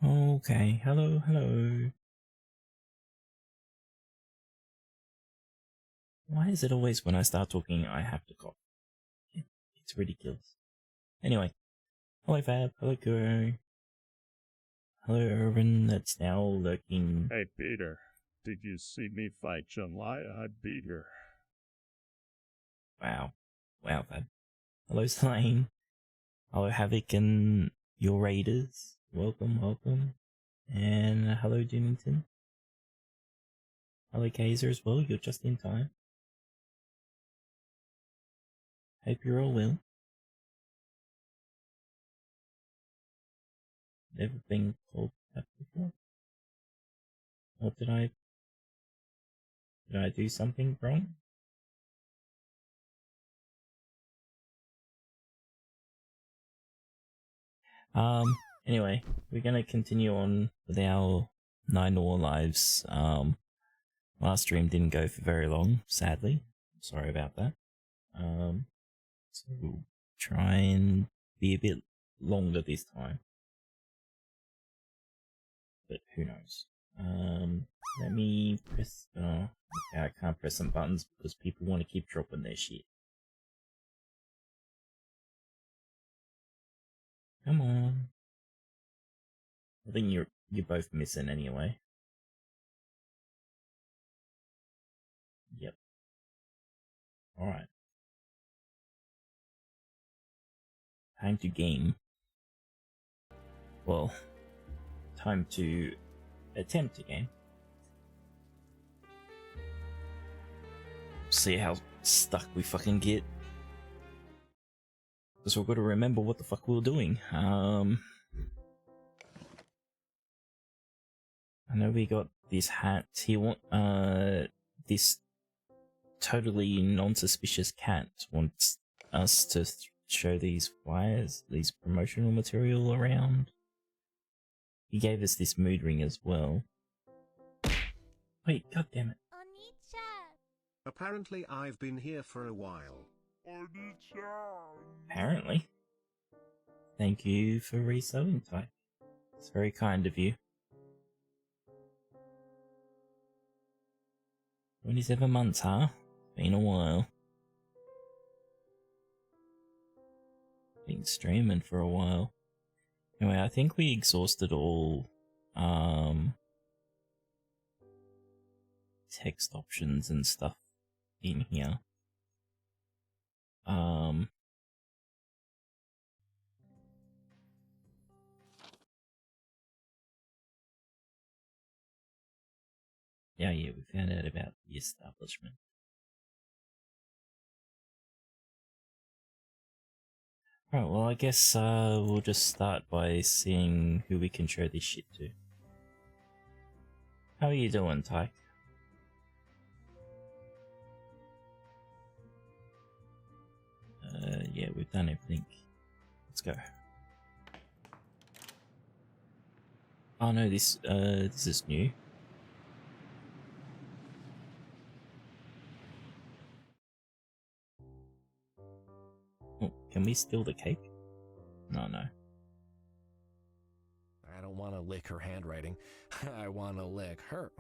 Okay, hello, hello. Why is it always when I start talking I have to cough? It's ridiculous. Anyway, hello Fab, hello Kuro, hello Irvin that's now lurking. Hey Peter, did you see me fight Chun-Li? I beat her. Wow. Wow Fab. Hello Slane. Hello Havoc and your raiders. Welcome, welcome. And hello Doomington. Hello Kaiser as well, you're just in time. Hope you're all well. Never been called that before? Or did I do something wrong? Anyway, we're gonna continue on with our 9 Noir lives. Last stream didn't go for very long, sadly. Sorry about that. So we'll try and be a bit longer this time. But who knows? Let me press, okay, I can't press some buttons because people want to keep dropping their shit. Come on. I think you're both missing anyway. Yep. Alright. Time to game. Well, time to attempt a game. See how stuck we fucking get. Because we've got to remember what the fuck we were doing. I know we got this hat. He this totally non-suspicious cat wants us to show these flyers, these promotional material around. He gave us this mood ring as well. Wait, god damn it. Apparently I've been here for a while. Apparently. Thank you for resewing, Ty. It's very kind of you. 27 months, huh? Been a while. Been streaming for a while. Anyway, I think we exhausted all text options and stuff in here. Yeah, we found out about the establishment. Right, well, I guess we'll just start by seeing who we can show this shit to. How are you doing, Ty? Yeah, we've done everything. Let's go. Oh no, this is new. Oh, can we steal the cake? No. I don't want to lick her handwriting. I want to lick her.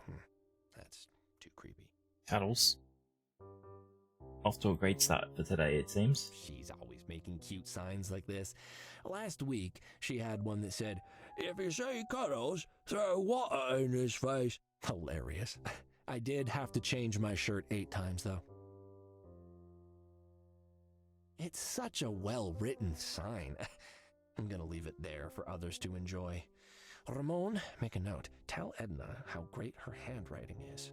That's too creepy. Cuddles. Off to a great start for today, it seems. She's always making cute signs like this. Last week, she had one that said, "If you see Cuddles, throw water in his face." Hilarious. I did have to change my shirt 8 times, though. It's such a well-written sign. I'm gonna leave it there for others to enjoy. Ramon, make a note. Tell Edna how great her handwriting is.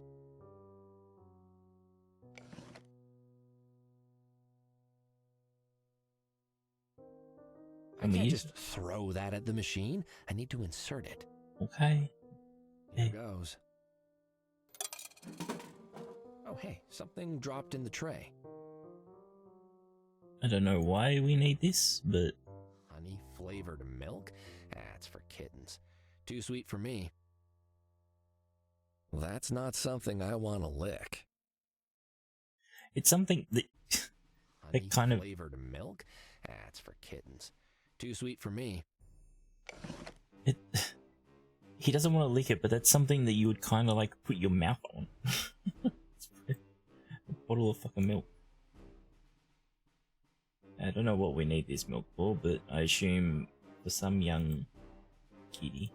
I can't just throw that at the machine. I need to insert it. Okay. Here goes. Oh, hey, something dropped in the tray. I don't know why we need this, but... Honey-flavored milk? That's for kittens. Too sweet for me. That's not something I want to lick. It's something that... that kind of... Honey-flavored milk? That's for kittens. Too sweet for me. he doesn't want to lick it, but that's something that you would kind of like put your mouth on. A bottle of fucking milk. I don't know what we need this milk for, but I assume for some young kitty.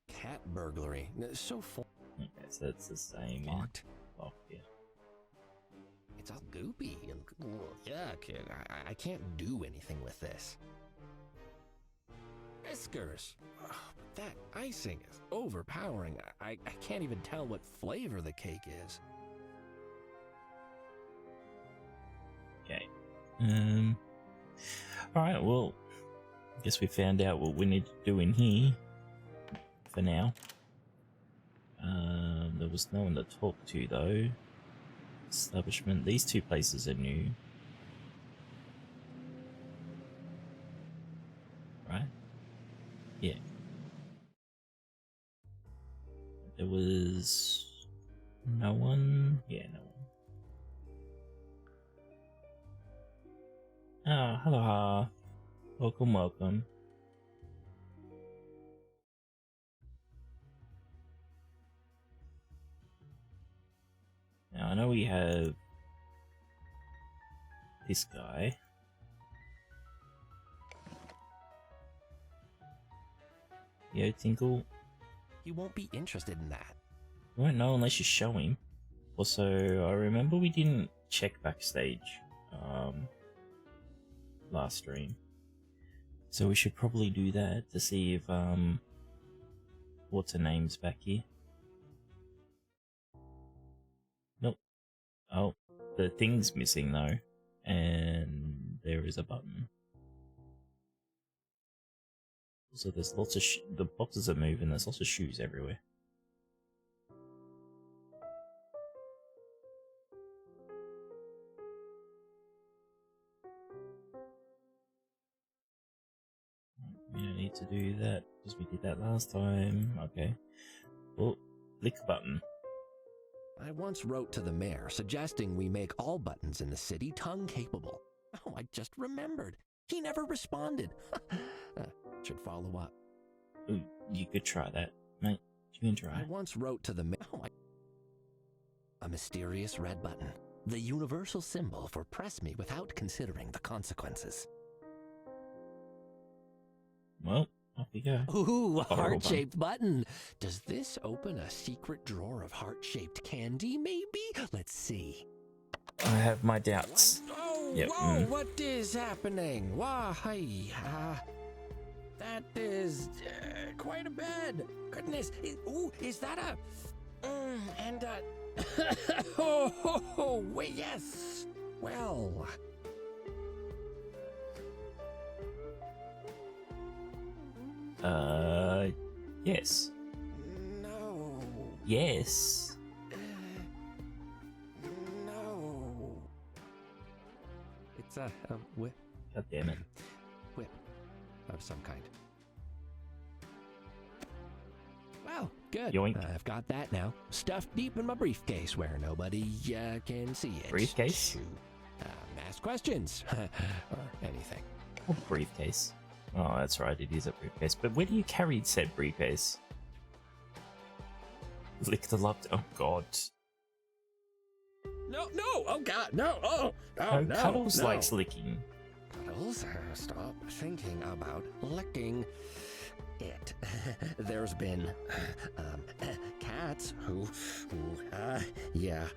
Cat burglary. So fun. Okay, so it's the same. Locked. Locked, yeah. It's all goopy and yuck. I can't do anything with this. Whiskers. Oh, but that icing is overpowering. I can't even tell what flavor the cake is. Okay. Alright, well, I guess we found out what we need to do in here for now. There was no one to talk to though. Establishment. These two places are new. Right? Yeah. There was no one. Yeah, no one. Oh, hello. Welcome, welcome. Now, I know we have this guy. Yo, Tinkle. He won't be interested in that. You won't know unless you show him. Also, I remember we didn't check backstage last stream. So we should probably do that to see if what's her name's back here. Nope. Oh, the thing's missing though, and there is a button. So there's lots of the boxes are moving. There's lots of shoes everywhere. We don't need to do that because we did that last time. Okay. Well, click button. I once wrote to the mayor suggesting we make all buttons in the city tongue capable. Oh, I just remembered. He never responded. Should follow up. Ooh, you could try that, mate. You can try. I once wrote to the mayor. A mysterious red button. The universal symbol for press me without considering the consequences. Well, off we go. Ooh, a heart-shaped button. Does this open a secret drawer of heart-shaped candy, maybe? Let's see. I have my doubts. Oh, Yep. whoa, what is happening? Why, that is quite a bed. Goodness, ooh, is that a... oh, wait, yes. Well... Yes. No. Yes. No. It's a whip. God damn it. Whip of some kind. Well, good. Yoink. I've got that now. Stuffed deep in my briefcase where nobody can see it. Briefcase? Shoot. Ask questions. Or anything. Oh, briefcase. Oh, that's right, it is a briefcase. But where do you carry said briefcase? Lick the locked. Oh, God. No, oh God, no, no, Cuddles likes licking. Cuddles, stop thinking about licking it. There's been, cats who, yeah.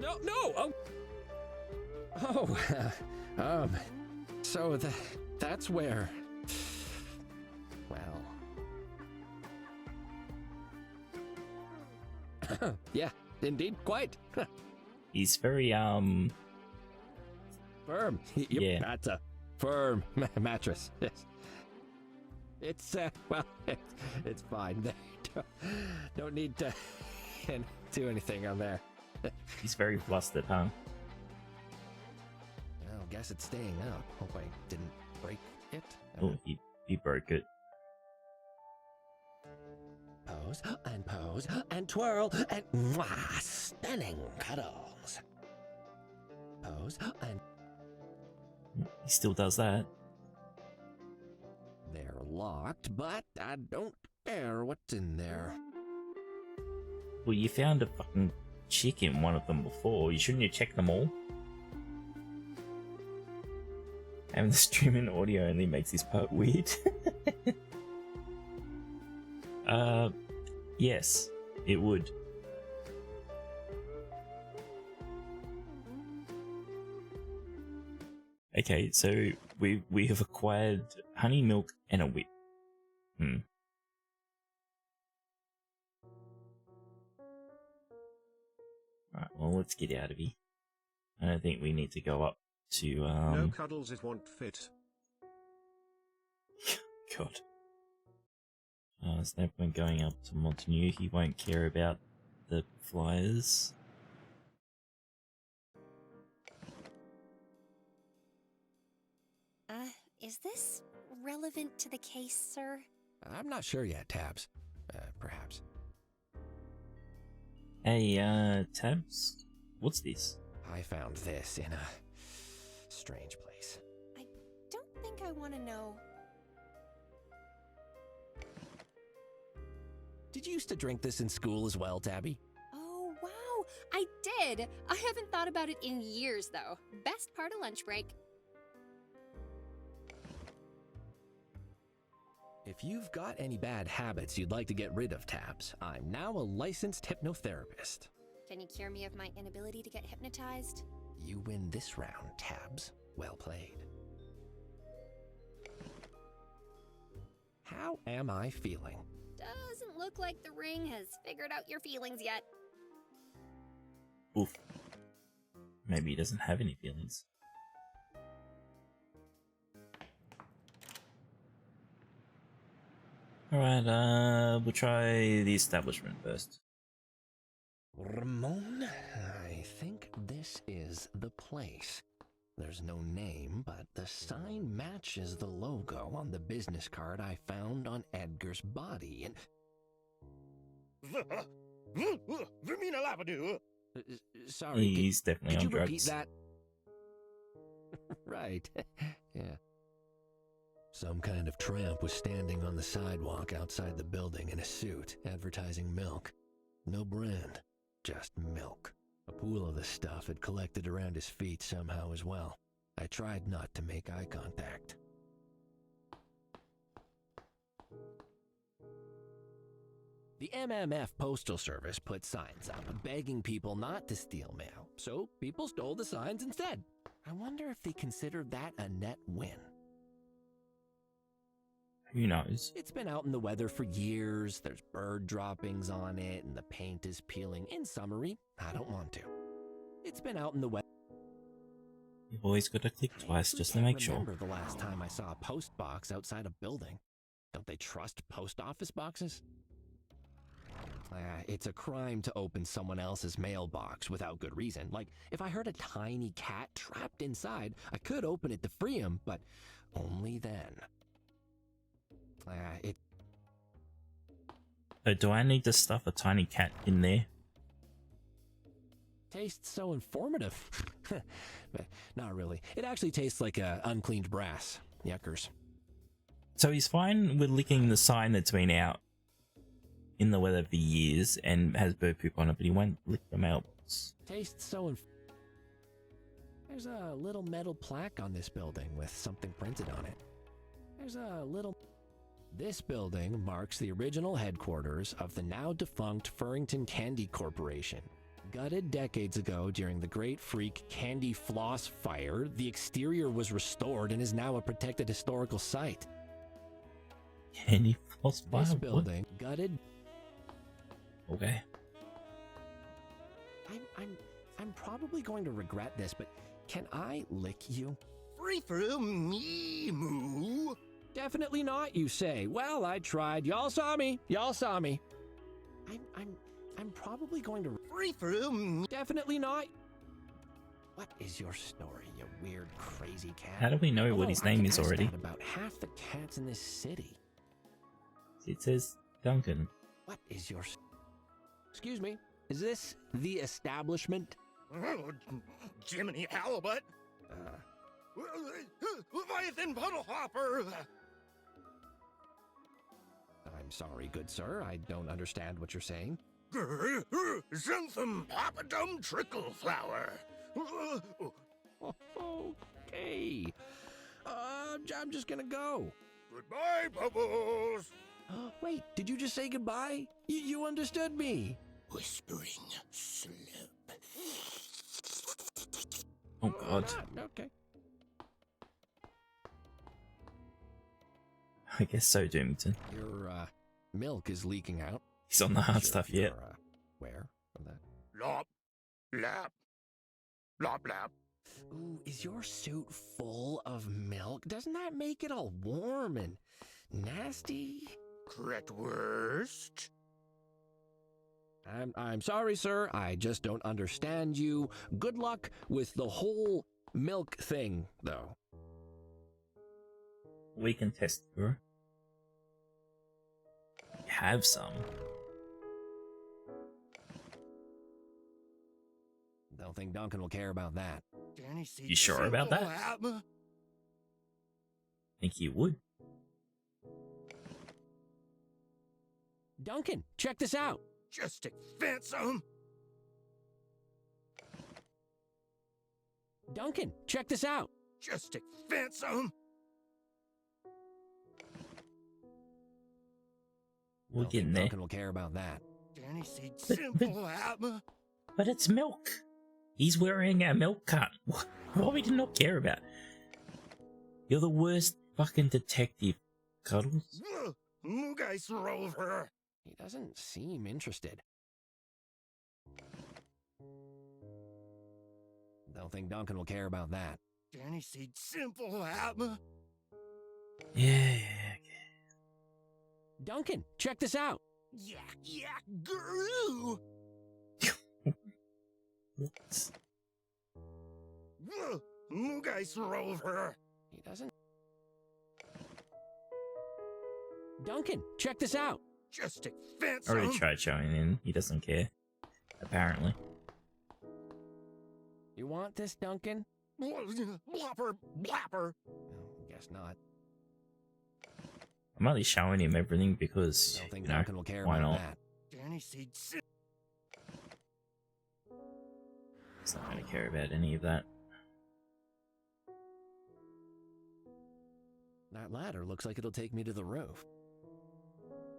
No, so that's where, well. Yeah, indeed, quite. He's very, Firm. Yep, yeah. That's a firm mattress. Yes. It's, well, it's fine. Don't need to do anything on there. He's very flustered, huh? Well, guess it's staying up. Hope I didn't break it. Oh, he broke it. Pose and twirl and mwah, stunning cuddles. Pose and He still does that. they're locked, but I don't There, what's in there? Well, you found a fucking chick in one of them before. You shouldn't you check them all? Having the stream in audio only makes this part weird. Yes, it would. Okay, so we have acquired honey, milk, and a whip. Right, well, let's get out of here. I don't think we need to go up to No cuddles, it won't fit. God. There's no point going up to Montameeuws. He won't care about the flyers. Is this relevant to the case, sir? I'm not sure yet, Tabs. Perhaps. Hey, Tabs, what's this? I found this in a strange place. I don't think I want to know. Did you used to drink this in school as well, Tabby? Oh, wow, I did. I haven't thought about it in years, though. Best part of lunch break. If you've got any bad habits you'd like to get rid of, Tabs, I'm now a licensed hypnotherapist. Can you cure me of my inability to get hypnotized? You win this round, Tabs. Well played. How am I feeling? Doesn't look like the ring has figured out your feelings yet. Oof. Maybe he doesn't have any feelings. Alright, we'll try the establishment first. Ramon, I think this is the place. There's no name, but the sign matches the logo on the business card I found on Edgar's body, and... Sorry, He's definitely could on you repeat drugs. that? Right, yeah. Some kind of tramp was standing on the sidewalk outside the building in a suit, advertising milk. No brand, just milk. A pool of the stuff had collected around his feet somehow as well. I tried not to make eye contact. The MMF Postal Service put signs up begging people not to steal mail, so people stole the signs instead. I wonder if they considered that a net win. Who knows? It's been out in the weather for years, there's bird droppings on it, and the paint is peeling. In summary, I don't want to. It's been out in the weather. You've always got to click twice just to make sure. I remember the last time I saw a post box outside a building. Don't they trust post office boxes? It's a crime to open someone else's mailbox without good reason. Like, if I heard a tiny cat trapped inside, I could open it to free him, but only then. Do I need to stuff a tiny cat in there? Tastes so informative. But not really. It actually tastes like uncleaned brass. Yuckers. So he's fine with licking the sign that's been out in the weather for years and has bird poop on it, but he won't lick the mailbox. Tastes so There's a little metal plaque on this building with something printed on it. This building marks the original headquarters of the now defunct Furrington Candy Corporation. Gutted decades ago during the Great Freak Candy Floss Fire, the exterior was restored and is now a protected historical site. Candy floss fire? This What? building, gutted. Okay. I'm probably going to regret this, but can I lick you? Free through me, moo. Definitely not, you say. Well, I tried. Y'all saw me. I'm probably going to... Free through me. Definitely not. What is your story, you weird, crazy cat? How do we know what Although his I name can is ask already? that about half the cats in this city. It says Duncan. What is your... Excuse me. Is this the establishment? Oh, Jiminy Halibut. Leviathan Puddle Hopper. I'm sorry, good sir. I don't understand what you're saying. Xanthum papadum trickle flower. Okay. I'm just gonna go. Goodbye, Bubbles. Wait, did you just say goodbye? You understood me. Whispering slope. Oh god. Okay. I guess so, Doomington. Your milk is leaking out. He's on the hard Sure, stuff you're, yet. Where? Of that? Lop. Lap. Lop lap. Ooh, is your suit full of milk? Doesn't that make it all warm and nasty? Cretwurst. I'm sorry, sir. I just don't understand you. Good luck with the whole milk thing, though. We can test it, bro. Have some. Don't think Duncan will care about that. Danny seed You sure about that? simple Think you would? Duncan, check this out. Just fancy. Duncan, check this out. Just fancy. We're Don't getting think there. Duncan will care about that. Danny seed But- simple But it's milk. He's wearing a milk carton. What we did not care about? You're the worst fucking detective, Cuddles. Moogais rover. He doesn't seem interested. Don't think Duncan will care about that. Danny seed simple Yeah. Duncan, check this out. Yak yak guru. What? Moogais rover. He doesn't. Duncan, check this out. Just I fancy. already tried showing him. He doesn't care. Apparently. You want this, Duncan? Blopper, blapper. Oh, guess not. I'm only showing him everything because, Don't think you know, Duncan will care why about not? that. Danny seed He's not going to care about any of that. That ladder looks like it'll take me to the roof.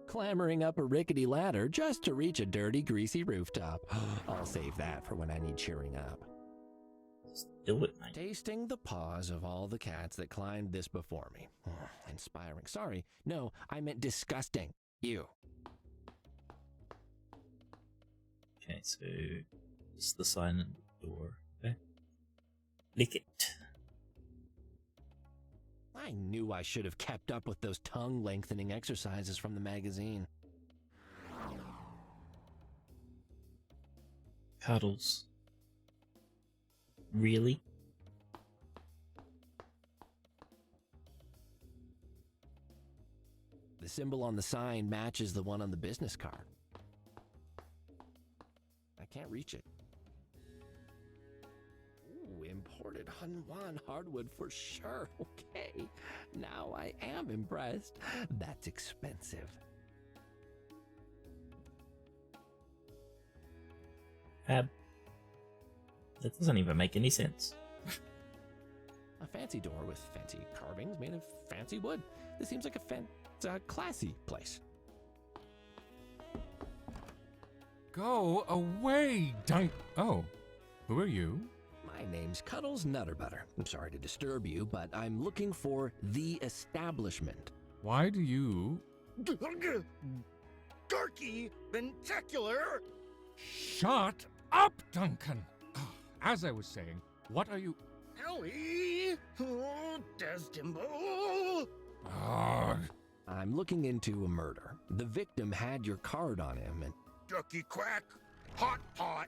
Clambering up a rickety ladder just to reach a dirty, greasy rooftop. I'll save that for when I need cheering up. Just do it, mate. Tasting the paws of all the cats that climbed this before me. Inspiring. Sorry. No, I meant disgusting. Ew. Okay, so it's the silent door. Okay. Lick it. I knew I should have kept up with those tongue-lengthening exercises from the magazine. Cuddles. Really? The symbol on the sign matches the one on the business card. I can't reach it. Ooh, imported Hanwhan hardwood for sure. Okay, now I am impressed. That's expensive. That doesn't even make any sense. A fancy door with fancy carvings made of fancy wood. This seems like a classy place. Go away, Oh, who are you? My name's Cuddles Nutterbutter. I'm sorry to disturb you, but I'm looking for the establishment. Why do you... Darky, Ventacular. Shut up, Duncan! As I was saying, what are you... Ellie. Oh, Desdembo. Ah, I'm looking into a murder. The victim had your card on him, and Ducky quack. Hot pot.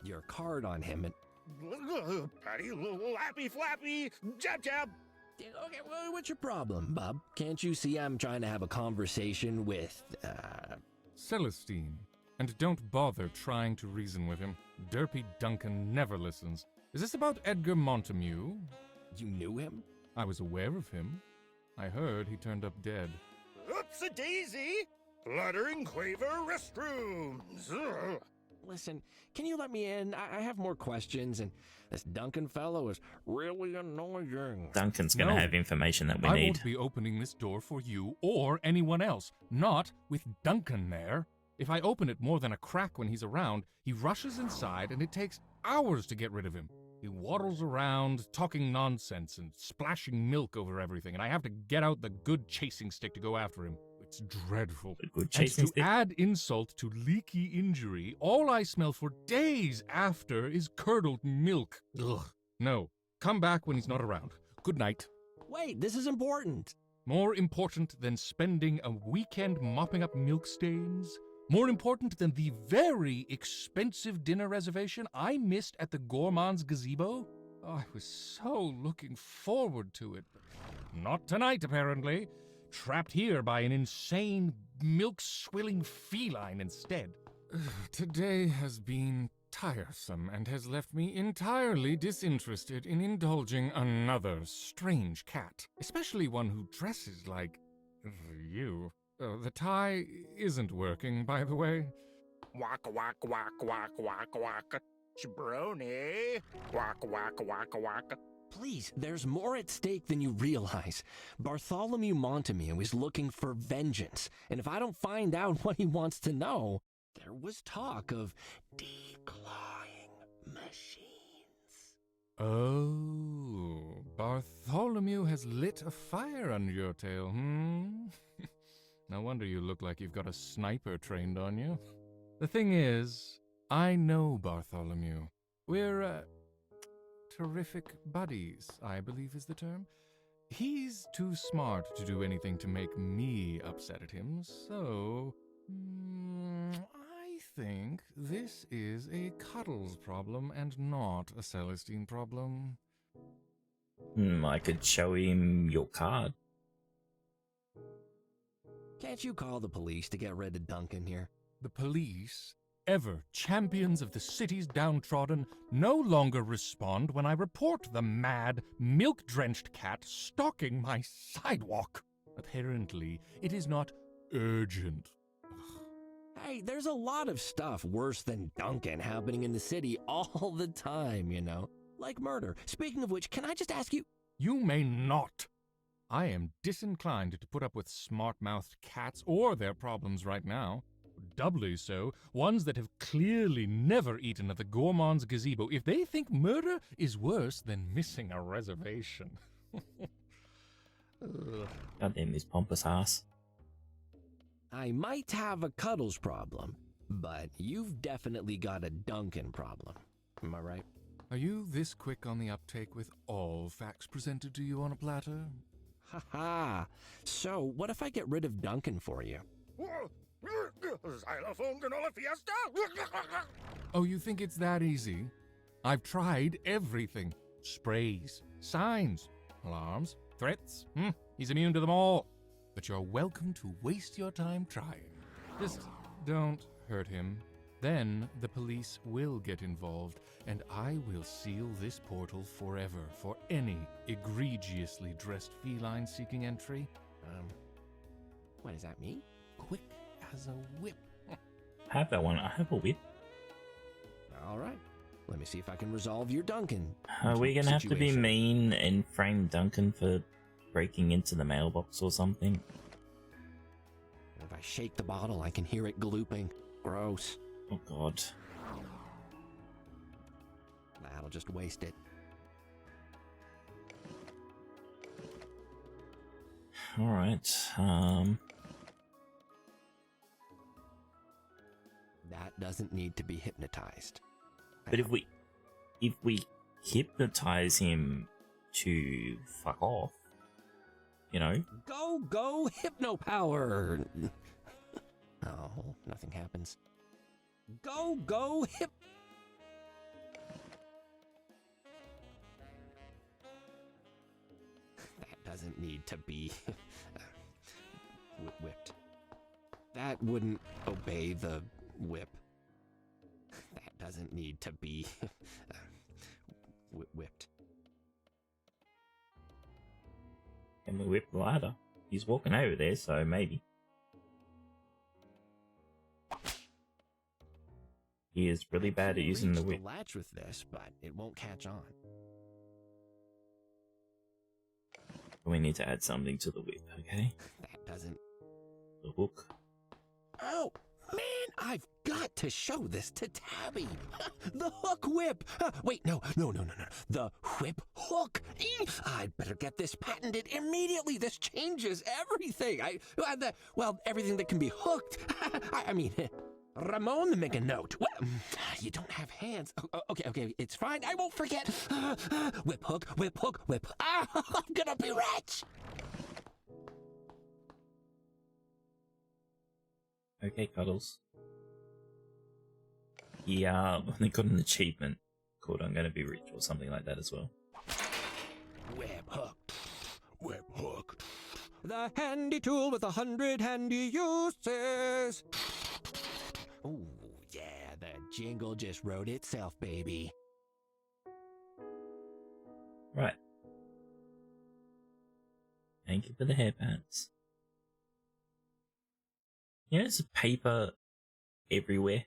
your card on him, and Patty, lappy flappy. Jab jab. okay, well, what's your problem, bub? Can't you see I'm trying to have a conversation with, Celestine. And don't bother trying to reason with him. Derpy Duncan never listens. Is this about Edgar Montameeuws? you knew him? I was aware of him. I heard he turned up dead. Oops-a-daisy! Fluttering quaver restrooms. Ugh. Listen, can you let me in? I have more questions, and this Duncan fellow is really annoying. Duncan's gonna No. have information that we I need. won't be opening this door for you or anyone else. Not with Duncan there. If I open it more than a crack when he's around, he rushes inside and it takes hours to get rid of him. He waddles around, talking nonsense and splashing milk over everything, and I have to get out the good chasing stick to go after him. It's dreadful. A good And chasing to stick. add insult to leaky injury, all I smell for days after is curdled milk. Ugh. No. Come back when he's not around. Good night. Wait, this is important. More important than spending a weekend mopping up milk stains? More important than the very expensive dinner reservation I missed at the Gourmand's gazebo? Oh, I was so looking forward to it. Not tonight, apparently. Trapped here by an insane, milk-swilling feline instead. Today has been tiresome and has left me entirely disinterested in indulging another strange cat, especially one who dresses like you. The tie isn't working, by the way. Waka waka waka waka waka waka. Jabroni. Waka waka waka waka. Please, there's more at stake than you realize. Bartholomew Montameeuws is looking for vengeance, and if I don't find out what he wants to know, there was talk of declawing machines. Oh, Bartholomew has lit a fire under your tail, hmm? No wonder you look like you've got a sniper trained on you. The thing is, I know Bartholomew. We're, terrific buddies, I believe is the term. He's too smart to do anything to make me upset at him, so I think this is a Cuddles problem and not a Celestine problem. I could show him your card. Can't you call the police to get rid of Duncan here? The police, ever champions of the city's downtrodden, no longer respond when I report the mad, milk-drenched cat stalking my sidewalk. Apparently, it is not urgent. Hey, there's a lot of stuff worse than Duncan happening in the city all the time, you know? Like murder. Speaking of which, can I just ask you... You may not. I am disinclined to put up with smart-mouthed cats or their problems right now. Doubly so, ones that have clearly never eaten at the Gourmand's gazebo if they think murder is worse than missing a reservation. Goddamn this pompous ass. I might have a Cuddles problem, but you've definitely got a Duncan problem. Am I right? Are you this quick on the uptake with all facts presented to you on a platter? Ha-ha! So, what if I get rid of Duncan for you? Xylophone granola fiesta? Oh, you think it's that easy? I've tried everything. Sprays, signs, alarms, threats. He's immune to them all. But you're welcome to waste your time trying. Just don't hurt him. Then the police will get involved, and I will seal this portal forever for any egregiously dressed feline seeking entry. What does that mean? Quick as a whip. I have that one. I have a whip. All right. Let me see if I can resolve your Duncan. Are we gonna have to be situation. mean and frame Duncan for breaking into the mailbox or something? If I shake the bottle, I can hear it glooping. Gross. Oh god. That'll just waste it. Alright, That doesn't need to be hypnotized. but if we hypnotize him to fuck off, you know? Go, hypno power! Oh, nothing happens. Go, hip... That doesn't need to be whipped. That wouldn't obey the whip. That doesn't need to be whipped. Can we whip the ladder? He's walking over there, so maybe. He is really bad at using the Reach whip. the latch with this, but it won't catch on. We need to add something to the whip, okay? That doesn't. The hook. Oh, man, I've got to show this to Tabby. The hook whip. Wait, no. The whip hook. I'd better get this patented immediately. This changes everything. Everything that can be hooked. I mean, Ramon, make a note. Well, you don't have hands. Okay, it's fine. I won't forget. Whip hook, whip hook, whip. I'm gonna be rich. Okay, Cuddles. Yeah, they got an achievement called I'm Gonna Be Rich or something like that as well. Whip hook. Whip hook. The handy tool with 100 handy uses. Oh, yeah, the jingle just wrote itself, baby. Right. Thank you for the hair pants. You know, there's paper everywhere.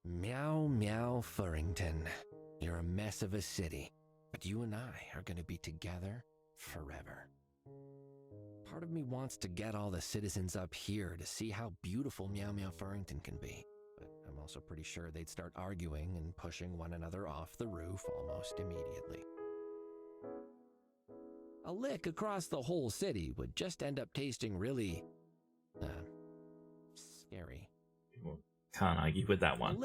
Meow Meow Furrington. You're a mess of a city, but you and I are gonna be together forever. Part of me wants to get all the citizens up here to see how beautiful Meow Meow Furrington can be, but I'm also pretty sure they'd start arguing and pushing one another off the roof almost immediately. A lick across the whole city would just end up tasting really, scary. Well, can't argue with that one.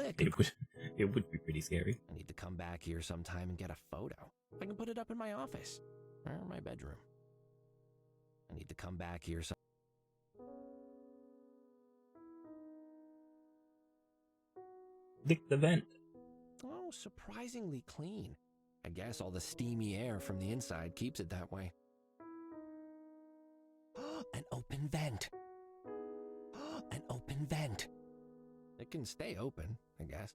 It would be pretty scary. I need to come back here sometime and get a photo. I can put it up in my office or my bedroom. I need to come back here Lick the vent. Oh, surprisingly clean. I guess all the steamy air from the inside keeps it that way. An open vent. An open vent. It can stay open, I guess.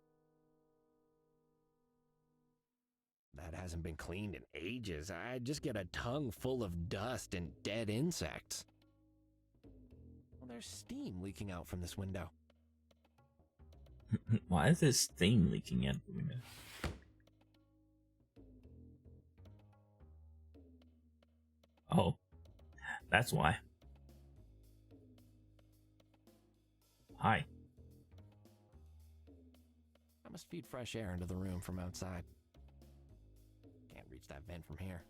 That hasn't been cleaned in ages. I just get a tongue full of dust and dead insects. Well, there's steam leaking out from this window. Why is there steam leaking out the window? Oh, that's why. Hi. I must feed fresh air into the room from outside. Can't reach that vent from here.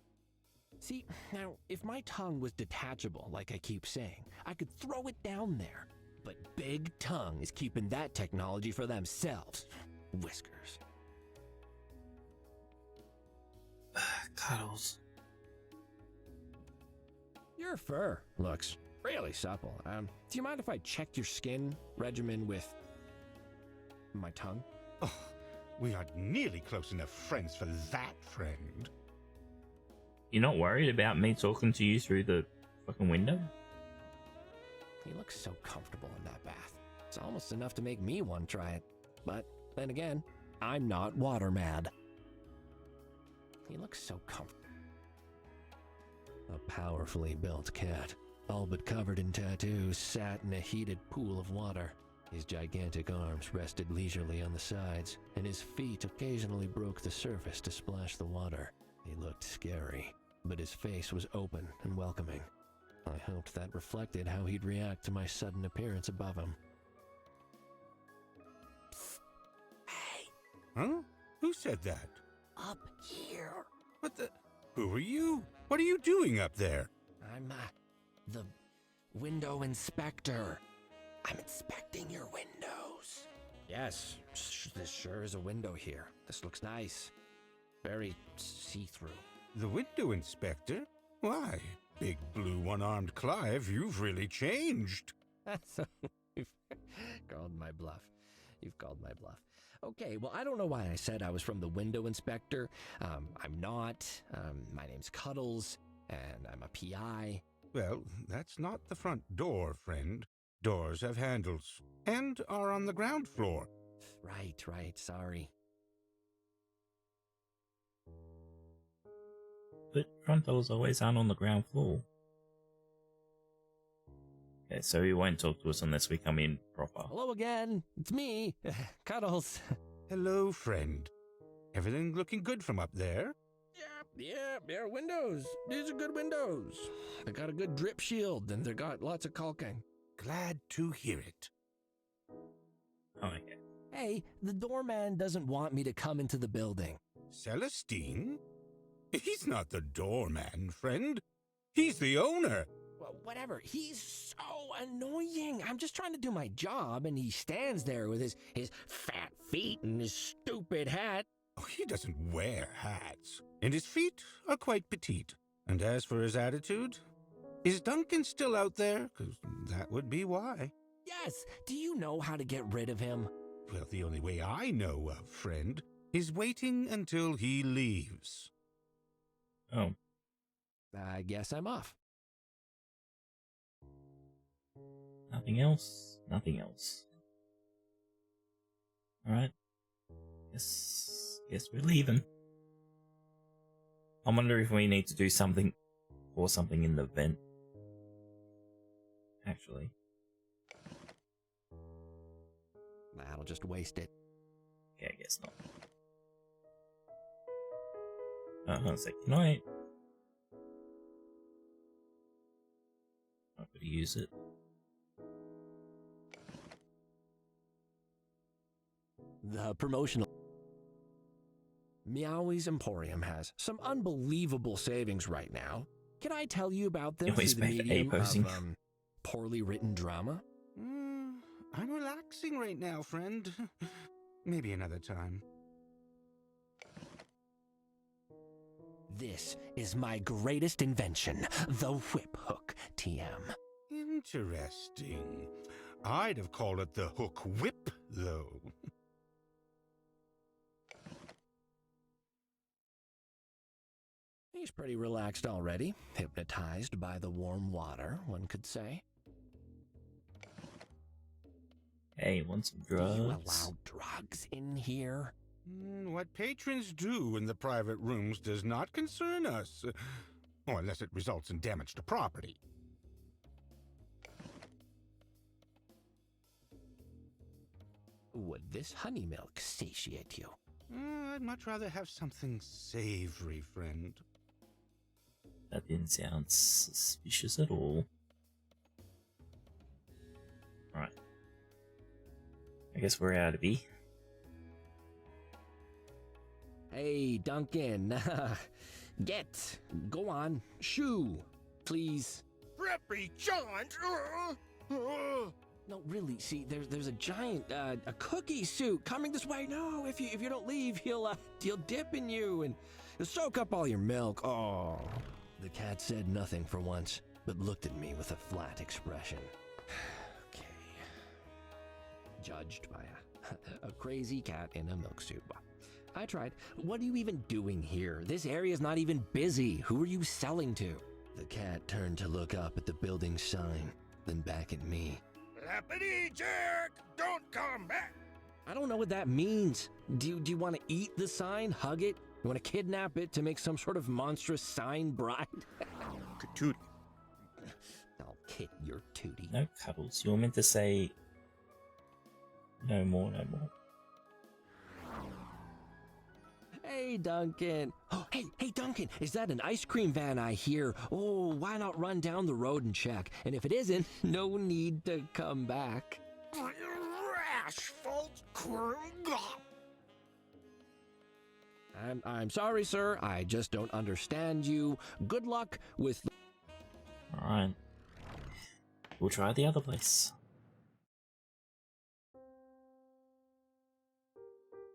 See, now, if my tongue was detachable, like I keep saying, I could throw it down there. But Big Tongue is keeping that technology for themselves. Whiskers. Cuddles. Your fur looks really supple. Do you mind if I check your skin regimen with my tongue? Oh, we are nearly close enough friends for that, friend. You're not worried about me talking to you through the fucking window? He looks so comfortable in that bath. It's almost enough to make me want to try it. But then again, I'm not water mad. He looks so comfortable. A powerfully built cat, all but covered in tattoos, sat in a heated pool of water. His gigantic arms rested leisurely on the sides, and his feet occasionally broke the surface to splash the water. He looked scary, but his face was open and welcoming. I hoped that reflected how he'd react to my sudden appearance above him. Psst. Hey. Huh? Who said that? Up here. What the? Who are you? What are you doing up there? I'm, the window inspector. I'm inspecting your windows. Yes, this sure is a window here. This looks nice. Very see-through. The window inspector? Why, big blue one-armed Clive, you've really changed. So you've called my bluff. You've called my bluff. Okay, well, I don't know why I said I was from the window inspector. I'm not. My name's Cuddles, and I'm a PI. Well, that's not the front door, friend. Doors have handles, and are on the ground floor. Right, sorry. But front doors always aren't on the ground floor. Okay, so he won't talk to us unless we come in proper. Hello again. It's me, Cuddles. Hello, friend. Everything looking good from up there? Yeah, windows. These are good windows. They got a good drip shield, and they got lots of caulking. Glad to hear it. Oh, okay. Hey, the doorman doesn't want me to come into the building. Celestine? He's not the doorman, friend. He's the owner. Well, whatever. He's so annoying. I'm just trying to do my job, and he stands there with his fat feet and his stupid hat. Oh, he doesn't wear hats. And his feet are quite petite. And as for his attitude, is Duncan still out there? 'Cause that would be why. Yes. Do you know how to get rid of him? Well, the only way I know of, friend, is waiting until he leaves. Oh, I guess I'm off. nothing else? Nothing else. Alright. Guess we're leaving. I wonder if we need to do something or something in the vent. Actually. That'll just waste it. Okay, I guess not. Hold on a sec. Can I... not gonna use it. The promotional Meow's Emporium has some unbelievable savings right now. Can I tell you about them Always through the back medium A-posing. of poorly written drama? I'm relaxing right now, friend. Maybe another time. This is my greatest invention, the whip hook, TM. Interesting. I'd have called it the hook whip, though. He's pretty relaxed already, hypnotized by the warm water, one could say. Hey, want some Do drugs? you allow drugs in here? What patrons do in the private rooms does not concern us. Or unless it results in damage to property. Would this honey milk satiate you? I'd much rather have something savory, friend. That didn't sound suspicious at all. Right. I guess we're out of here. Hey, Duncan. Go on, shoo, please. Preppy Johns! No, really, see, there's a giant, a cookie suit coming this way. No, if you don't leave, he'll dip in you and he'll soak up all your milk. Oh. The cat said nothing for once, but looked at me with a flat expression. Okay. Judged by a crazy cat in a milk suit. I tried. What are you even doing here? This area's not even busy. Who are you selling to? The cat turned to look up at the building sign, then back at me. Rappity jerk! Don't come back! I don't know what that means. Do you want to eat the sign? Hug it? You want to kidnap it to make some sort of monstrous sign bride? Catulets. I'll kid your tootie. No cuddles. You're meant to say... no more, no more. Hey, Duncan. Oh, hey, Duncan. Is that an ice cream van I hear? Oh, why not run down the road and check? And if it isn't, no need to come back. Asphalt crew. I'm sorry, sir. I just don't understand you. Good luck with... Alright. We'll try the other place.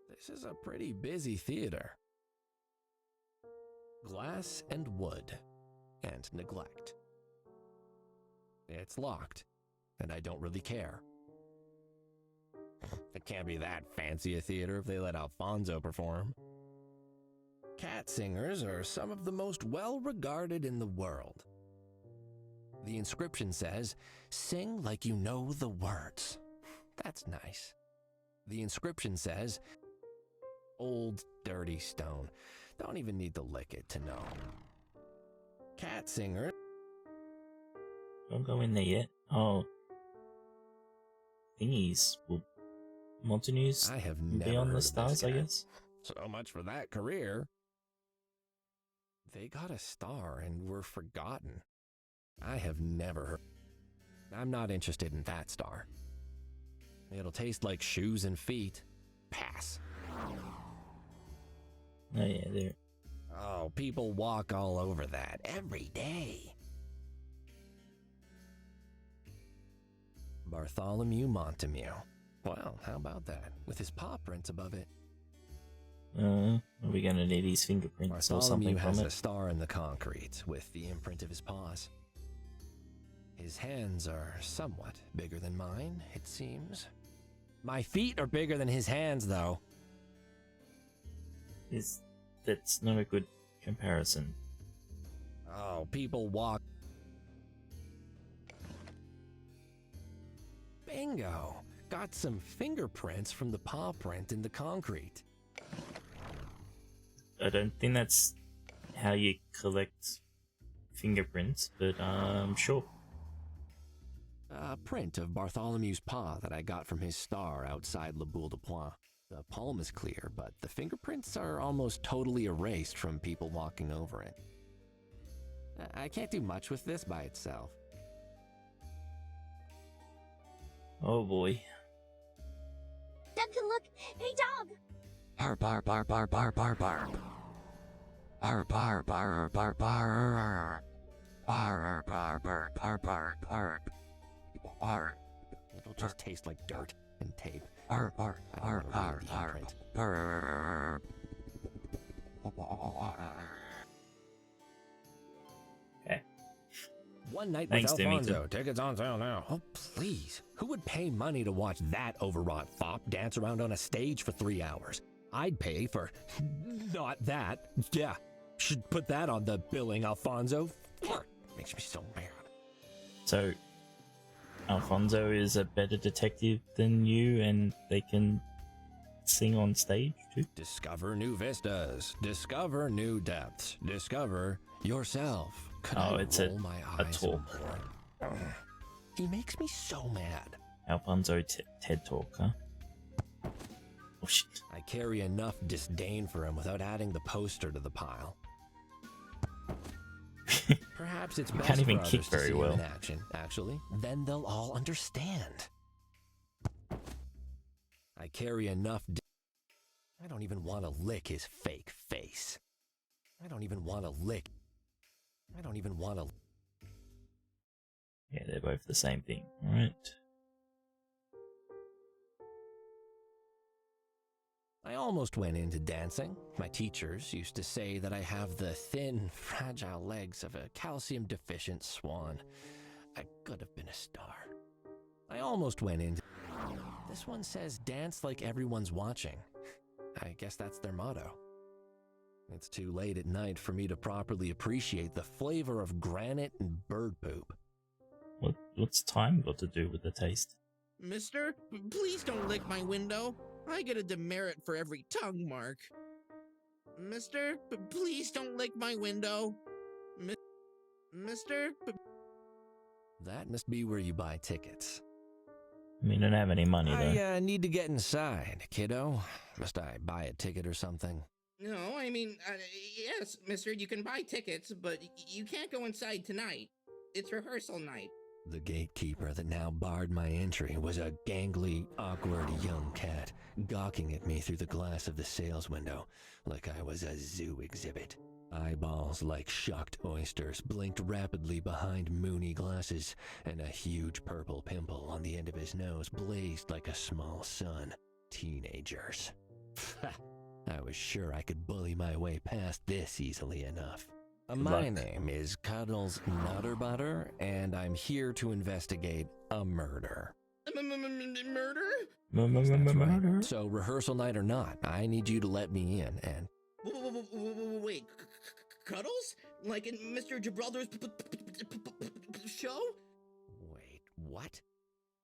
This is a pretty busy theater. Glass and wood. And neglect. It's locked. And I don't really care. It can't be that fancy a theater if they let Alfonso perform. Cat singers are some of the most well-regarded in the world. The inscription says, "Sing like you know the words." That's nice. The inscription says, "Old dirty stone. Don't even need to lick it to know." cat singer. Don't go in there yet. Oh. Thingies will Montameeuws I have be never on heard the of stars, this I guy. guess. So much for that career. They got a star and were forgotten. I have never heard. I'm not interested in that star. It'll taste like shoes and feet. Pass. Oh yeah, there. Oh, people walk all over that every day. Bartholomew Montameeuws. Well, how about that? With his paw prints above it. Are we gonna need his fingerprints or something Bartholomew from has it? a star in the concrete with the imprint of his paws. His hands are somewhat bigger than mine, it seems. My feet are bigger than his hands, though. That's not a good comparison. Oh, people walk. Bingo! Got some fingerprints from the paw print in the concrete. I don't think that's how you collect fingerprints, but sure. A print of Bartholomew's paw that I got from his star outside Le Boule de Poing. The palm is clear, but the fingerprints are almost totally erased from people walking over it. I can't do much with this by itself. Oh boy. Duncan, look! Hey, dog! Barb, barb, barb, barb, barb, barb, barb. Barb, barb, barb, barb, barb. Barb, barb, barb, barb, barb, barb. It'll just taste like dirt and tape. Barb, barb, barb, barb, barb, barb. Okay. One night Thanks, with Timmy. Alfonso. Tickets on sale now. Oh, please. Who would pay money to watch that overwrought fop dance around on a stage for 3 hours? I'd pay for not that. Yeah, should put that on the billing, Alfonso. Makes me so mad. So, Alfonso is a better detective than you, and they can sing on stage too? Discover new vistas. Discover new depths. Discover yourself. Could Oh, I it's roll my a eyes talk. more? He makes me so mad. Alfonso TED Talk, huh? Oh shit. I carry enough disdain for him without adding the poster to the pile. Perhaps it's You best can't even for kick others to very see him well. in action, actually. Then they'll all understand. I carry enough I don't even want to lick his fake face. I don't even want to lick. I don't even want to. Yeah, they're both the same thing. Alright. I almost went into dancing. My teachers used to say that I have the thin, fragile legs of a calcium-deficient swan. I could have been a star. I almost went into... This one says dance like everyone's watching. I guess that's their motto. It's too late at night for me to properly appreciate the flavor of granite and bird poop. What's time got to do with the taste? Mister, please don't lick my window. I get a demerit for every tongue mark. Mister, please don't lick my window. Mister, That must be where you buy tickets. I mean, I don't have any money though. I need to get inside, kiddo. Must I buy a ticket or something? no, I mean, yes, mister, you can buy tickets, but you can't go inside tonight. It's rehearsal night. The gatekeeper that now barred my entry was a gangly, awkward young cat, gawking at me through the glass of the sales window like I was a zoo exhibit. Eyeballs like shocked oysters blinked rapidly behind moony glasses, and a huge purple pimple on the end of his nose blazed like a small sun. Teenagers. I was sure I could bully my way past this easily enough. My name is Cuddles Nutterbutter, and I'm here to investigate a murder. Murder? Yes, that's right. So, rehearsal night or not, I need you to let me in and... Wait, Cuddles? Like in Mr. Gibraltar's show? Wait, what?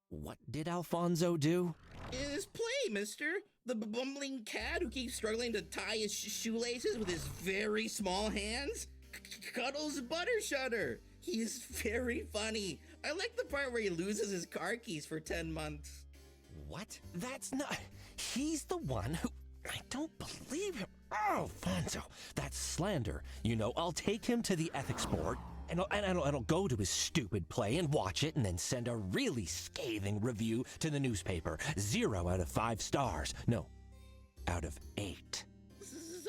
What did Alfonso do? In his play, mister. The bumbling cat who keeps struggling to tie his shoelaces with his very small hands. Cuddles Buttershutter. He is very funny. I like the part where he loses his car keys for 10 months. What? That's not... He's the one who... I don't believe him. Oh, Fonzo, that's slander. You know, I'll take him to the ethics board, and I'll go to his stupid play and watch it, and then send a really scathing review to the newspaper. 0 out of 5 stars. No, out of 8.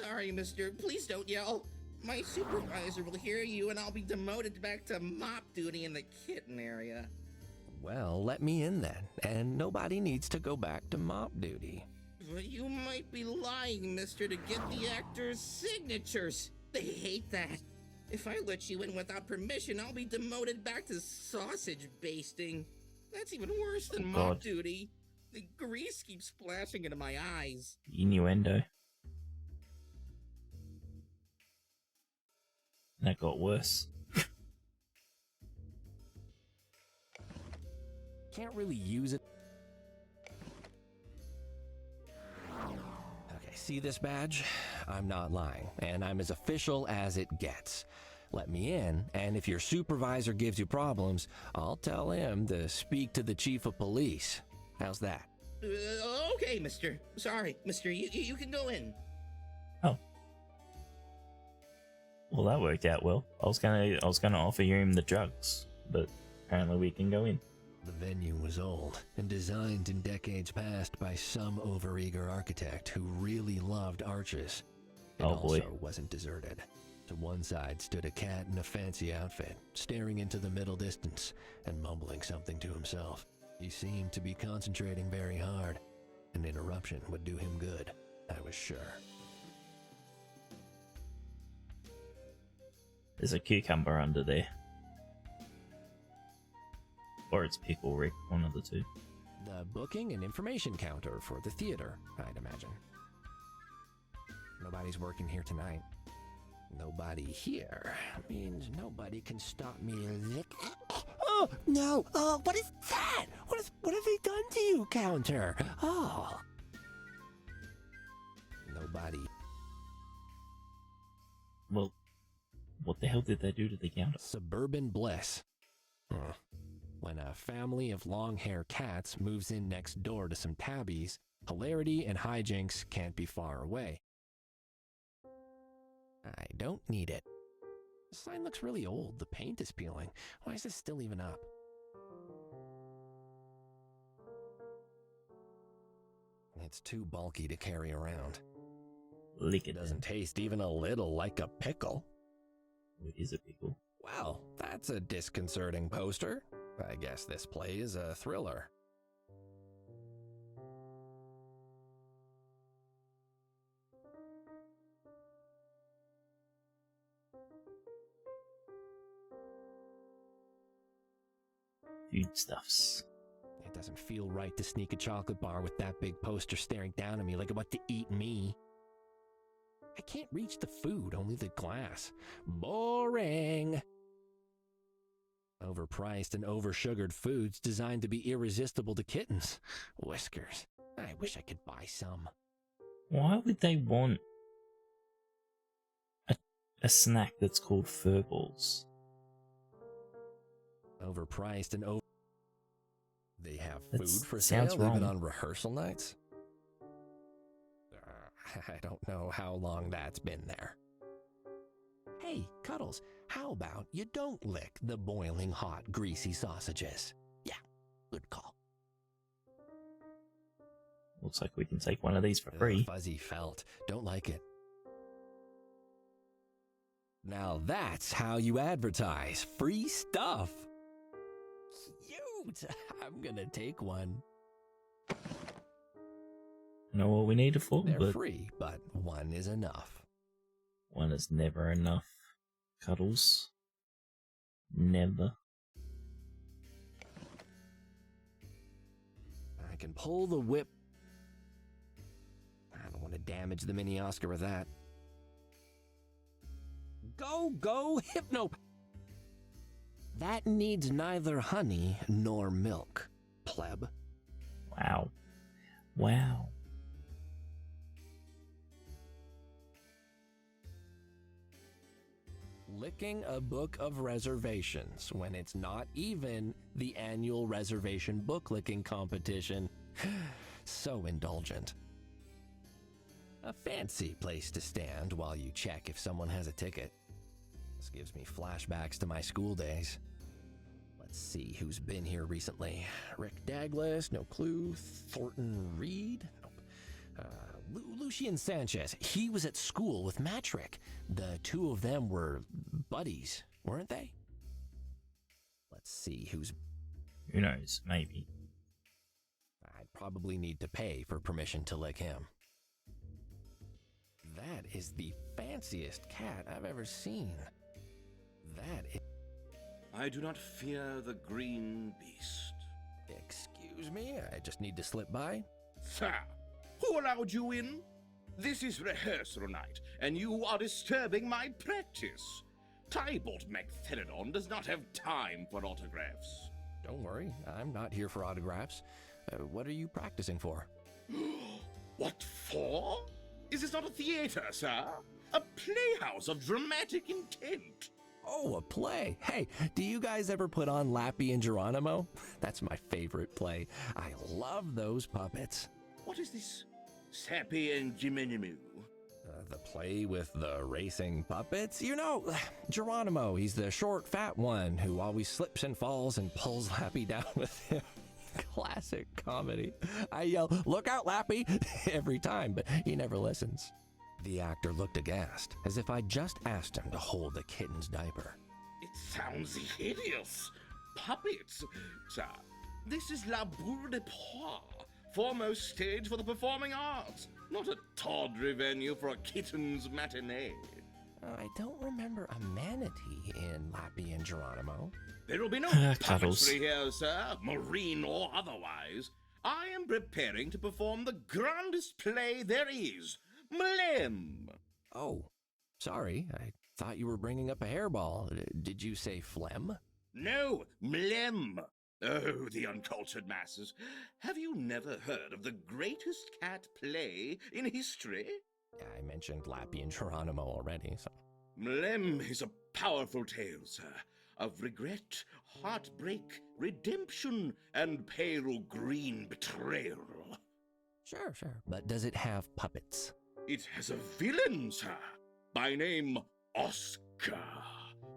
Sorry, mister. Please don't yell. My supervisor will hear you, and I'll be demoted back to mop duty in the kitten area. Well, let me in then, and nobody needs to go back to mop duty. But you might be lying, mister, to get the actors' signatures. They hate that. If I let you in without permission, I'll be demoted back to sausage basting. That's even worse than mop duty. The grease keeps splashing into my eyes. Innuendo. That got worse. Can't really use it. Okay, see this badge? I'm not lying, and I'm as official as it gets. Let me in, and if your supervisor gives you problems, I'll tell him to speak to the chief of police. How's that? Okay, mister. Sorry, mister. You can go in. Oh. Well, that worked out well. I was gonna offer him the drugs, but apparently we can go in. The venue was old and designed in decades past by some overeager architect who really loved arches. It also wasn't deserted. To one side stood a cat in a fancy outfit, staring into the middle distance and mumbling something to himself. He seemed to be concentrating very hard. An interruption would do him good, I was sure. There's a cucumber under there. Or it's Pickle Rick, one of the two. The booking and information counter for the theater, I'd imagine. Nobody's working here tonight. Nobody here means nobody can stop me. Oh, no! Oh, what is that? What have they done to you, counter? Oh. Nobody. Well, what the hell did they do to the counter? Suburban bliss. When a family of long-haired cats moves in next door to some tabbies, hilarity and hijinks can't be far away. I don't need it. The sign looks really old. The paint is peeling. Why is this still even up? It's too bulky to carry around. Lick It doesn't taste even a little like a pickle. It is a pickle. Well, that's a disconcerting poster. I guess this play is a thriller. Foodstuffs. It doesn't feel right to sneak a chocolate bar with that big poster staring down at me like about to eat me. I can't reach the food, only the glass. Boring! Overpriced and oversugared foods designed to be irresistible to kittens. Whiskers. I wish I could buy some. Why would they want a snack that's called furballs? Overpriced and They have That food for sounds sale even wrong. on rehearsal nights? I don't know how long that's been there. Hey, Cuddles, how about you don't lick the boiling hot, greasy sausages? Yeah, good call. Looks like we can take one of these for free. Fuzzy felt. Don't like it. Now that's how you advertise free stuff. Cute! I'm gonna take one. Know what we need it for, They're but free, but one is enough. one is never enough. Cuddles. Never. I can pull the whip. I don't want to damage the mini Oscar with that. Go, Hypno! That needs neither honey nor milk, pleb. Wow. Wow. Licking a book of reservations when it's not even the annual reservation book licking competition. So indulgent. A fancy place to stand while you check if someone has a ticket. This gives me flashbacks to my school days. Let's see who's been here recently. Rick Douglas, no clue. Thornton Reed? Nope. Lucian Sanchez. He was at school with Matrick. The two of them were buddies, weren't they? Let's see who's... Who knows? Maybe. I'd probably need to pay for permission to lick him. That is the fanciest cat I've ever seen. That is... I do not fear the green beast. Excuse me, I just need to slip by. Sir, who allowed you in? This is rehearsal night, and you are disturbing my practice. Tybalt McFerridon does not have time for autographs. Don't worry, I'm not here for autographs. What are you practicing for? What for? Is this not a theater, sir? A playhouse of dramatic intent. Oh, a play. Hey, do you guys ever put on Lappy and Geronimo? That's my favorite play. I love those puppets. What is this? Sappy and Jiminimoo? The play with the racing puppets? You know, Geronimo, he's the short, fat one who always slips and falls and pulls Lappy down with him. Classic comedy. I yell, "Look out, Lappy!" every time, but he never listens. The actor looked aghast, as if I'd just asked him to hold the kitten's diaper. It sounds hideous. Puppets. Sir, this is La Boule de Poix, foremost stage for the performing arts, not a tawdry venue for a kitten's matinee. I don't remember a manatee in Lappy and Geronimo. There will be no Cuddles. puppetry here, sir, marine or otherwise. I am preparing to perform the grandest play there is, Mlem. Oh, sorry, I thought you were bringing up a hairball. Did you say phlegm? No, Mlem. Oh, the uncultured masses. Have you never heard of the greatest cat play in history? I mentioned Lappy and Geronimo already, so... Mlem is a powerful tale, sir, of regret, heartbreak, redemption, and pale green betrayal. Sure. But does it have puppets? It has a villain, sir, by name Oscar,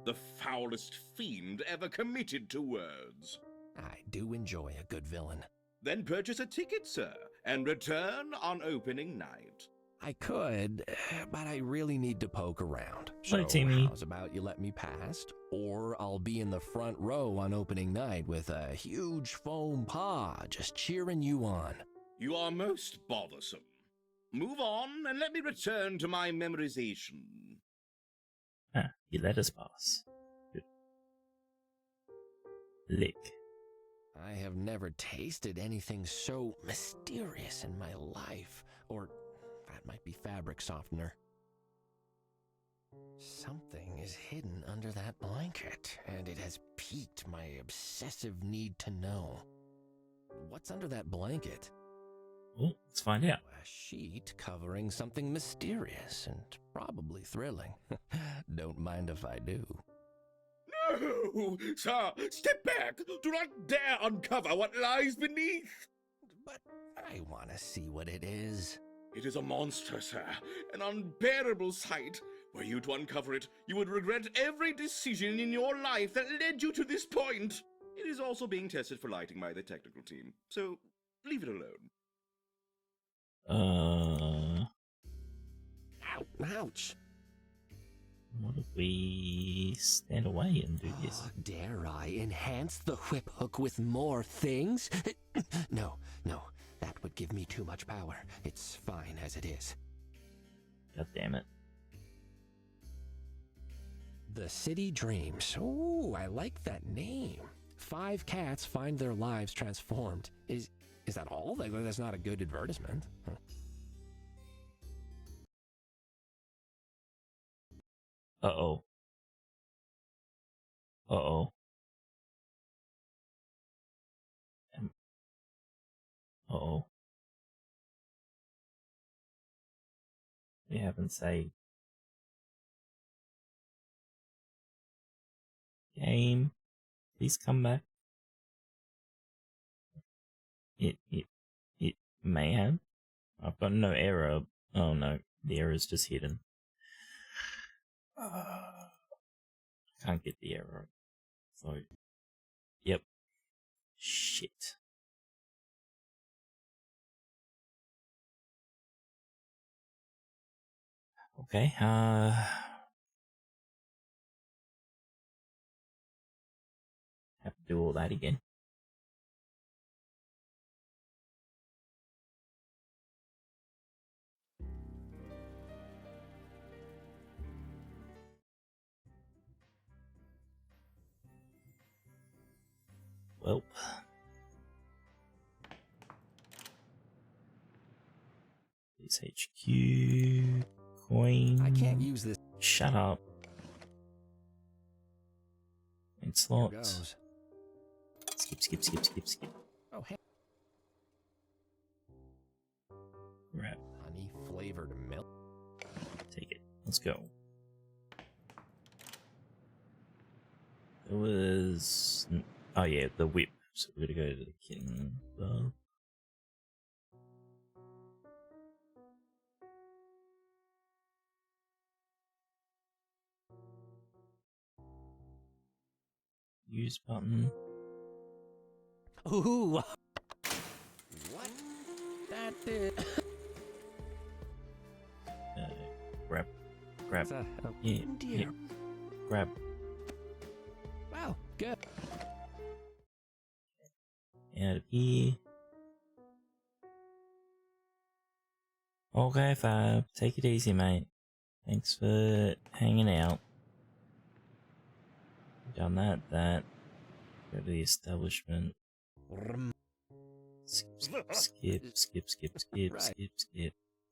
the foulest fiend ever committed to words. I do enjoy a good villain. Then purchase a ticket, sir, and return on opening night. I could, but I really need to poke around. Hi, Timmy. How's about you let me past? Or I'll be in the front row on opening night with a huge foam paw just cheering you on. You are most bothersome. Move on and let me return to my memorization. Ah, you let us pass. Good. Lick. I have never tasted anything so mysterious in my life. Or that might be fabric softener. Something is hidden under that blanket, and it has piqued my obsessive need to know. What's under that blanket? Oh, let's find out. A sheet covering something mysterious and probably thrilling. Don't mind if I do. No! Sir, step back! Do not dare uncover what lies beneath! But I want to see what it is. It is a monster, sir. An unbearable sight. Were you to uncover it, you would regret every decision in your life that led you to this point. It is also being tested for lighting by the technical team, so leave it alone. Ouch. What if we stand away and do this? Dare I enhance the whip hook with more things? No, that would give me too much power. It's fine as it is. God damn it. The City Dreams. Ooh, I like that name. 5 cats find their lives transformed. Is that all? That's not a good advertisement. Huh. Uh-oh. Uh-oh. Uh-oh. We haven't saved. Game, please come back. It may have. I've got no error. Oh no, the error is just hidden. Can't get the error. So, yep. Shit. Okay, have to do all that again. Well. This HQ coin. I can't use this. Shut up. And slots. Skip. Oh, hey. Grab. Honey flavored milk. Take it. Let's go. It was. Oh yeah, the whip. So we're gonna go to the kitten club. Use button. Ooh. What? That did. Grab. Yeah, dear. Yeah. Grab. Wow, good. Out of here. Okay, Fab. Take it easy, mate. Thanks for hanging out. Done that. Go to the establishment. Skip.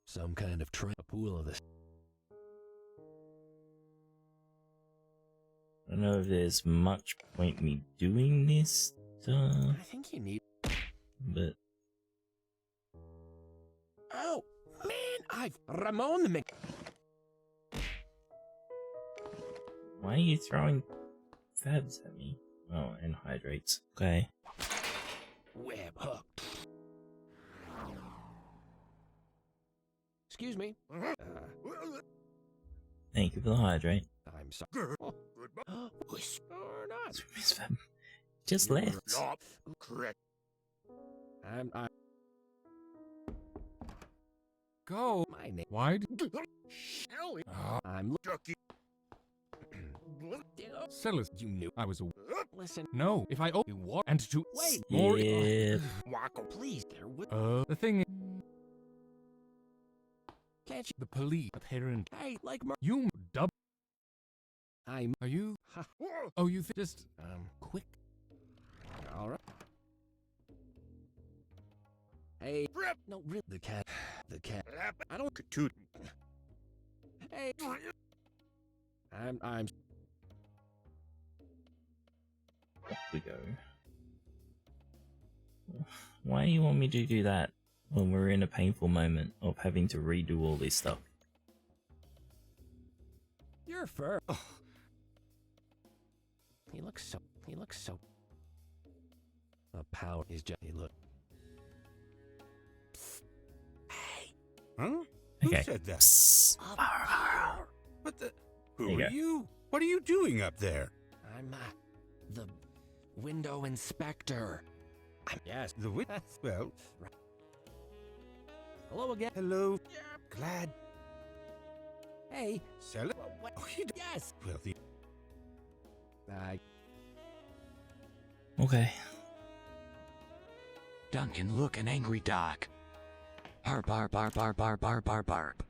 Some kind of a pool of this. I don't know if there's much point me doing this stuff. I think you need. But. Oh, man, I've Ramon the Mc. Why are you throwing Fabs at me? Oh, and hydrates. Okay. Web hook. Excuse me. Thank you for the hydrate. I'm sorry. Whisper not. Miss Fab just left. Correct. I Go. My name. Why? I'm Ducky. Sellers, You knew. I was a. Listen. No, if I owe you what and to Wait. more. Yeah. Wacko. Please, there would. The thing is, Can't you? the police apparent. Hey, like You dub. I'm. Are you? Ha. Oh, you just Quick. All right. Hey. No, really. The cat. I don't. Toot. Hey. I'm. Up we go. Why do you want me to do that when we're in a painful moment of having to redo all this stuff? Your fur. Oh. He looks so. The power is just. He look. Hey. Huh? Okay. Who said that? Psst. What the? There Who you are go. you? What are you doing up there? I'm the window inspector. Yes. The wit? Well, Hello again. hello. Glad. Hey. Sell it? What? Oh, you do. Yes. Well, the. Okay. Duncan, look, an angry dog. Harp, barb, barb, barb, barb, barb, barb, barb.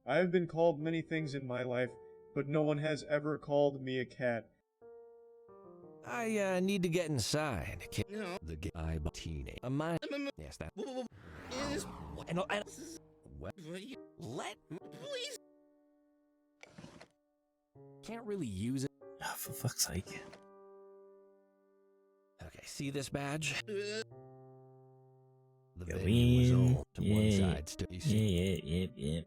I have been called many things in my life, but no one has ever called me a cat. I need to get inside. No. The guy teenage. Mine. Yes, that. Is And what? let. Please. Can't really use it. Oh, for fuck's sake. Okay, see this badge? The Go venue was in. old to one side. Still, you see. Yeah.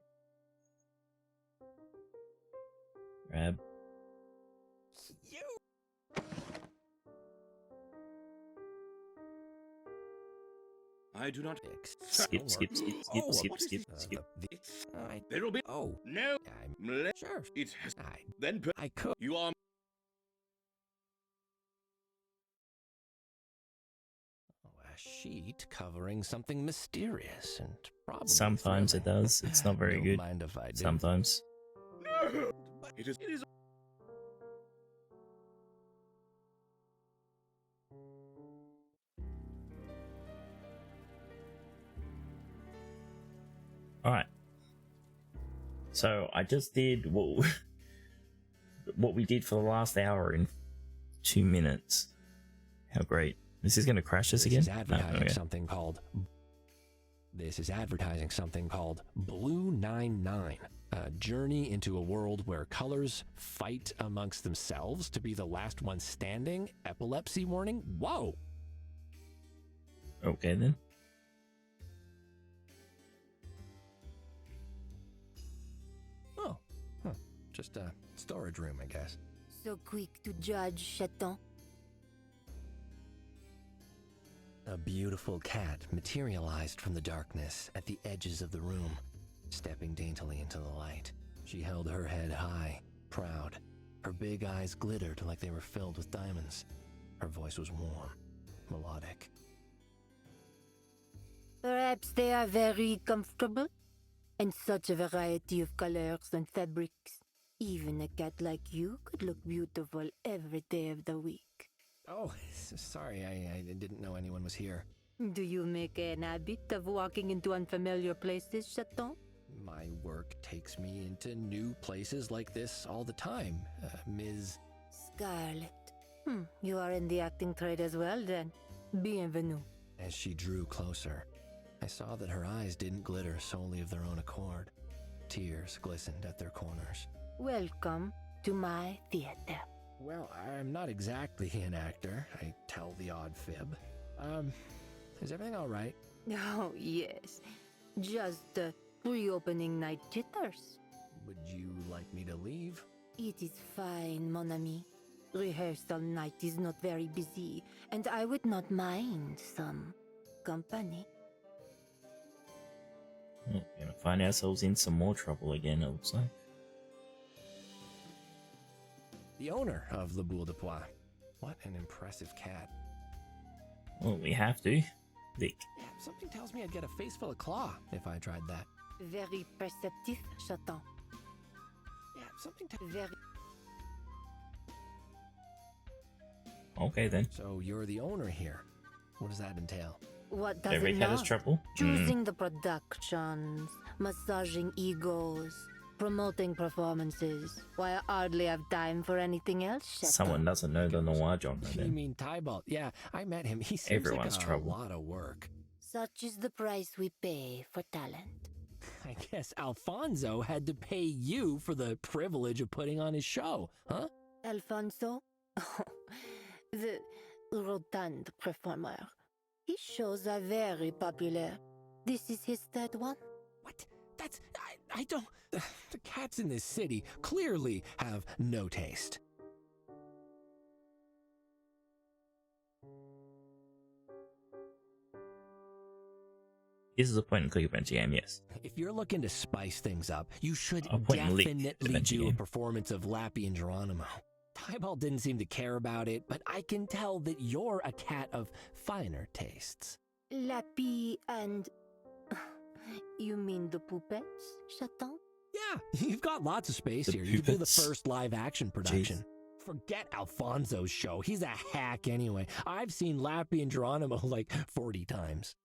I do not. Skip, skip, skip, skip, Oh, skip, what is skip, this? skip. There will be. Oh, No. sure. It has. I Then could. you are. A sheet covering something mysterious and probably Sometimes it thrilling. does. It's not very Don't good. mind if I do. Sometimes. No. It is. It is. Alright. So I just did what we did for the last hour in 2 minutes. How great. This is going to crash us again? This is advertising okay. something called... This is advertising something called Blue 99, a journey into a world where colors fight amongst themselves to be the last one standing. Epilepsy warning? Whoa! Okay then. Oh, huh. Just a storage room, I guess. So quick to judge, chaton. A beautiful cat materialized from the darkness at the edges of the room, stepping daintily into the light. She held her head high, proud. Her big eyes glittered like they were filled with diamonds. Her voice was warm, melodic. Perhaps they are very comfortable, and such a variety of colors and fabrics. Even a cat like you could look beautiful every day of the week. Oh, sorry, I didn't know anyone was here. Do you make an habit of walking into unfamiliar places, chaton? My work takes me into new places like this all the time, Ms. Scarlet. You are in the acting trade as well, then. Bienvenue. As she drew closer, I saw that her eyes didn't glitter solely of their own accord. Tears glistened at their corners. Welcome to my theater. Well, I'm not exactly an actor. I tell the odd fib. Is everything all right? Oh, yes. Just pre-opening night jitters. Would you like me to leave? It is fine, mon ami. Rehearsal night is not very busy, and I would not mind some company. We're gonna find ourselves in some more trouble again, it looks like. The owner of Le Boule de Pois. What an impressive cat. Well, we have to. Vic. Yeah, something tells me I'd get a face full of claw if I tried that. Very perceptive, chaton. Yeah, something very... Okay then. So you're the owner here. What does that entail? What does Every it cat not? has trouble. Choosing the productions, massaging egos, promoting performances. Why I hardly have time for anything else, chaton. Someone doesn't know the Noir genre You then. mean Tybalt? Yeah, I met him. He seems Everyone's like a trouble. lot of work. Such is the price we pay for talent. I guess Alfonso had to pay you for the privilege of putting on his show, huh? Alfonso? The rotund performer. His shows are very popular. This is his third one. What? That's... I don't... The cats in this city clearly have no taste. This is a point-and-click adventure game, yes. If you're looking to spice things up, you should A point-and-click definitely adventure do a game. performance of Lappy and Geronimo. Tybalt didn't seem to care about it, but I can tell that you're a cat of finer tastes. Lappy and... You mean the puppets, chaton? Yeah, you've got lots of space The here. You could be the puppets. first live-action production. Forget Alfonso's show. He's a hack anyway. I've seen Lappy and Geronimo like 40 times.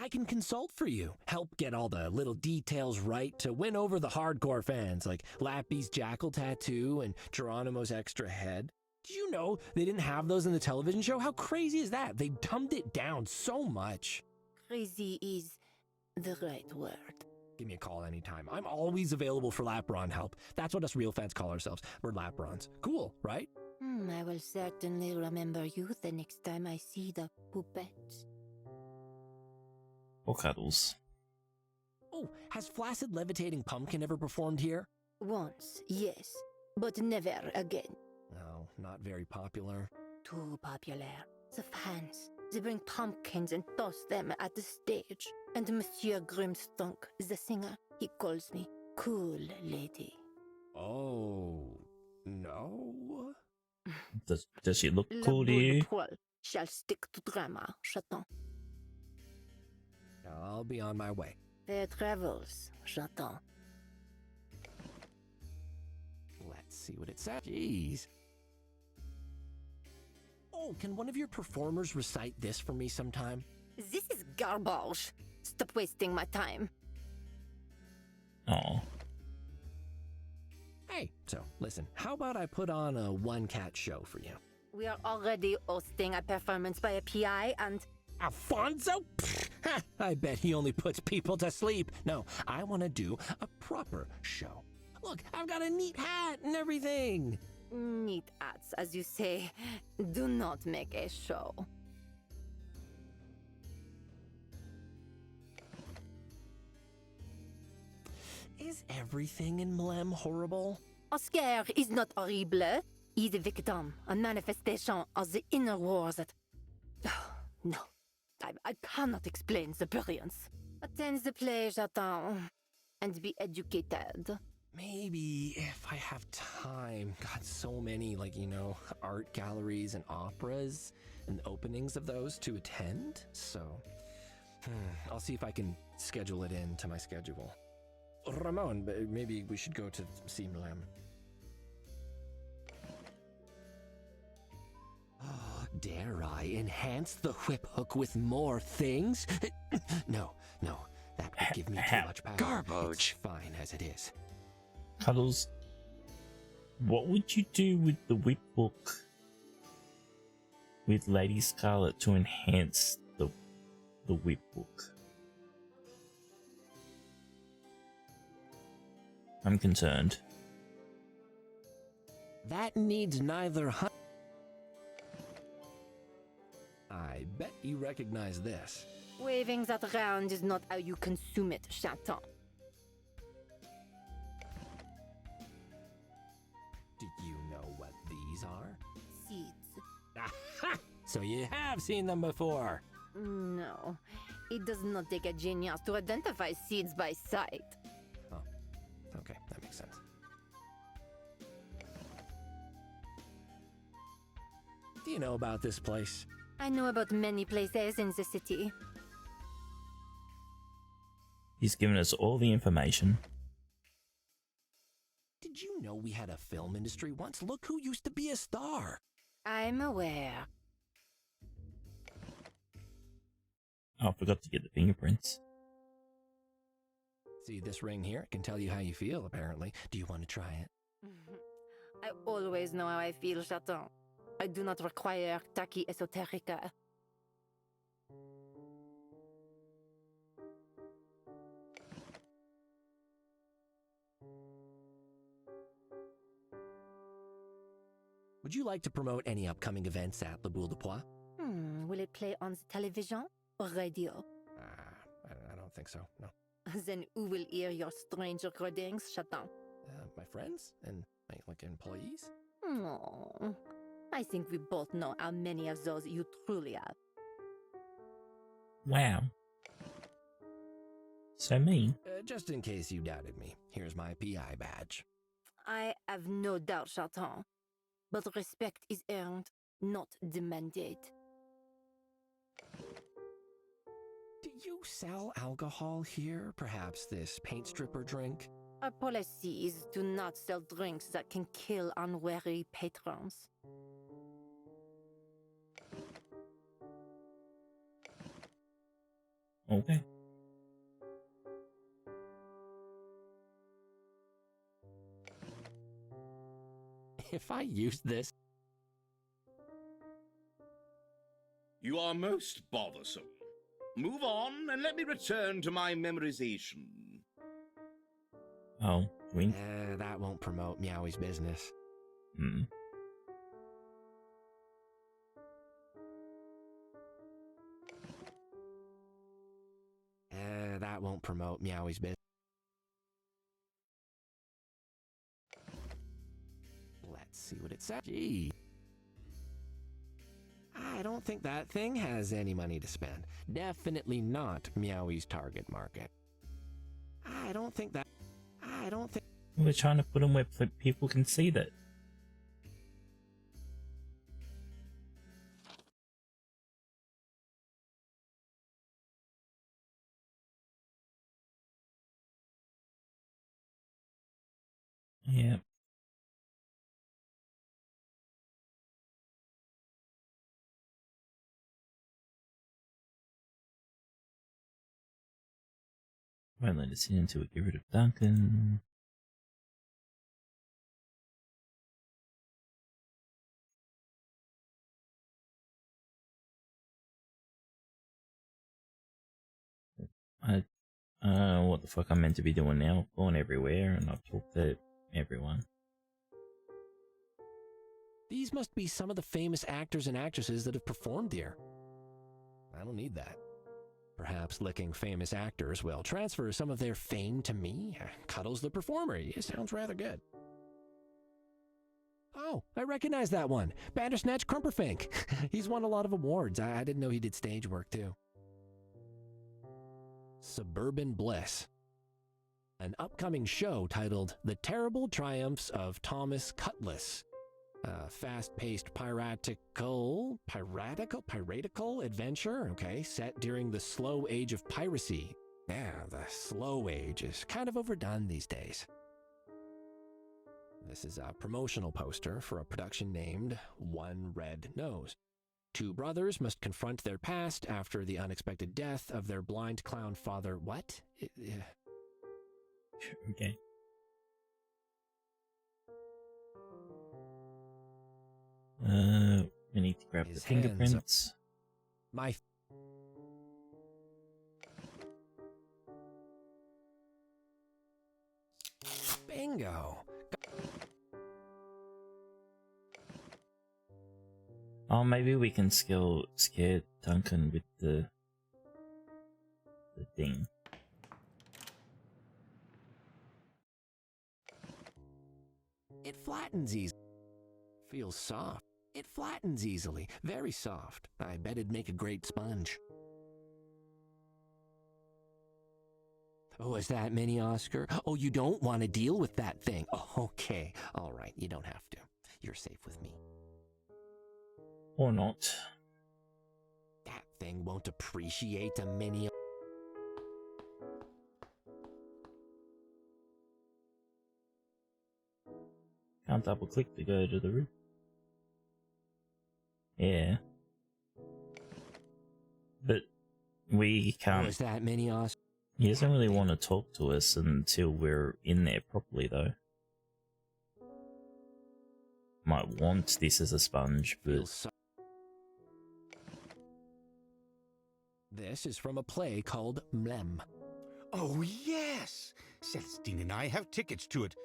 I can consult for you, help get all the little details right to win over the hardcore fans, like Lappy's jackal tattoo and Geronimo's extra head. Did you know they didn't have those in the television show? How crazy is that? They dumbed it down so much. Crazy is the right word. Give me a call anytime. I'm always available for Lapron help. That's what us real fans call ourselves. We're Laprons. Cool, right? I will certainly remember you the next time I see the puppets. Or Cuddles. Oh, has Flaccid Levitating Pumpkin ever performed here? Once, yes, but never again. No, not very popular. Too popular. The fans, They bring pumpkins and toss them at the stage. And Monsieur Grimstunk, the singer, he calls me cool lady. Oh, no? Does she look La cool to boule you? poil shall stick to drama, Chaton. I'll be on my way. Fair travels, Chaton. Let's see what it says. Jeez. Oh, can one of your performers recite this for me sometime? This is garbage. Stop wasting my time. Oh. Hey, so listen, how about I put on a one-cat show for you? We are already hosting a performance by a PI and... Alfonso? Ha, I bet he only puts people to sleep. No, I want to do a proper show. Look, I've got a neat hat and everything. Neat hats, as you say, do not make a show. Is everything in Mlem horrible? Oscar is not horrible. He's a victim, a manifestation of the inner wars that... No, I cannot explain the brilliance. Attend the play, Chaton, and be educated. Maybe if I have time. Got so many, art galleries and operas and openings of those to attend. So, I'll see if I can schedule it into my schedule. Ramon, maybe we should go to see Mlem. Oh, dare I enhance the whip hook with more things? No, that would give me too much power. Garbage. It's fine as it is. Cuddles, what would you do with the whip hook with Lady Scarlet to enhance the whip hook? I'm concerned. That needs neither I bet you recognize this. Waving that around is not how you consume it, Chaton. Do you know what these are? Seeds. So you have seen them before. No, it does not take a genius to identify seeds by sight. Oh, okay, that makes sense. Do you know about this place? I know about many places in the city. He's given us all the information. Did you know we had a film industry once? Look who used to be a star. I'm aware. Oh, I forgot to get the fingerprints. See this ring here? It can tell you how you feel, apparently. Do you want to try it? I always know how I feel, Chaton. I do not require tacky esoterica. Would you like to promote any upcoming events at La Boule de Pois? Will it play on the television or radio? I don't think so, no. Then who will hear your strange recordings, Chaton? My friends and my employees? Oh, I think we both know how many of those you truly have. Wow. So mean. Just in case you doubted me, here's my PI badge. I have no doubt, Chaton. But respect is earned, not demanded. Do you sell alcohol here? Perhaps this paint stripper drink? Our policies do not sell drinks that can kill unwary patrons. Okay. If I used this... You are most bothersome. Move on and let me return to my memorization. Oh, wink. That won't promote Meowie's business. That won't promote Meowie's business. Let's see what it says. Gee. I don't think that thing has any money to spend. Definitely not Meowie's target market. I don't think. We're trying to put them where people can see that. Yeah. Won't let us in until we get rid of Duncan. I don't know what the fuck I'm meant to be doing now. Going everywhere and I've talked to everyone. These must be some of the famous actors and actresses that have performed here. I don't need that. Perhaps licking famous actors will transfer some of their fame to me. Cuddles the performer. It sounds rather good. Oh, I recognize that one. Bandersnatch Crumperfink. He's won a lot of awards. I didn't know he did stage work too. Suburban Bliss. An upcoming show titled The Terrible Triumphs of Thomas Cutless. A fast-paced piratical adventure, okay, set during the slow age of piracy. Yeah, the slow age is kind of overdone these days. This is a promotional poster for a production named One Red Nose. Two brothers must confront their past after the unexpected death of their blind clown father. What? Okay. We need to grab the fingerprints. My bingo. Oh, maybe we can scare Duncan with the thing. It flattens easily. Feels soft. It flattens easily. Very soft. I bet it'd make a great sponge. Oh, is that mini, Oscar? Oh, you don't want to deal with that thing. Oh, okay. All right, you don't have to. You're safe with me. Or not. That thing won't appreciate a mini. Can't double click to go to the roof. Yeah. But we can't. Oh, is that mini, Oscar? He doesn't really want to talk to us until we're in there properly, though. Might want this as a sponge, but... This is from a play called Mlem. Oh, yes! Celestine and I have tickets to it.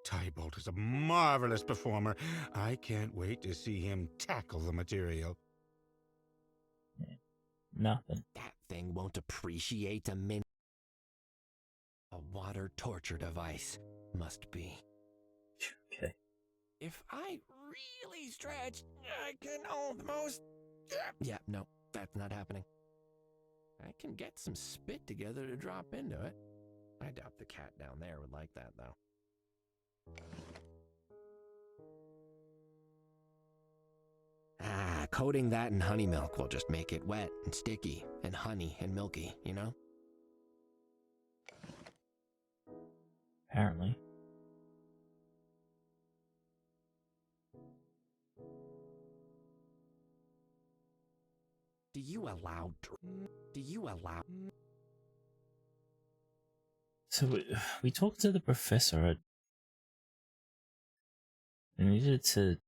Tybalt is a marvelous performer. I can't wait to see him tackle the material. Yeah. Nothing. That thing won't appreciate a mini. A water torture device must be. Okay. If I really stretch, I can almost... Yeah, no, that's not happening. I can get some spit together to drop into it. I doubt the cat down there would like that, though. Coating that in honey milk will just make it wet and sticky and honey and milky, you know? Apparently. Do you allow... So we talked to the professor. I needed to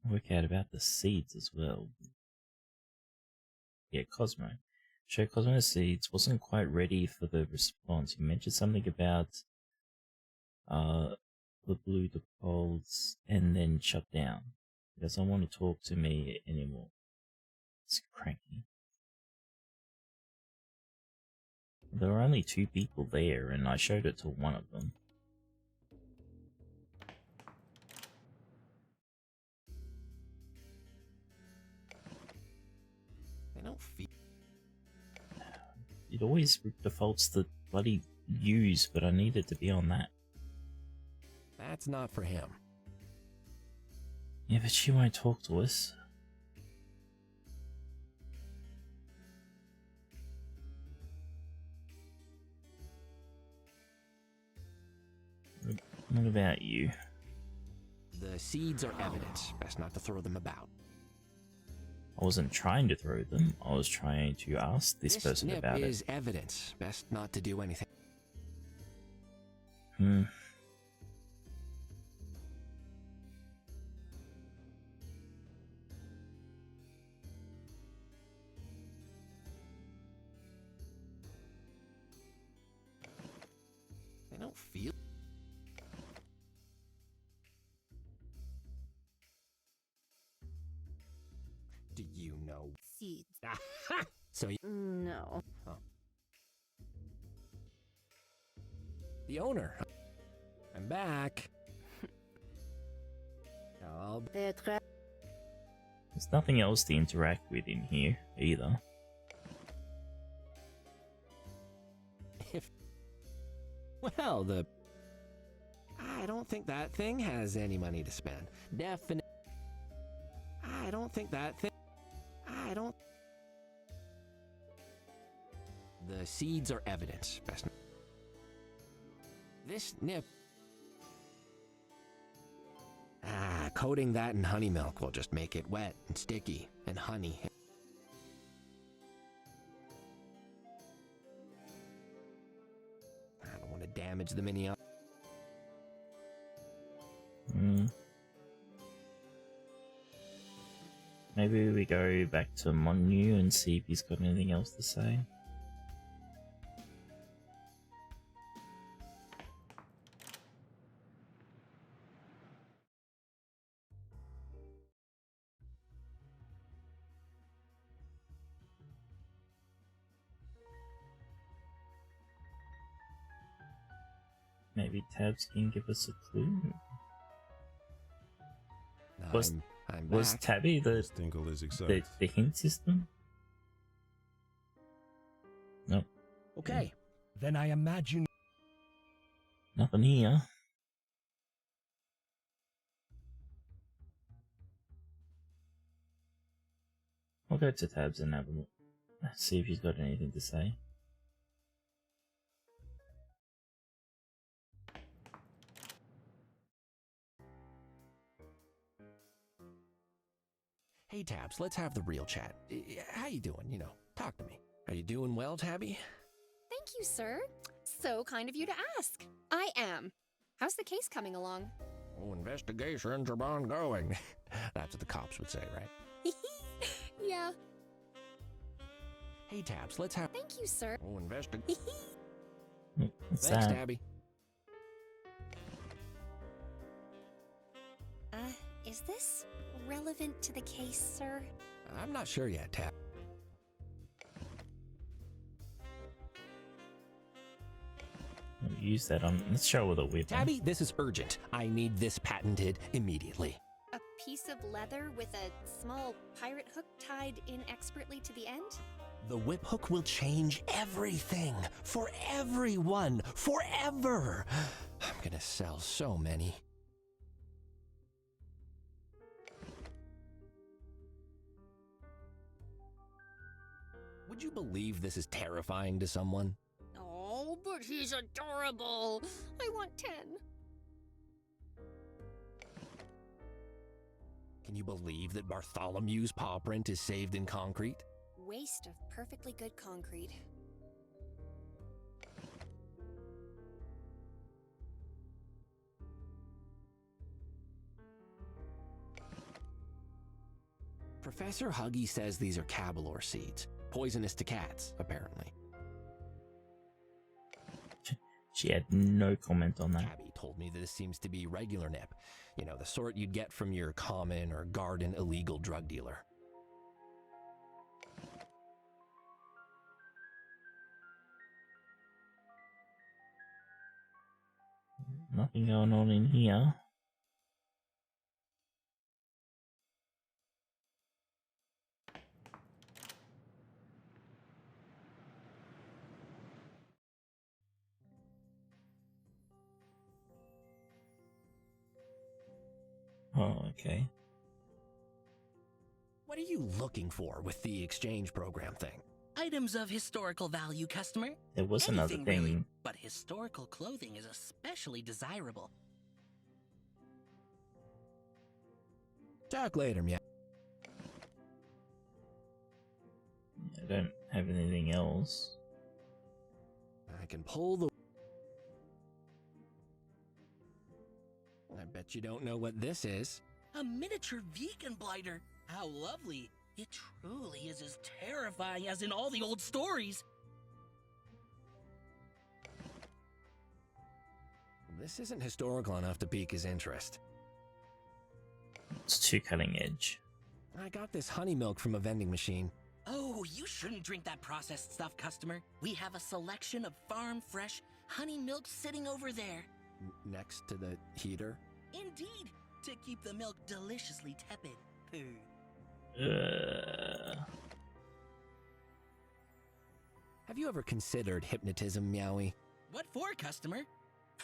work out about the seeds as well. Yeah, Cosmo. Show Cosmo seeds. Wasn't quite ready for the response. He mentioned something about the blue defaults and then shut down. He doesn't want to talk to me anymore. It's cranky. There were only 2 people there, and I showed it to one of them. It always defaults to bloody use, but I need it to be on that. That's not for him. Yeah, but she won't talk to us. What about you? The seeds are evidence. Best not to throw them about. I wasn't trying to throw them. I was trying to ask this person nip about is it. evidence. Best not to do anything. Hmm. I don't feel. Do you know? Seeds. So you. No. Oh. The owner. I'm back. I'll. There's nothing else to interact with in here either. Well, I don't think that thing has any money to spend. Definitely. I don't think that thing. I don't. The seeds are evidence. Best. This nip. Coating that in honey milk will just make it wet and sticky and honey. I don't want to damage the mini. Maybe we go back to Montameeuws and see if he's got anything else to say. Maybe Tabs can give us a clue. I'm was back. Tabby the hint system? Nope. Okay. Then I imagine. Nothing here. I'll go to Tabs and have a look. See if she's got anything to say. Hey, Tabs, let's have the real chat. How you doing? You know, talk to me. Are you doing well, Tabby? Thank you, sir. So kind of you to ask. I am. How's the case coming along? Oh, investigations are ongoing. That's what the cops would say, right? Yeah. Hey, Tabs, let's have. Thank you, sir. Oh, What's Thanks, that? Tabby. Is this relevant to the case, sir? I'm not sure yet, Tab. Use that on. Let's show her the whip. Tabby, this is urgent. I need this patented immediately. A piece of leather with a small pirate hook tied inexpertly to the end? The whip hook will change everything for everyone forever. I'm gonna sell so many. Would you believe this is terrifying to someone? Oh, but he's adorable. I want 10. Can you believe that Bartholomew's paw print is saved in concrete? Waste of perfectly good concrete. Professor Huggy says these are cabalor seeds. Poisonous to cats, apparently. She had no comment on that. Tabby told me that this seems to be regular nip. You know, the sort you'd get from your common or garden illegal drug dealer. Nothing going on in here. Oh, okay. What are you looking for with the exchange program thing? Items of historical value, customer. There was another Anything, thing. really, but historical clothing is especially desirable. Talk later, Meow. I don't have anything else. I can pull the... I bet you don't know what this is. A miniature vegan blighter. How lovely. It truly is as terrifying as in all the old stories. This isn't historical enough to pique his interest. It's too cutting edge. I got this honey milk from a vending machine. Oh, you shouldn't drink that processed stuff, customer. We have a selection of farm-fresh honey milk sitting over there. Next to the heater? Indeed, to keep the milk deliciously tepid. Pooh. Have you ever considered hypnotism, Meowie? What for, customer?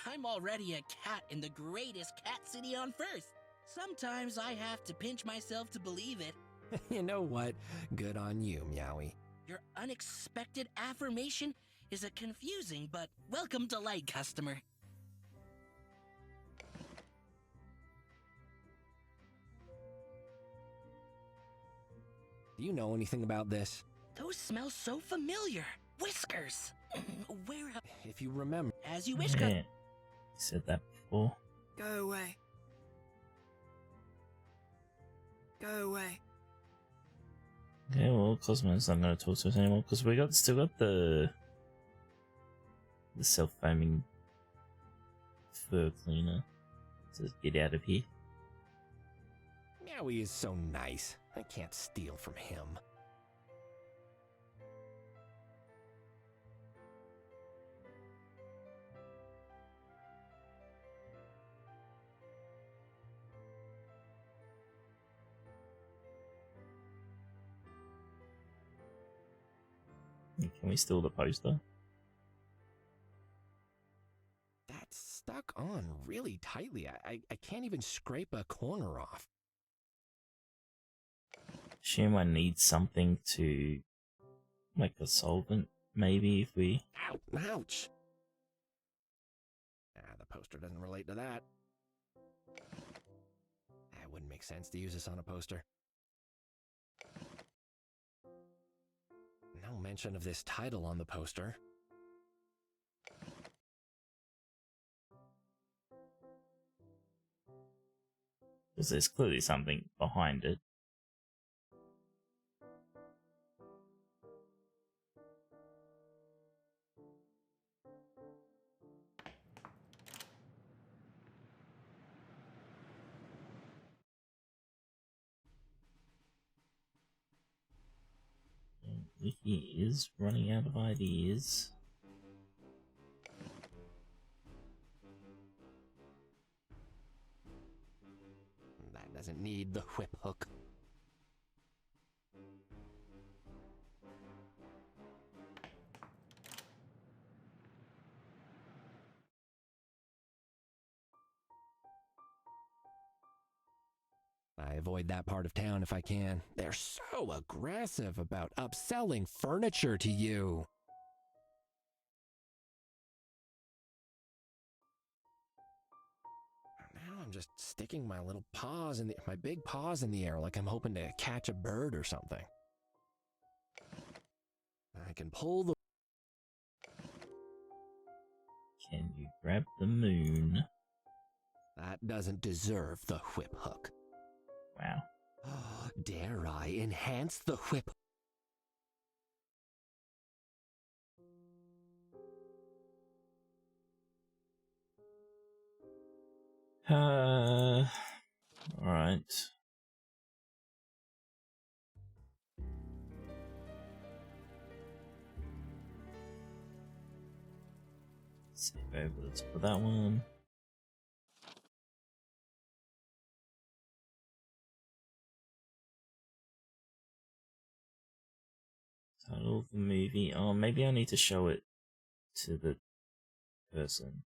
I'm already a cat in the greatest cat city on Earth. Sometimes I have to pinch myself to believe it. You know what? Good on you, Meowie. Your unexpected affirmation is a confusing but welcome delight, customer. Do you know anything about this? Those smell so familiar. Whiskers. Where have... If you remember... As you wish, Yeah. You said that before. Go away. Go away. Okay, well, Cosmo's not going to talk to us anymore because we still got the self-foaming fur cleaner. So get out of here. Meowie is so nice. I can't steal from him. Can we steal the poster? That's stuck on really tightly. I can't even scrape a corner off. She might need something to, like a solvent, maybe, if we... Ouch! The poster doesn't relate to that. It wouldn't make sense to use this on a poster. No mention of this title on the poster. Because there's clearly something behind it. Wiccy is running out of ideas. That doesn't need the whip hook. I avoid that part of town if I can. They're so aggressive about upselling furniture to you. Now I'm just sticking my little paws in my big paws in the air like I'm hoping to catch a bird or something. I can pull the... Can you grab the moon? That doesn't deserve the whip hook. Wow. Dare I enhance the whip? Alright. Save over the top of that one. Title of the movie. Oh, maybe I need to show it to the person.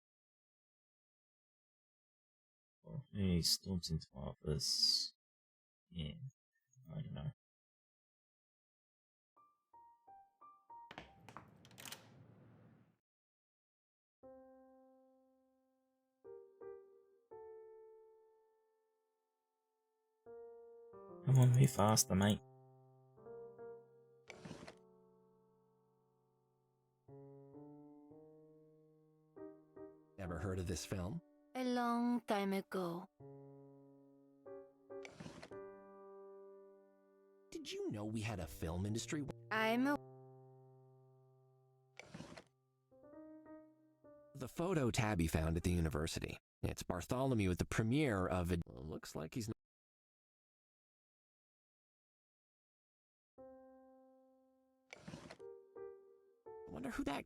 he storms into my office. Yeah, I don't know. Come on, move faster, mate. Ever heard of this film? A long time ago. Did you know we had a film industry? I'm a... The photo Tabby found at the university. It's Bartholomew at the premiere of it. Looks like he's not. I wonder who that.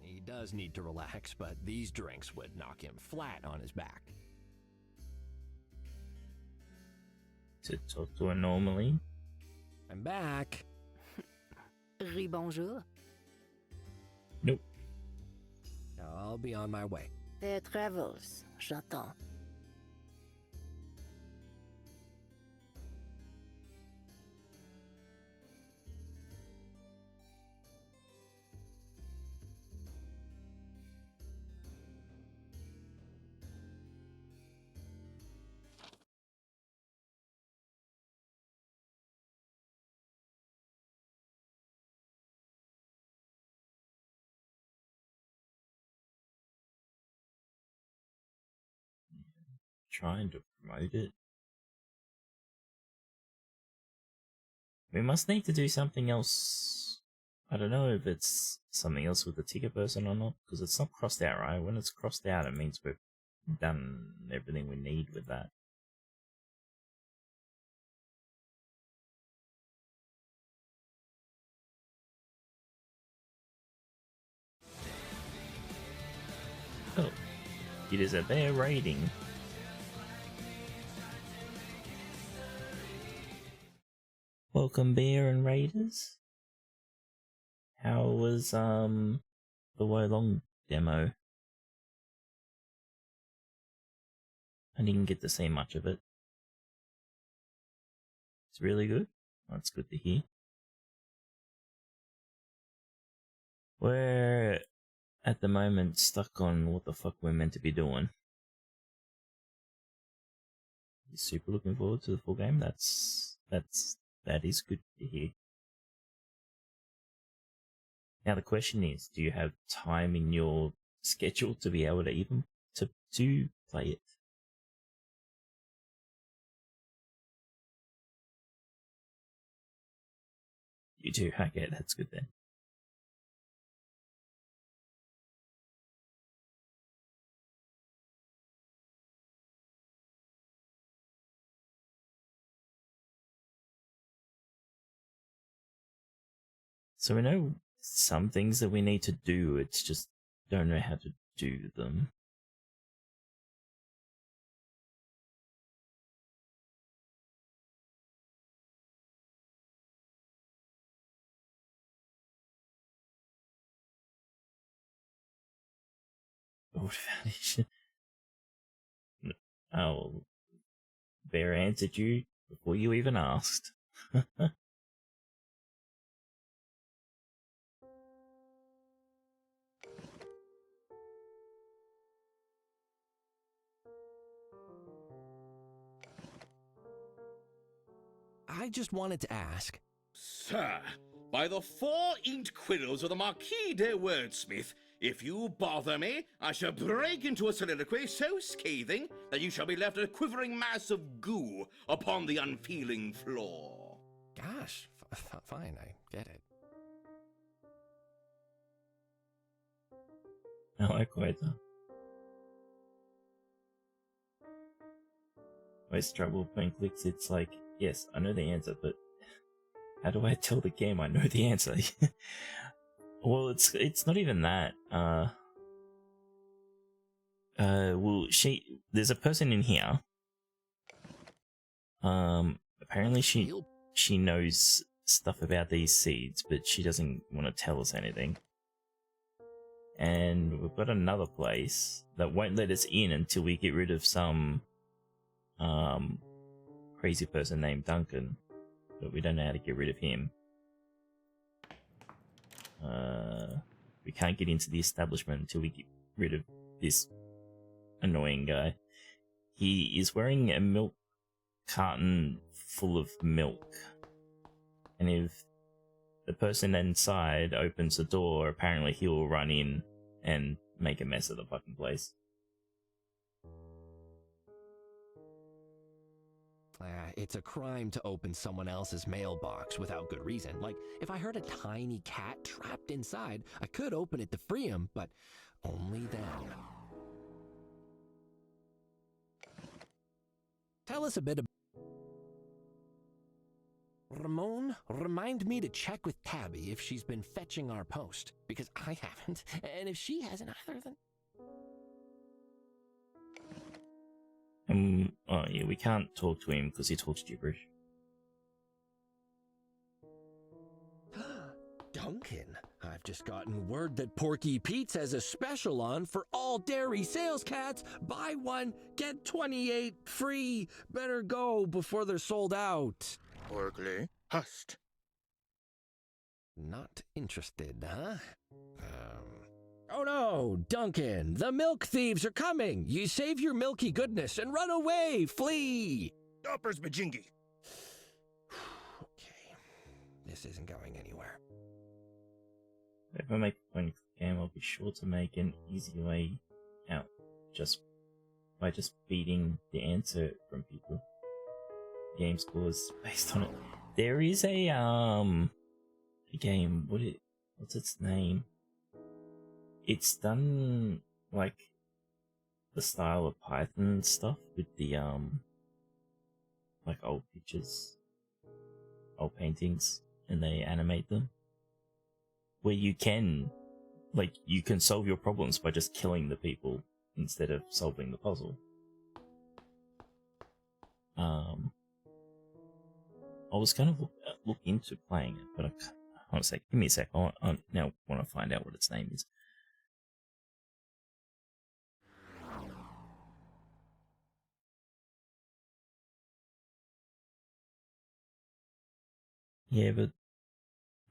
He does need to relax, but these drinks would knock him flat on his back. To talk to her normally. I'm back. Rebonjour. Nope. I'll be on my way. Their travels, j'attends. Trying to promote it. We must need to do something else. I don't know if it's something else with the ticket person or not, because it's not crossed out, right? When it's crossed out, it means we've done everything we need with that. Oh, it is a bear raiding. Welcome, bear and raiders. How was the Wolong demo? I didn't get to see much of it. It's really good. That's good to hear. We're at the moment stuck on what the fuck we're meant to be doing. Super looking forward to the full game. That is good to hear. Now the question is, do you have time in your schedule to be able to even to play it? You do? Okay, that's good then. So we know some things that we need to do, it's just don't know how to do them. Old foundation. Oh, Bear answered you before you even asked. I just wanted to ask. Sir, by the 4-inked quills of the Marquis de Wordsmith, if you bother me, I shall break into a soliloquy so scathing that you shall be left a quivering mass of goo upon the unfeeling floor. Gosh, fine, I get it. I like Quaita. Always trouble playing clicks, it's like, yes, I know the answer, but how do I tell the game I know the answer? Well, it's not even that. Well, there's a person in here. Apparently she knows stuff about these seeds, but she doesn't want to tell us anything. And we've got another place that won't let us in until we get rid of some crazy person named Duncan, but we don't know how to get rid of him. We can't get into the establishment until we get rid of this annoying guy. He is wearing a milk carton full of milk, and if the person inside opens the door, apparently he'll run in and make a mess of the fucking place. It's a crime to open someone else's mailbox without good reason. Like, if I heard a tiny cat trapped inside, I could open it to free him, but only then. Tell us a bit about... Ramon, remind me to check with Tabby if she's been fetching our post, because I haven't, and if she hasn't either, then... Oh yeah, we can't talk to him because he talks gibberish. Duncan, I've just gotten word that Porky Pete's has a special on for all dairy sales cats. Buy one, get 28 free. Better go before they're sold out. Porkly, hust. Not interested, huh? Oh no, Duncan, the milk thieves are coming. You save your milky goodness and run away, flee. Doppers bajingy. Okay, this isn't going anywhere. If I make a point of the game, I'll be sure to make an easy way out by just beating the answer from people. The game scores based on it. There is a game, what's its name? It's done like the style of Python stuff with the like old pictures, old paintings, and they animate them. Where you can solve your problems by just killing the people instead of solving the puzzle. I was gonna look into playing it, but hold on a sec. Give me a sec. I now want to find out what its name is. Yeah, but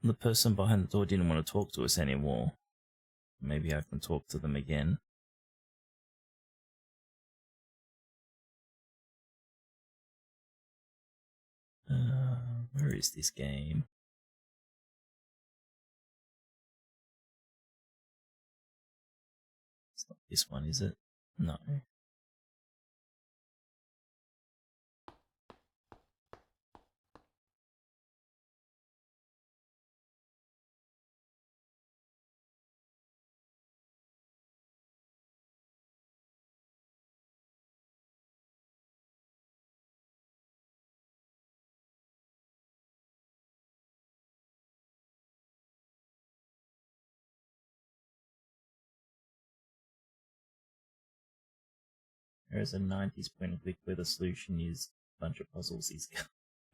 the person behind the door didn't want to talk to us anymore. Maybe I can talk to them again. Where is this game? It's not this one, is it? No. There is a 90s point of click where the solution is a bunch of puzzles.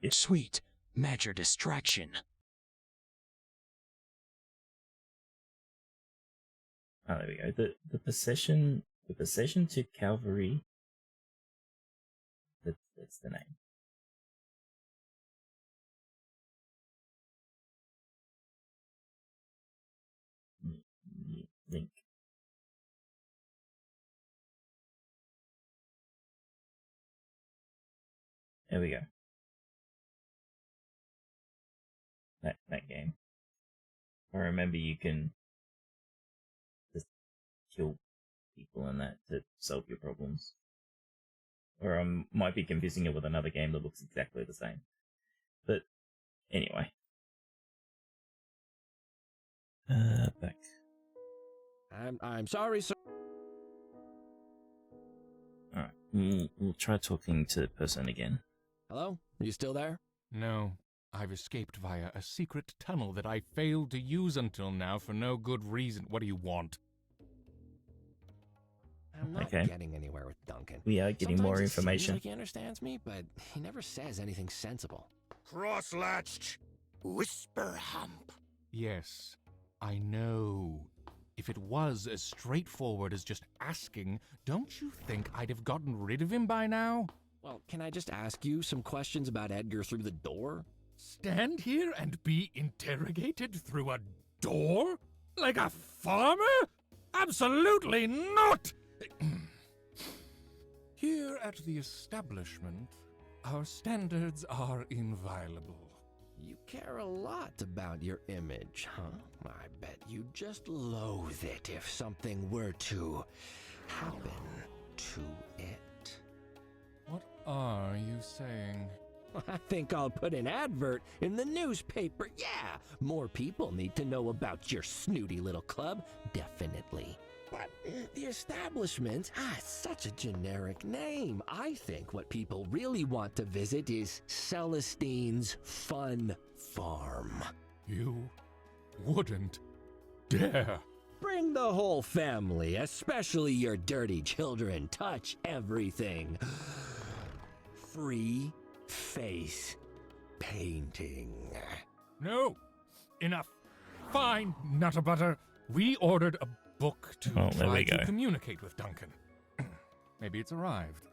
It's sweet. Major distraction. Oh, there we go. The possession to Calvary. That's the name. Link. There we go. That game. I remember you can just kill people and that to solve your problems. Or I might be confusing it with another game that looks exactly the same. But anyway. Back. I'm sorry, sir. Alright, we'll try talking to the person again. Hello? Are you still there? No. I've escaped via a secret tunnel that I failed to use until now for no good reason. What do you want? I'm not getting anywhere with Duncan. We are getting Sometimes more it information. seems like he understands me, but he never says anything sensible. Cross-latched. Whisper hump. Yes, I know. If it was as straightforward as just asking, don't you think I'd have gotten rid of him by now? Well, can I just ask you some questions about Edgar through the door? Stand here and be interrogated through a door? Like a farmer? Absolutely not! Here at the establishment, our standards are inviolable. You care a lot about your image, huh? I bet you just loathe it if something were to happen to it. What are you saying? I think I'll put an advert in the newspaper. Yeah, more people need to know about your snooty little club, definitely. But the establishment, such a generic name. I think what people really want to visit is Celestine's Fun Farm. You wouldn't dare. Bring the whole family, especially your dirty children. Touch everything. Free face painting. No, enough. Fine, Nutterbutter. We ordered a book to try to communicate with Duncan. Maybe it's arrived.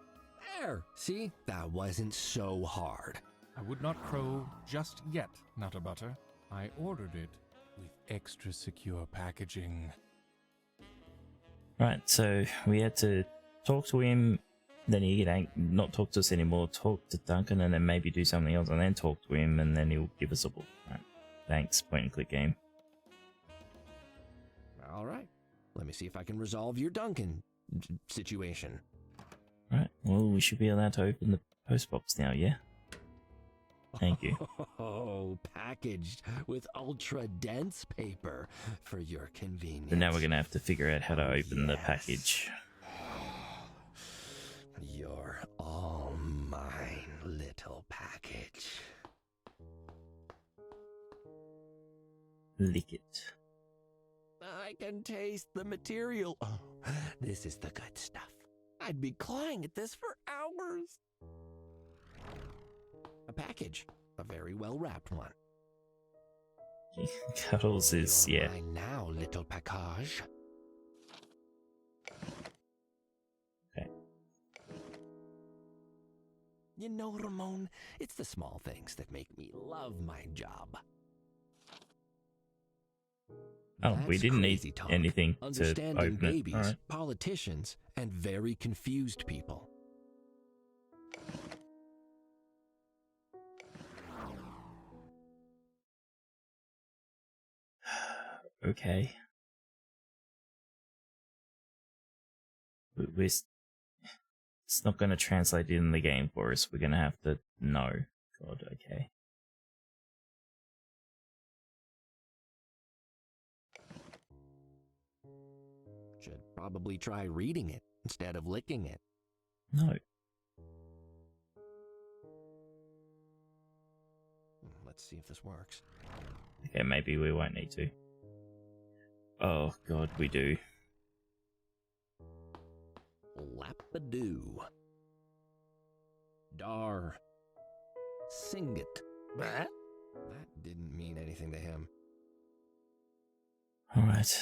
There. See, that wasn't so hard. I would not crow just yet, Nutterbutter. I ordered it with extra secure packaging. Right, so we had to talk to him, then he not talk to us anymore, talk to Duncan, and then maybe do something else, and then talk to him, and then he'll give us a book. Right. Thanks, point and click game. All right. Let me see if I can resolve your Duncan situation. Right, well, we should be allowed to open the postbox now, yeah? Thank you. Oh, packaged with ultra-dense paper for your convenience. And now we're going to have to figure out how to open the package. You're all mine, little package. Lick it. I can taste the material. Oh, this is the good stuff. I'd be clawing at this for hours. A package. A very well-wrapped one. Cuddles is, You're mine now, little package. Okay. You know, Ramon, it's the small things that make me love my job. Oh, That's we didn't need crazy talk. anything to Understanding open babies, it. All right. politicians, and very confused people. Okay. It's not going to translate it in the game for us. We're going to have to know. God, okay. Should probably try reading it instead of licking it. No. Let's see if this works. Okay, maybe we won't need to. Oh, God, we do. Lapadoo. Dar. Sing it. That didn't mean anything to him. Alright.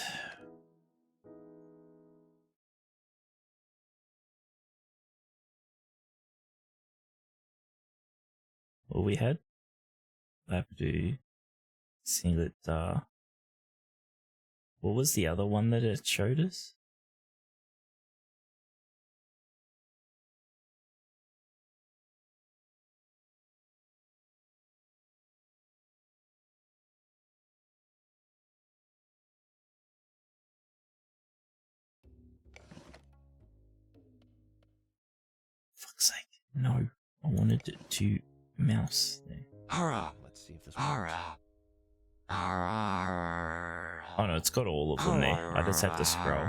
What we had? Lapadoo. Singlet Dar. What was the other one that it showed us? Fuck's sake. No. I wanted it to mouse there. Hurrah! Let's see if this Hurrah! Hurrah! Oh no, it's got all of them there. I just have to scroll.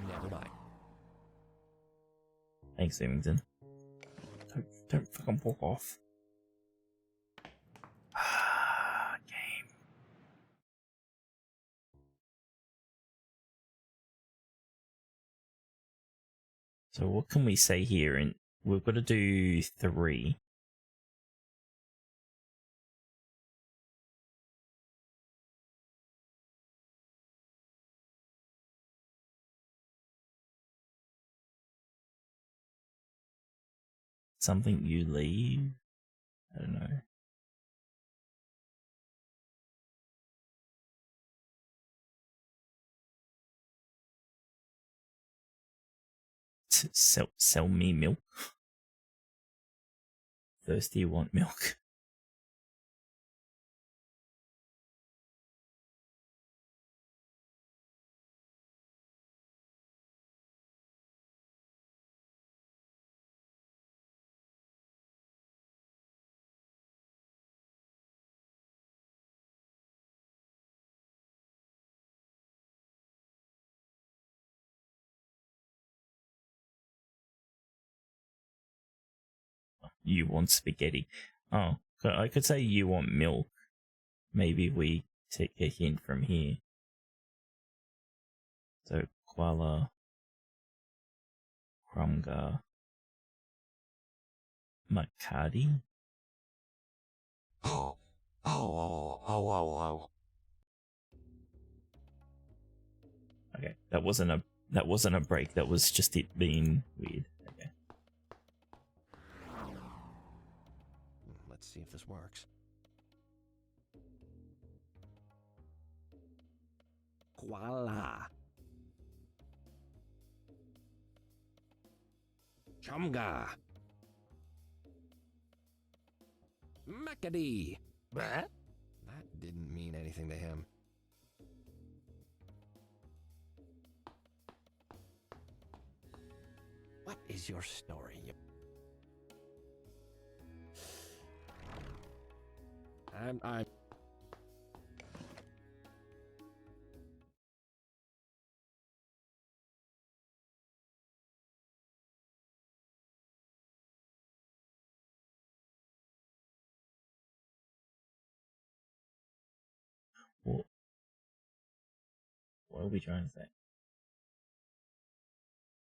Never mind. Thanks, Remington. Don't fucking walk off. So what can we say here? And we've got to do 3. Something you leave? I don't know. Sell me milk. Thirsty, you want milk. You want spaghetti. Oh, I could say you want milk. Maybe we take a hint from here. So, koala, Krumgar, Makati. Oh. Okay, that wasn't a break. That was just it being weird. Okay. Let's see if this works. Koala. Chumga. Makadi. That didn't mean anything to him. What is your story? I'm What are we trying to say?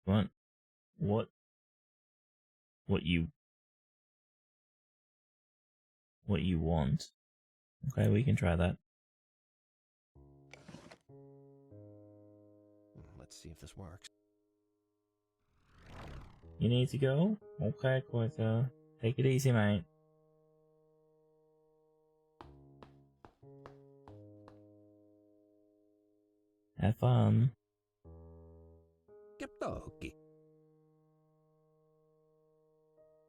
What you want? Okay, we can try that. Let's see if this works. You need to go? Okay, Quasar. Take it easy, mate. Have fun. Keptoki.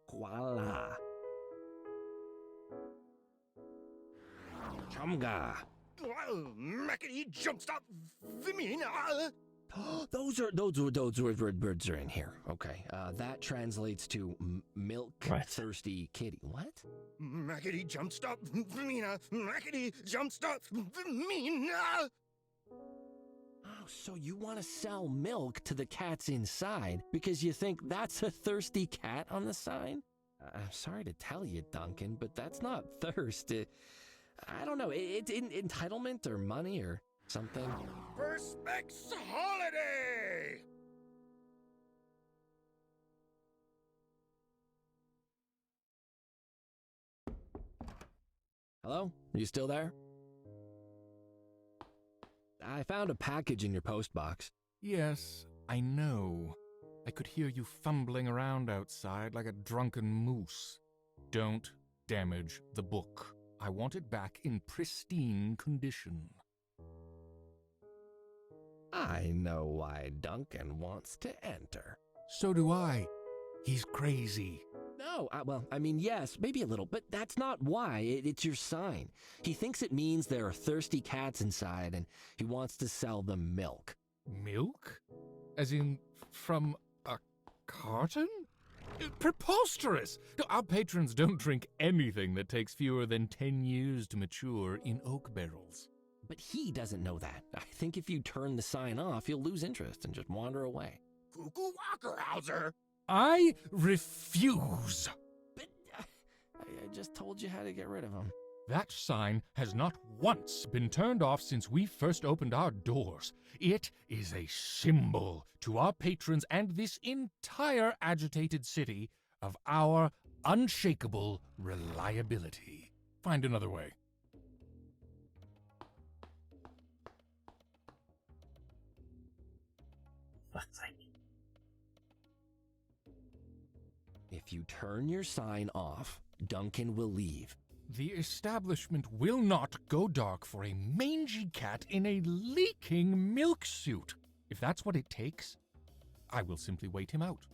Koala. Chumga. Mackety jumpstop Vimina. Those words are in here. Okay, that translates to milk thirsty kitty. What? Mackety jumpstop Vimina. Mackety jumpstop Vimina. Oh, so you want to sell milk to the cats inside because you think that's a thirsty cat on the sign? I'm sorry to tell you, Duncan, but that's not thirst. I don't know. It's entitlement or money or something. Perspex holiday. Hello? Are you still there? I found a package in your post box. Yes, I know. I could hear you fumbling around outside like a drunken moose. Don't damage the book. I want it back in pristine condition. I know why Duncan wants to enter. So do I. He's crazy. No, well, I mean, yes, maybe a little, but that's not why. It's your sign. He thinks it means there are thirsty cats inside, and he wants to sell them milk. Milk? As in, from a carton? Preposterous! Our patrons don't drink anything that takes fewer than 10 years to mature in oak barrels. But he doesn't know that. I think if you turn the sign off, he'll lose interest and just wander away. Cuckoo Wackerhauser. I refuse! But I just told you how to get rid of him. That sign has not once been turned off since we first opened our doors. It is a symbol to our patrons and this entire agitated city of our unshakable reliability. Find another way. Fuck's sake. If you turn your sign off, Duncan will leave. The establishment will not go dark for a mangy cat in a leaking milk suit. If that's what it takes, I will simply wait him out.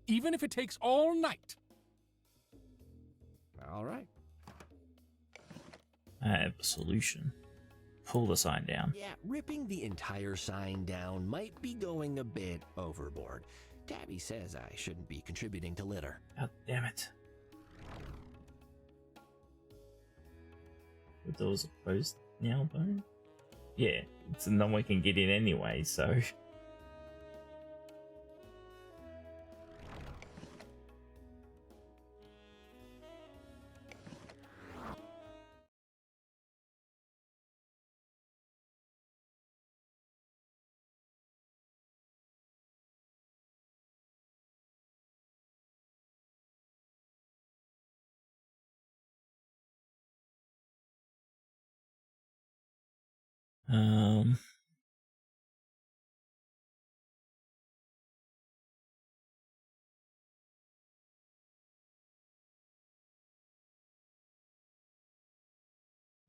Even if it takes all night. All right. I have a solution. Pull the sign down. Yeah, ripping the entire sign down might be going a bit overboard. Tabby says I shouldn't be contributing to litter. God damn it. The doors are closed now, though? Yeah, so no one can get in anyway, so...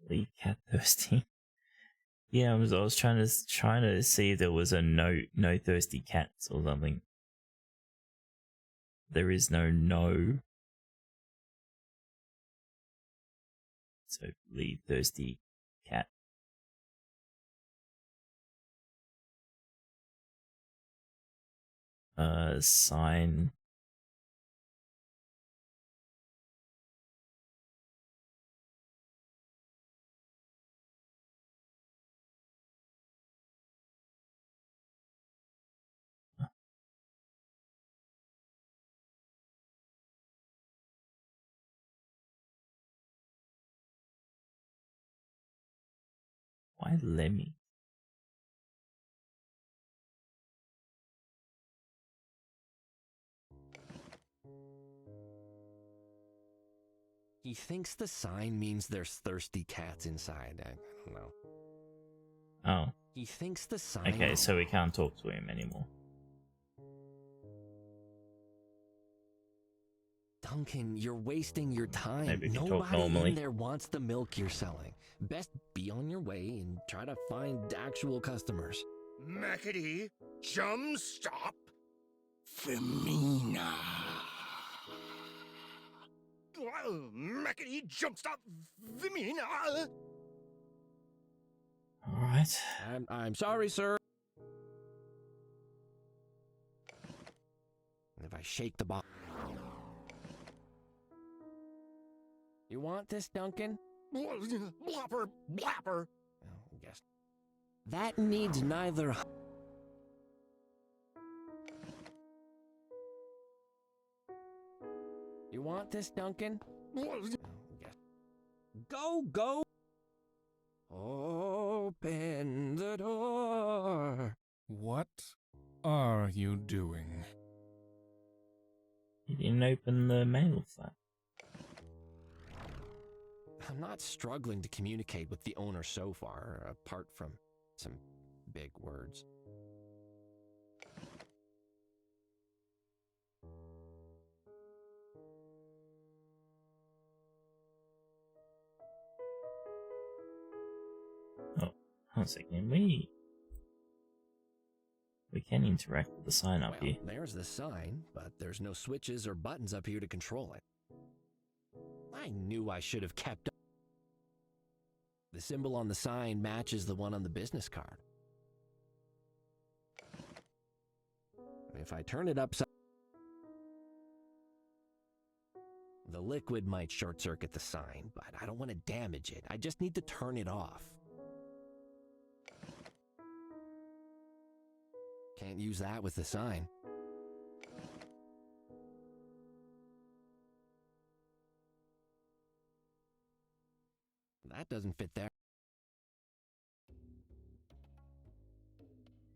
Leave cat thirsty. Yeah, I was trying to see if there was a no thirsty cats or something. There is no. So leave thirsty cat. Sign. Why Lemmy? He thinks the sign means there's thirsty cats inside. I don't know. Oh. He thinks the sign... Okay, so we can't talk to him anymore. Duncan, you're wasting your time. Maybe we can talk Nobody normally. in there wants the milk you're selling. Best be on your way and try to find actual customers. Mackety, jump stop, Femina. Mackety, jump stop, Femina. Alright. I'm sorry, sir. If I shake the box. You want this, Duncan? Blopper, blapper. Oh, yes. That needs neither. You want this, Duncan? Oh, yes. Go! Open the door. What are you doing? You didn't open the mail flap. I'm not struggling to communicate with the owner so far, apart from some big words. Oh, hold a second. We can interact with the sign up here. There's the sign, but there's no switches or buttons up here to control it. I knew I should have kept up. The symbol on the sign matches the one on the business card. If I turn it upside, the liquid might short circuit the sign, but I don't want to damage it. I just need to turn it off. Can't use that with the sign. that doesn't fit there.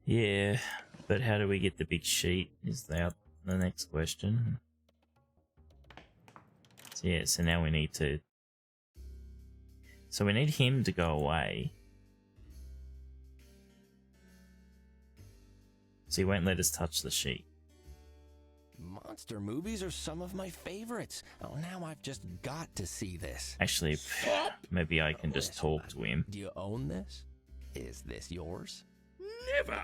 Yeah, but how do we get the big sheet is the next question. So yeah, so now we need to... So we need him to go away. So he won't let us touch the sheet. Monster movies are some of my favorites. Oh, now I've just got to see this. Actually, maybe I can just talk to him. Do you own this? Is this yours? Never!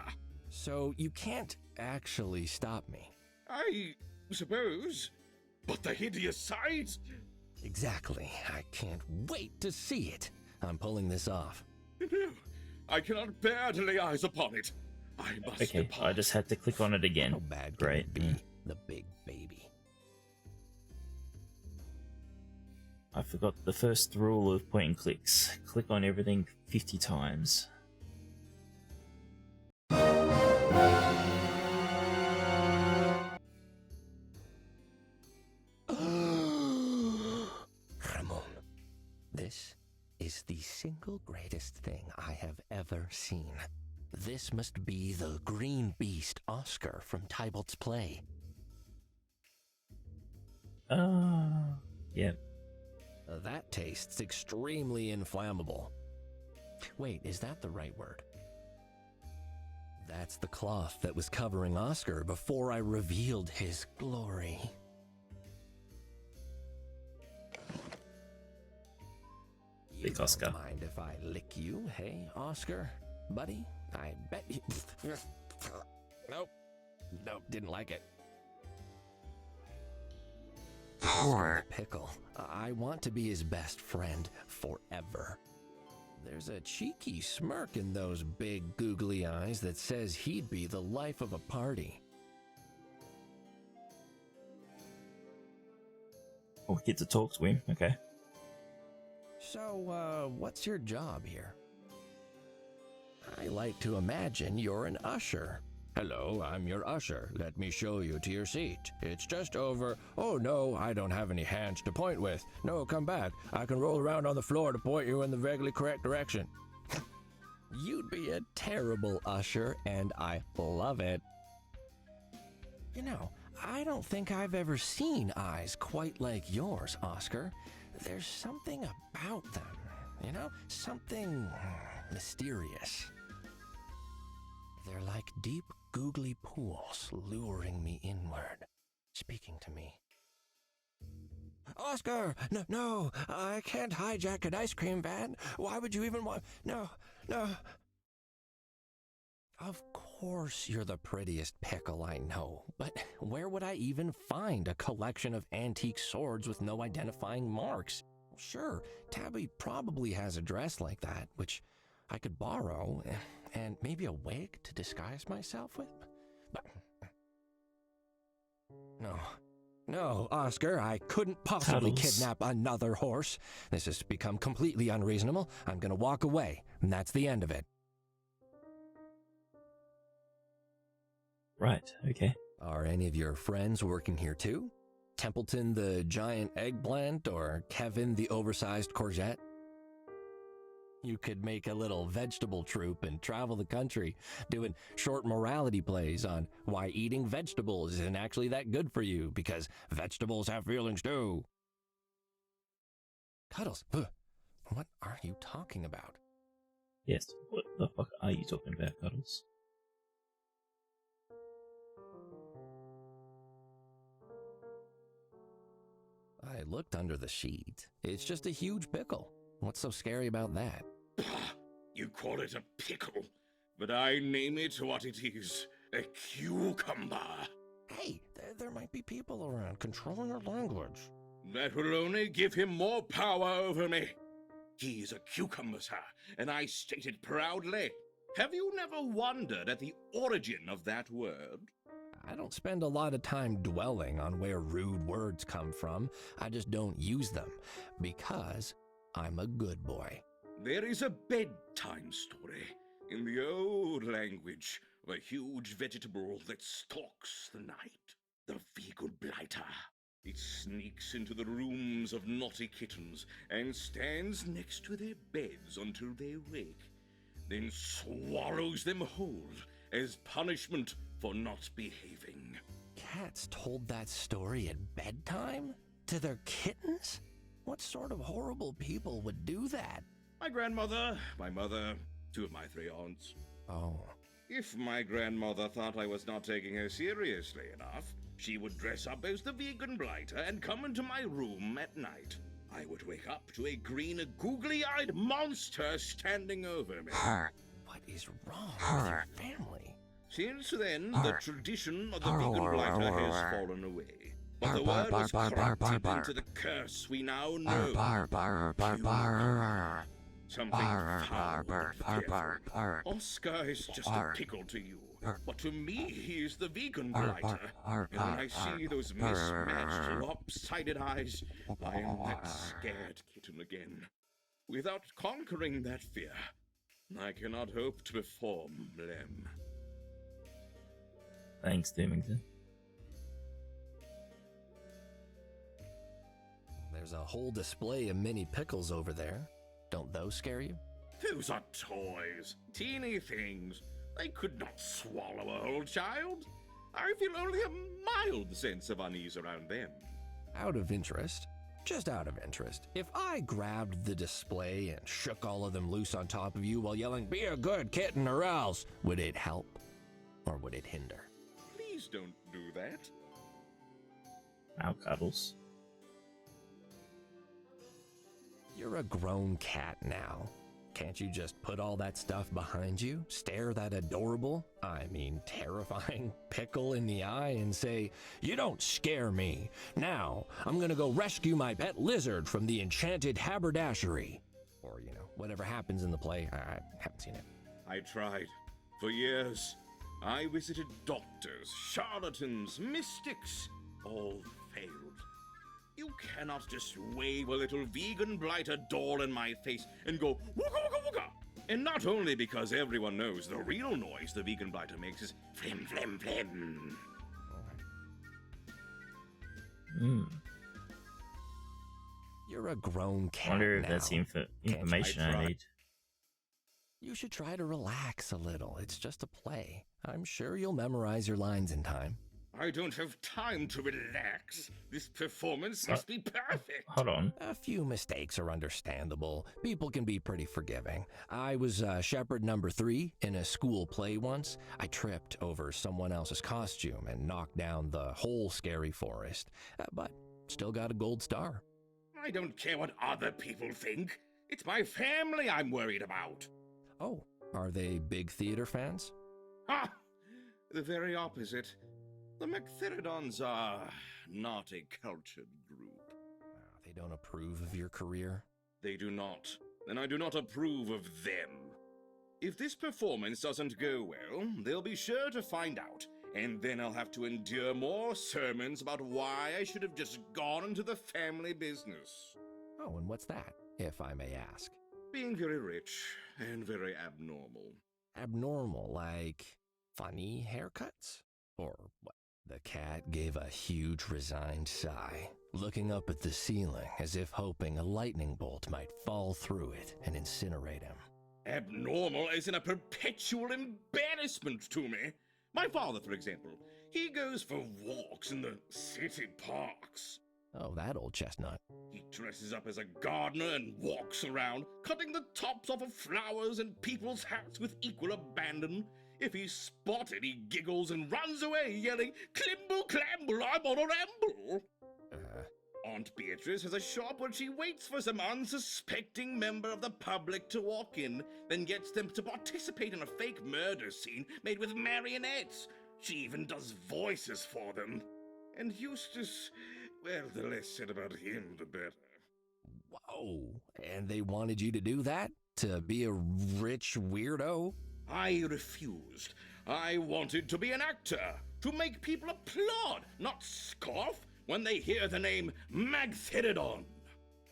So you can't actually stop me. I suppose. But the hideous sides! Exactly. I can't wait to see it. I'm pulling this off. No, I cannot bear to lay eyes upon it. I must Okay, depart. I just had to click on it again. How bad can Great. it be? The big baby. I forgot the first rule of point and clicks. Click on everything 50 times. Ramon, this is the single greatest thing I have ever seen. This must be the green beast Oscar from Tybalt's play. Yep. That tastes extremely inflammable. Wait, is that the right word? That's the cloth that was covering Oscar before I revealed his glory. You Big Oscar. don't mind if I lick you, hey, Oscar? Buddy? I bet you... Nope. Nope, didn't like it. Poor Pickle. I want to be his best friend forever. There's a cheeky smirk in those big googly eyes that says he'd be the life of a party. Oh, we get to talk to him. Okay. So, what's your job here? I like to imagine you're an usher. Hello, I'm your usher. Let me show you to your seat. It's just over. Oh no, I don't have any hands to point with. No, come back. I can roll around on the floor to point you in the vaguely correct direction. You'd be a terrible usher, and I love it. You know, I don't think I've ever seen eyes quite like yours, Oscar. There's something about them, you know? Something mysterious. They're like deep, googly pools luring me inward, speaking to me. Oscar! No, I can't hijack an ice cream van. Why would you even want... No. Of course you're the prettiest pickle I know, but where would I even find a collection of antique swords with no identifying marks? Sure, Tabby probably has a dress like that, which I could borrow, and maybe a wig to disguise myself with? But... No, Oscar, I couldn't possibly Cuddles. kidnap another horse. This has become completely unreasonable. I'm gonna walk away, and that's the end of it. Right, okay. Are any of your friends working here too? Templeton the giant eggplant or Kevin the oversized courgette? You could make a little vegetable troupe and travel the country, doing short morality plays on why eating vegetables isn't actually that good for you, because vegetables have feelings too. Cuddles, what are you talking about? Yes, what the fuck are you talking about, Cuddles? I looked under the sheet. It's just a huge pickle. What's so scary about that? You call it a pickle, but I name it what it is, a cucumber. Hey, there might be people around controlling our language. That will only give him more power over me. He is a cucumber, sir, and I state it proudly. Have you never wondered at the origin of that word? I don't spend a lot of time dwelling on where rude words come from. I just don't use them, because I'm a good boy. There is a bedtime story in the old language of a huge vegetable that stalks the night, the Vegan blighter. It sneaks into the rooms of naughty kittens and stands next to their beds until they wake, then swallows them whole as punishment for not behaving. Cats told that story at bedtime? To their kittens? What sort of horrible people would do that? My grandmother, my mother, 2 of my 3 aunts. Oh. If my grandmother thought I was not taking her seriously enough, she would dress up as the vegan blighter and come into my room at night. I would wake up to a green, googly-eyed monster standing over me. What is wrong with your family? Since then, the tradition of the vegan blighter has fallen away. But the word was corrupted into the curse we now know. Something foul. Oscar is just a pickle to you. But to me, he is the vegan blighter. And when I see those mismatched, lopsided eyes, I am that scared kitten again. Without conquering that fear, I cannot hope to perform Blem. Thanks, Doomington. There's a whole display of mini pickles over there. Don't those scare you? Those are toys, teeny things. They could not swallow a whole child. I feel only a mild sense of unease around them. Out of interest, just out of interest, if I grabbed the display and shook all of them loose on top of you while yelling, "Be a good kitten or else," would it help or would it hinder? Please don't do that. Now, Cuddles. You're a grown cat now. Can't you just put all that stuff behind you, stare that adorable, I mean terrifying pickle in the eye and say, "You don't scare me. Now, I'm gonna go rescue my pet lizard from the enchanted haberdashery." Or, whatever happens in the play. I haven't seen it. I tried. For years, I visited doctors, charlatans, mystics. All failed. You cannot just wave a little vegan blighter doll in my face and go wooga wooga wooga. And not only because everyone knows the real noise the vegan blighter makes is flim flim flim. You're a grown cat I wonder if now. that's information I need. You should try to relax a little. It's just a play. I'm sure you'll memorize your lines in time. I don't have time to relax. This performance must be perfect. Hold on. A few mistakes are understandable. People can be pretty forgiving. I was shepherd number 3 in a school play once. I tripped over someone else's costume and knocked down the whole scary forest. But still got a gold star. I don't care what other people think. It's my family I'm worried about. Oh, are they big theater fans? Ha! The very opposite. The Mechtherodons are not a cultured group. They don't approve of your career? They do not, and I do not approve of them. If this performance doesn't go well, they'll be sure to find out, and then I'll have to endure more sermons about why I should have just gone into the family business. Oh, and what's that, if I may ask? Being very rich and very abnormal. Abnormal, like funny haircuts? Or what? The cat gave a huge resigned sigh, looking up at the ceiling as if hoping a lightning bolt might fall through it and incinerate him. Abnormal as in a perpetual embarrassment to me. My father, for example, he goes for walks in the city parks. Oh, that old chestnut. He dresses up as a gardener and walks around, cutting the tops off of flowers and people's hats with equal abandon. If he's spotted, he giggles and runs away, yelling, "Climble, clamble, I'm on a ramble!" Aunt Beatrice has a shop where she waits for some unsuspecting member of the public to walk in, then gets them to participate in a fake murder scene made with marionettes. She even does voices for them. And Eustace, well, the less said about him, the better. Whoa, and they wanted you to do that? To be a rich weirdo? I refused. I wanted to be an actor, to make people applaud, not scoff, when they hear the name Mechtherodon.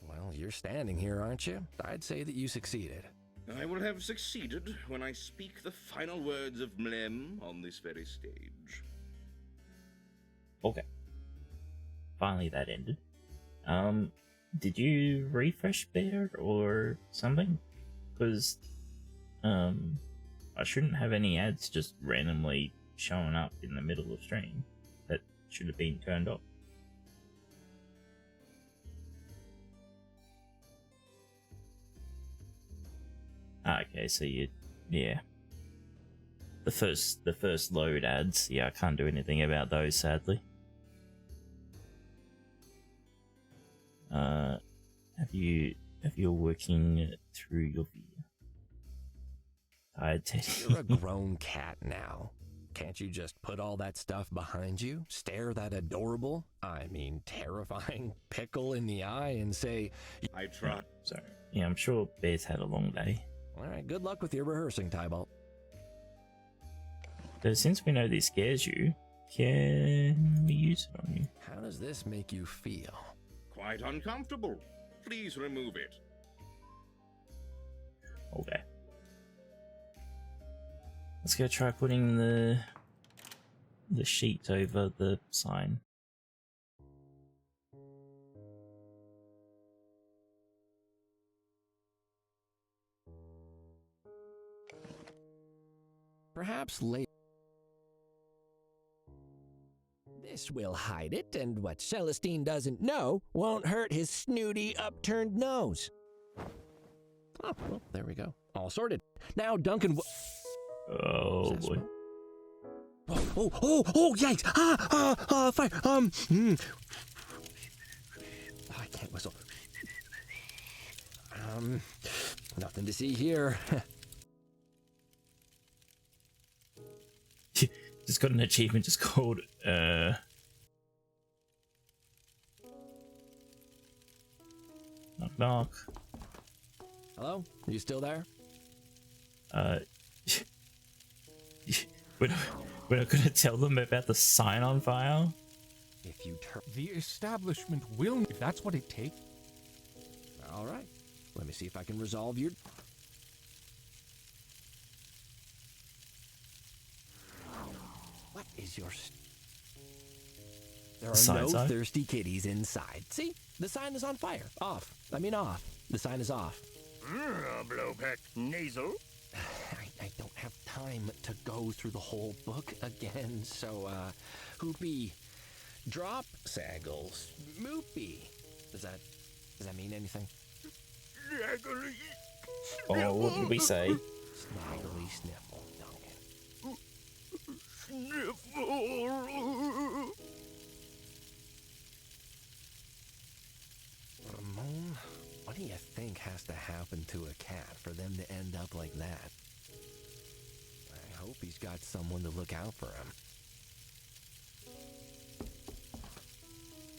Well, you're standing here, aren't you? I'd say that you succeeded. I will have succeeded when I speak the final words of Mlem on this very stage. Okay. finally that ended. Did you refresh Bear or something? Because, I shouldn't have any ads just randomly showing up in the middle of stream. That should have been turned off. Okay, so yeah. The first load ads, yeah, I can't do anything about those, sadly. Have you working through your video? Tired Teddy. You're a grown cat now. Can't you just put all that stuff behind you, stare that adorable, I mean terrifying pickle in the eye and say, I tried. Sorry. Yeah, I'm sure Bear's had a long day. Alright, good luck with your rehearsing, Tybalt. So since we know this scares you, can we use it on you? How does this make you feel? Quite uncomfortable. Please remove it. Okay. Let's go try putting the sheet over the sign. Perhaps later. This will hide it, and what Celestine doesn't know won't hurt his snooty, upturned nose. Oh, well, there we go. All sorted. Now Duncan Oh boy. Oh, yikes! Fire! I can't whistle. Nothing to see here. Just got an achievement just called, knock knock. Hello? Are you still there? We're not gonna tell them about the sign on fire? If you turn... The establishment will, if that's what it takes. Alright. Let me see if I can resolve your... What is your... There are no thirsty kitties inside. See? The sign is on fire. Off. I mean off. The sign is off. Blowpeck nasal. I don't have time to go through the whole book again, so, Hoopy, drop, Saggles, Moopy. Does that mean anything? Oh, what did we say? Snaggly sniffle, Duncan. Sniffle. Ramon, what do you think has to happen to a cat for them to end up like that? I hope he's got someone to look out for him.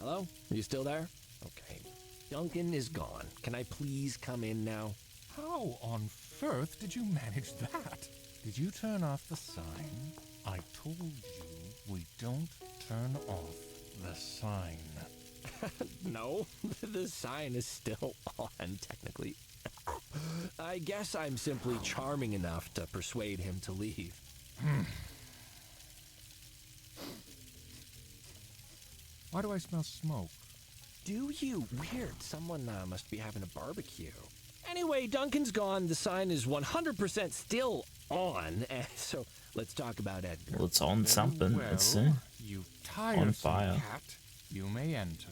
Hello? Are you still there? Okay. Duncan is gone. Can I please come in now? How on earth did you manage that? Did you turn off the sign? I told you we don't turn off the sign. No, the sign is still on, technically. I guess I'm simply charming enough to persuade him to leave. Why do I smell smoke? Do you? Weird. Someone must be having a barbecue. Anyway, Duncan's gone. The sign is 100% still on. So let's talk about Edgar. Well, it's on something. Well, It's you on fire. cat, you may enter.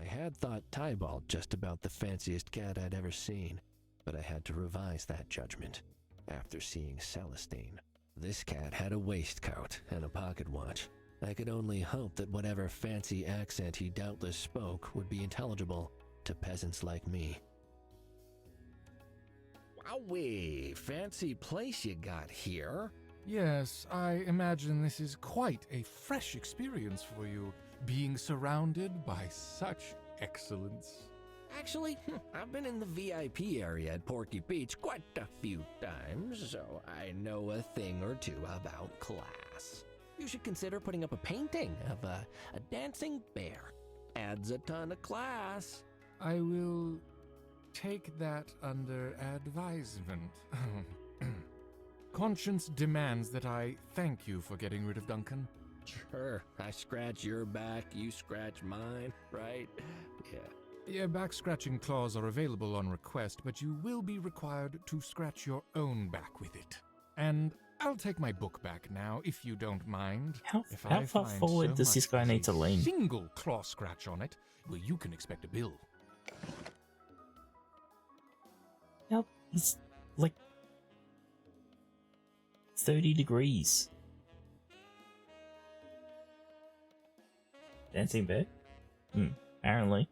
I had thought Tybalt just about the fanciest cat I'd ever seen, but I had to revise that judgment after seeing Celestine. This cat had a waistcoat and a pocket watch. I could only hope that whatever fancy accent he doubtless spoke would be intelligible to peasants like me. Wowee, fancy place you got here. Yes, I imagine this is quite a fresh experience for you, being surrounded by such excellence. Actually, I've been in the VIP area at Porky Beach quite a few times, so I know a thing or two about class. You should consider putting up a painting of a dancing bear. Adds a ton of class. I will take that under advisement. Conscience demands that I thank you for getting rid of Duncan. Sure, I scratch your back, you scratch mine, right? Yeah. Yeah, back-scratching claws are available on request, but you will be required to scratch your own back with it. And I'll take my book back now, if you don't mind. How I far find forward so does much this guy as need a to lean? Single claw scratch on it, well, you can expect a bill. Yep, he's like 30 degrees. Dancing bear? Apparently.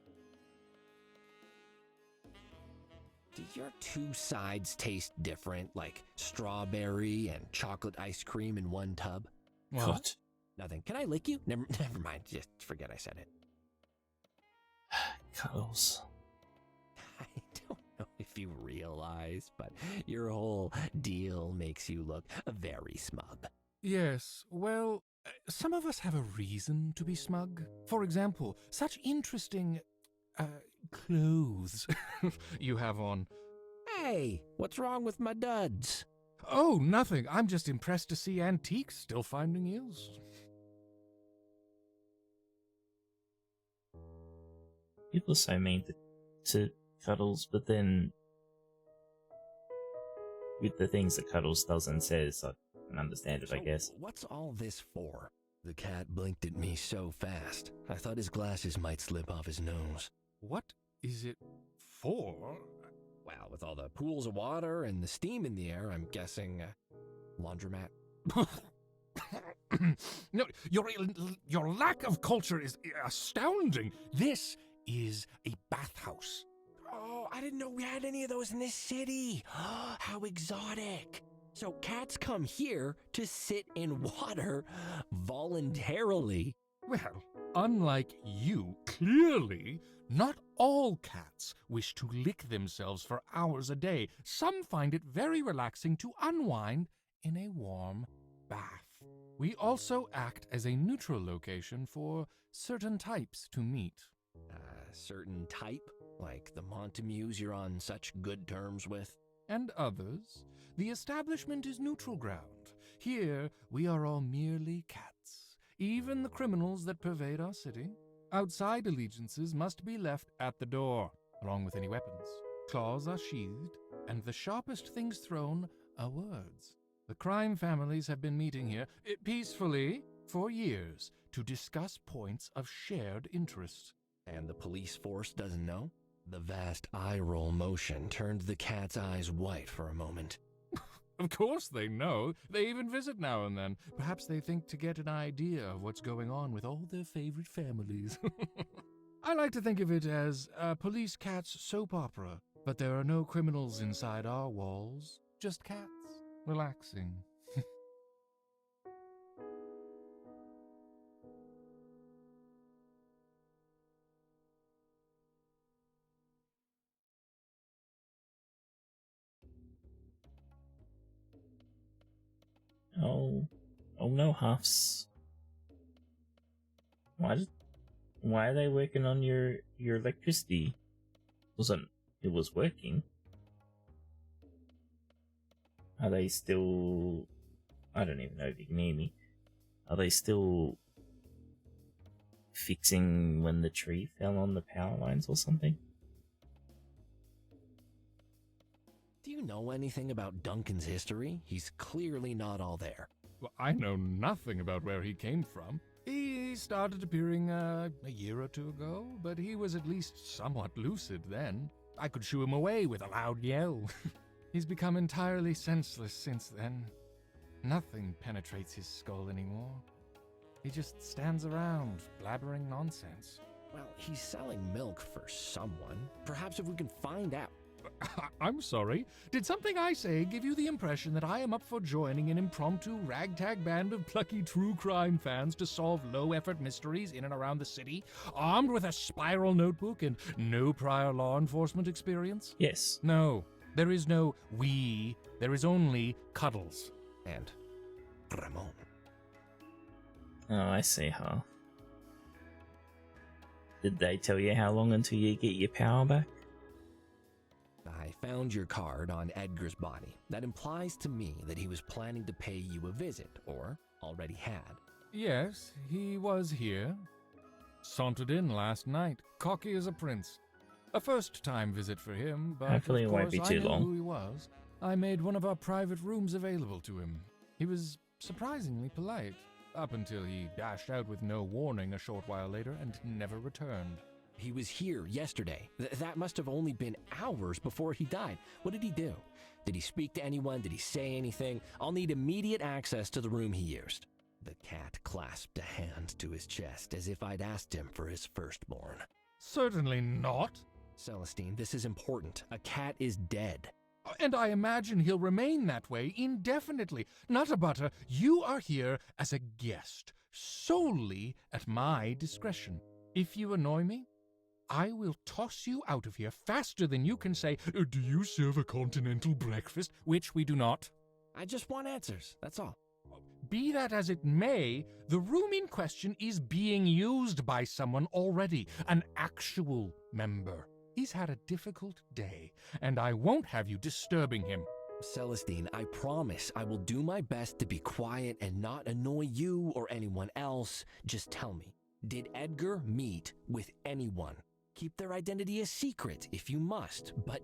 Do your two sides taste different, like strawberry and chocolate ice cream in one tub? What? Nothing. Can I lick you? Never mind. Just forget I said it. Cuddles. I don't know if you realize, but your whole deal makes you look very smug. Yes, well, some of us have a reason to be smug. For example, such interesting, clothes you have on. Hey, what's wrong with my duds? Oh, nothing. I'm just impressed to see antiques still finding use. People are so mean to Cuddles, but then with the things that Cuddles does and says, I can understand it, I guess. What's all this for? The cat blinked at me so fast, I thought his glasses might slip off his nose. What is it for? Well, with all the pools of water and the steam in the air, I'm guessing laundromat. No, your lack of culture is astounding. This is a bathhouse. Oh, I didn't know we had any of those in this city. How exotic. So cats come here to sit in water voluntarily. Well, unlike you, clearly, not all cats wish to lick themselves for hours a day. Some find it very relaxing to unwind in a warm bath. We also act as a neutral location for certain types to meet. Certain type? Like the Montameeuws you're on such good terms with? And others. The establishment is neutral ground. Here, we are all merely cats, even the criminals that pervade our city. Outside allegiances must be left at the door, along with any weapons. Claws are sheathed, and the sharpest things thrown are words. The crime families have been meeting here peacefully for years to discuss points of shared interest. And the police force doesn't know? The vast eye-roll motion turned the cat's eyes white for a moment. Of course they know. They even visit now and then. Perhaps they think to get an idea of what's going on with all their favorite families. I like to think of it as a police cat's soap opera, but there are no criminals inside our walls. Just cats, relaxing. Oh no, Huffs. Why are they working on your electricity? It was working. Are they still... I don't even know if you can hear me. Are they still fixing when the tree fell on the power lines or something? Do you know anything about Duncan's history? He's clearly not all there. Well, I know nothing about where he came from. He started appearing a year or two ago, but he was at least somewhat lucid then. I could shoo him away with a loud yell. He's become entirely senseless since then. Nothing penetrates his skull anymore. He just stands around, blabbering nonsense. Well, he's selling milk for someone. Perhaps if we can find out. I'm sorry. Did something I say give you the impression that I am up for joining an impromptu ragtag band of plucky true crime fans to solve low-effort mysteries in and around the city, armed with a spiral notebook and no prior law enforcement experience? Yes. No. There is no we. There is only Cuddles. And Ramon. Oh, I see, huh? Did they tell you how long until you get your power back? I found your card on Edgar's body. That implies to me that he was planning to pay you a visit, or already had. Yes, he was here. Sauntered in last night, cocky as a prince. A first-time visit for him, but Hopefully of it won't course be I too knew long. who he was. I made one of our private rooms available to him. He was surprisingly polite, up until he dashed out with no warning a short while later and never returned. He was here yesterday. That must have only been hours before he died. What did he do? Did he speak to anyone? Did he say anything? I'll need immediate access to the room he used. The cat clasped a hand to his chest as if I'd asked him for his firstborn. Certainly not. Celestine, this is important. A cat is dead. And I imagine he'll remain that way indefinitely. Nutterbutter, you are here as a guest, solely at my discretion. If you annoy me, I will toss you out of here faster than you can say, "Do you serve a continental breakfast?" Which we do not. I just want answers, that's all. Be that as it may, the room in question is being used by someone already, an actual member. He's had a difficult day, and I won't have you disturbing him. Celestine, I promise I will do my best to be quiet and not annoy you or anyone else. Just tell me, did Edgar meet with anyone? Keep their identity a secret if you must, but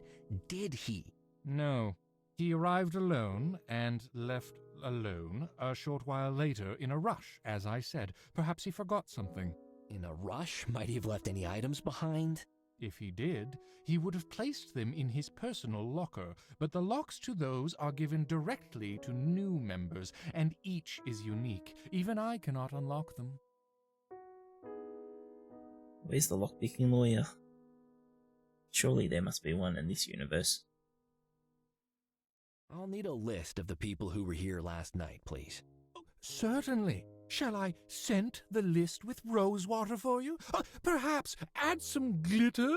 did he? No. He arrived alone and left alone a short while later in a rush, as I said. Perhaps he forgot something. In a rush? Might he have left any items behind? If he did, he would have placed them in his personal locker, but the locks to those are given directly to new members, and each is unique. Even I cannot unlock them. Where's the lockpicking lawyer? Surely there must be one in this universe. I'll need a list of the people who were here last night, please. Certainly. Shall I scent the list with rosewater for you? Perhaps add some glitter?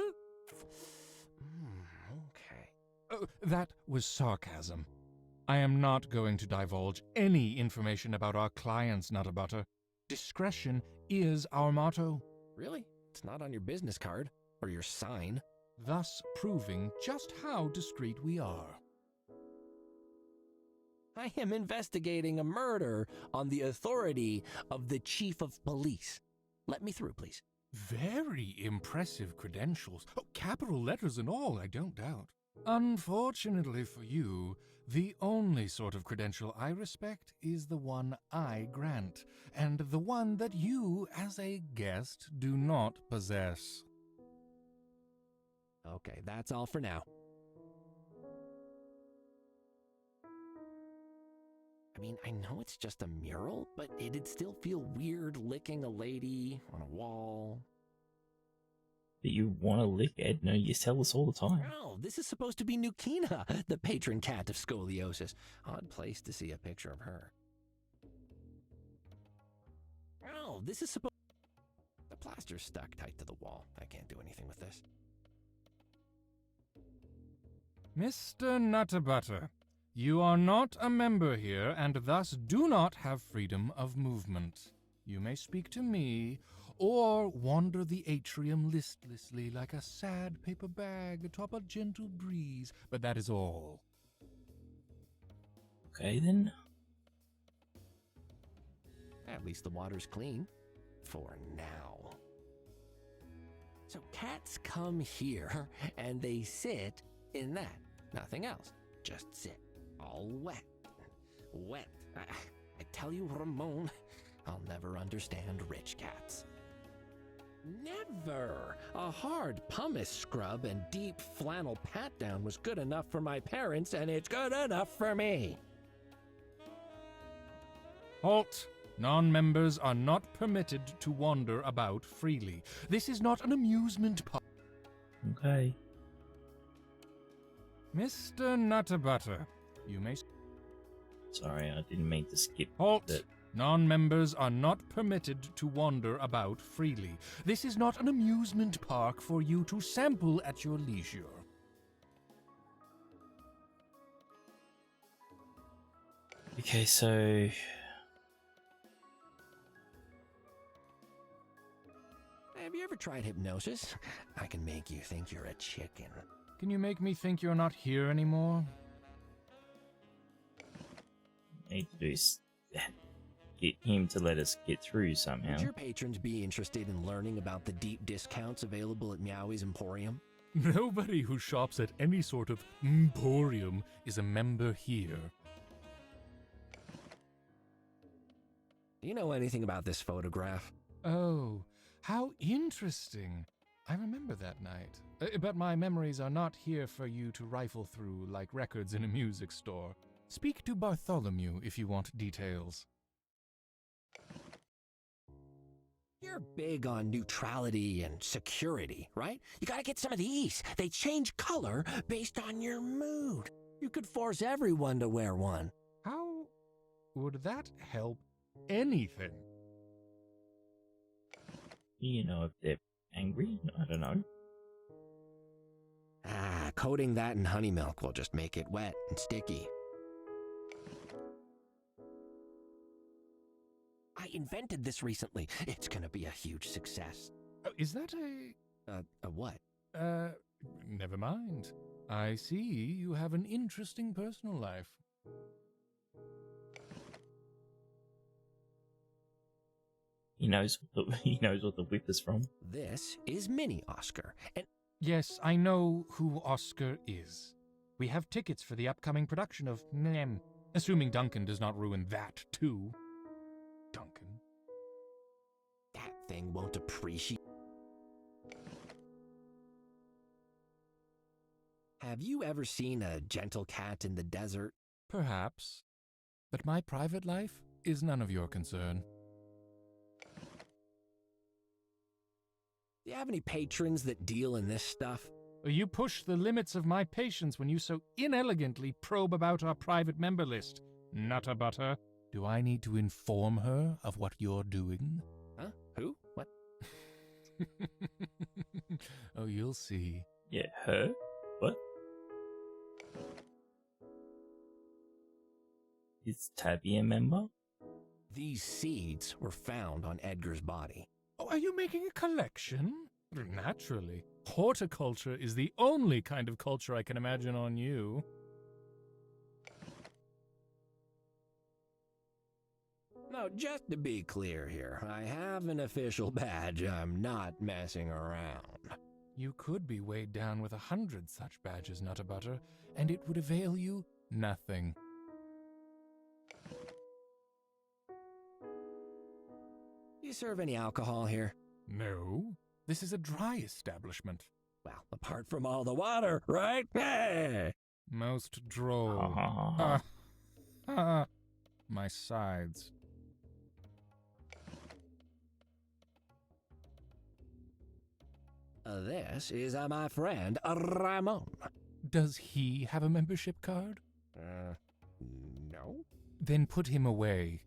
Okay. That was sarcasm. I am not going to divulge any information about our clients, Nutterbutter. Discretion is our motto. Really? It's not on your business card or your sign. Thus proving just how discreet we are. I am investigating a murder on the authority of the chief of police. Let me through, please. Very impressive credentials. Capital letters and all, I don't doubt. Unfortunately for you, the only sort of credential I respect is the one I grant, and the one that you, as a guest, do not possess. Okay, that's all for now. I mean, I know it's just a mural, but it'd still feel weird licking a lady on a wall. But you want to lick Edna, you tell us all the time. Oh, this is supposed to be Nukina, the patron cat of scoliosis. Odd place to see a picture of her. Oh, this is supposed... The plaster's stuck tight to the wall. I can't do anything with this. Mr. Nutterbutter, you are not a member here, and thus do not have freedom of movement. You may speak to me, or wander the atrium listlessly like a sad paper bag atop a gentle breeze, but that is all. Okay, then. At least the water's clean. For now. So cats come here, and they sit in that. Nothing else. Just sit. All wet. Wet. I tell you, Ramon, I'll never understand rich cats. Never! A hard pumice scrub and deep flannel pat-down was good enough for my parents, and it's good enough for me. Halt! Non-members are not permitted to wander about freely. This is not an amusement park. Okay. Mr. Nutterbutter, you may... Sorry, I didn't mean to skip Halt! that. Non-members are not permitted to wander about freely. This is not an amusement park for you to sample at your leisure. Okay, so... Have you ever tried hypnosis? I can make you think you're a chicken. Can you make me think you're not here anymore? Need to do is get him to let us get through somehow. Would your patrons be interested in learning about the deep discounts available at Meowie's Emporium? Nobody who shops at any sort of emporium is a member here. Do you know anything about this photograph? Oh, how interesting. I remember that night. But my memories are not here for you to rifle through like records in a music store. Speak to Bartholomew if you want details. You're big on neutrality and security, right? You gotta get some of these. They change color based on your mood. You could force everyone to wear one. How would that help anything? You know, if they're angry, I don't know. Coating that in honey milk will just make it wet and sticky. I invented this recently. It's gonna be a huge success. Is that a what? Never mind. I see you have an interesting personal life. He knows what the whip is from. This is Mini Oscar, and yes, I know who Oscar is. We have tickets for the upcoming production of Nem, assuming Duncan does not ruin that too. Duncan. That thing won't appreciate. Have you ever seen a gentle cat in the desert? Perhaps. But my private life is none of your concern. Do you have any patrons that deal in this stuff? You push the limits of my patience when you so inelegantly probe about our private member list. Nutterbutter. Do I need to inform her of what you're doing? Huh? Who? What? Oh, you'll see. Yeah, her? What? Is Tabby a member? These seeds were found on Edgar's body. Oh, are you making a collection? Naturally. Horticulture is the only kind of culture I can imagine on you. Now, just to be clear here, I have an official badge. I'm not messing around. You could be weighed down with 100 such badges, Nutterbutter, and it would avail you nothing. Do you serve any alcohol here? No. This is a dry establishment. Well, apart from all the water, right? Hey! Most droll. My sides. This is my friend Ramon. Does he have a membership card? No. Then put him away.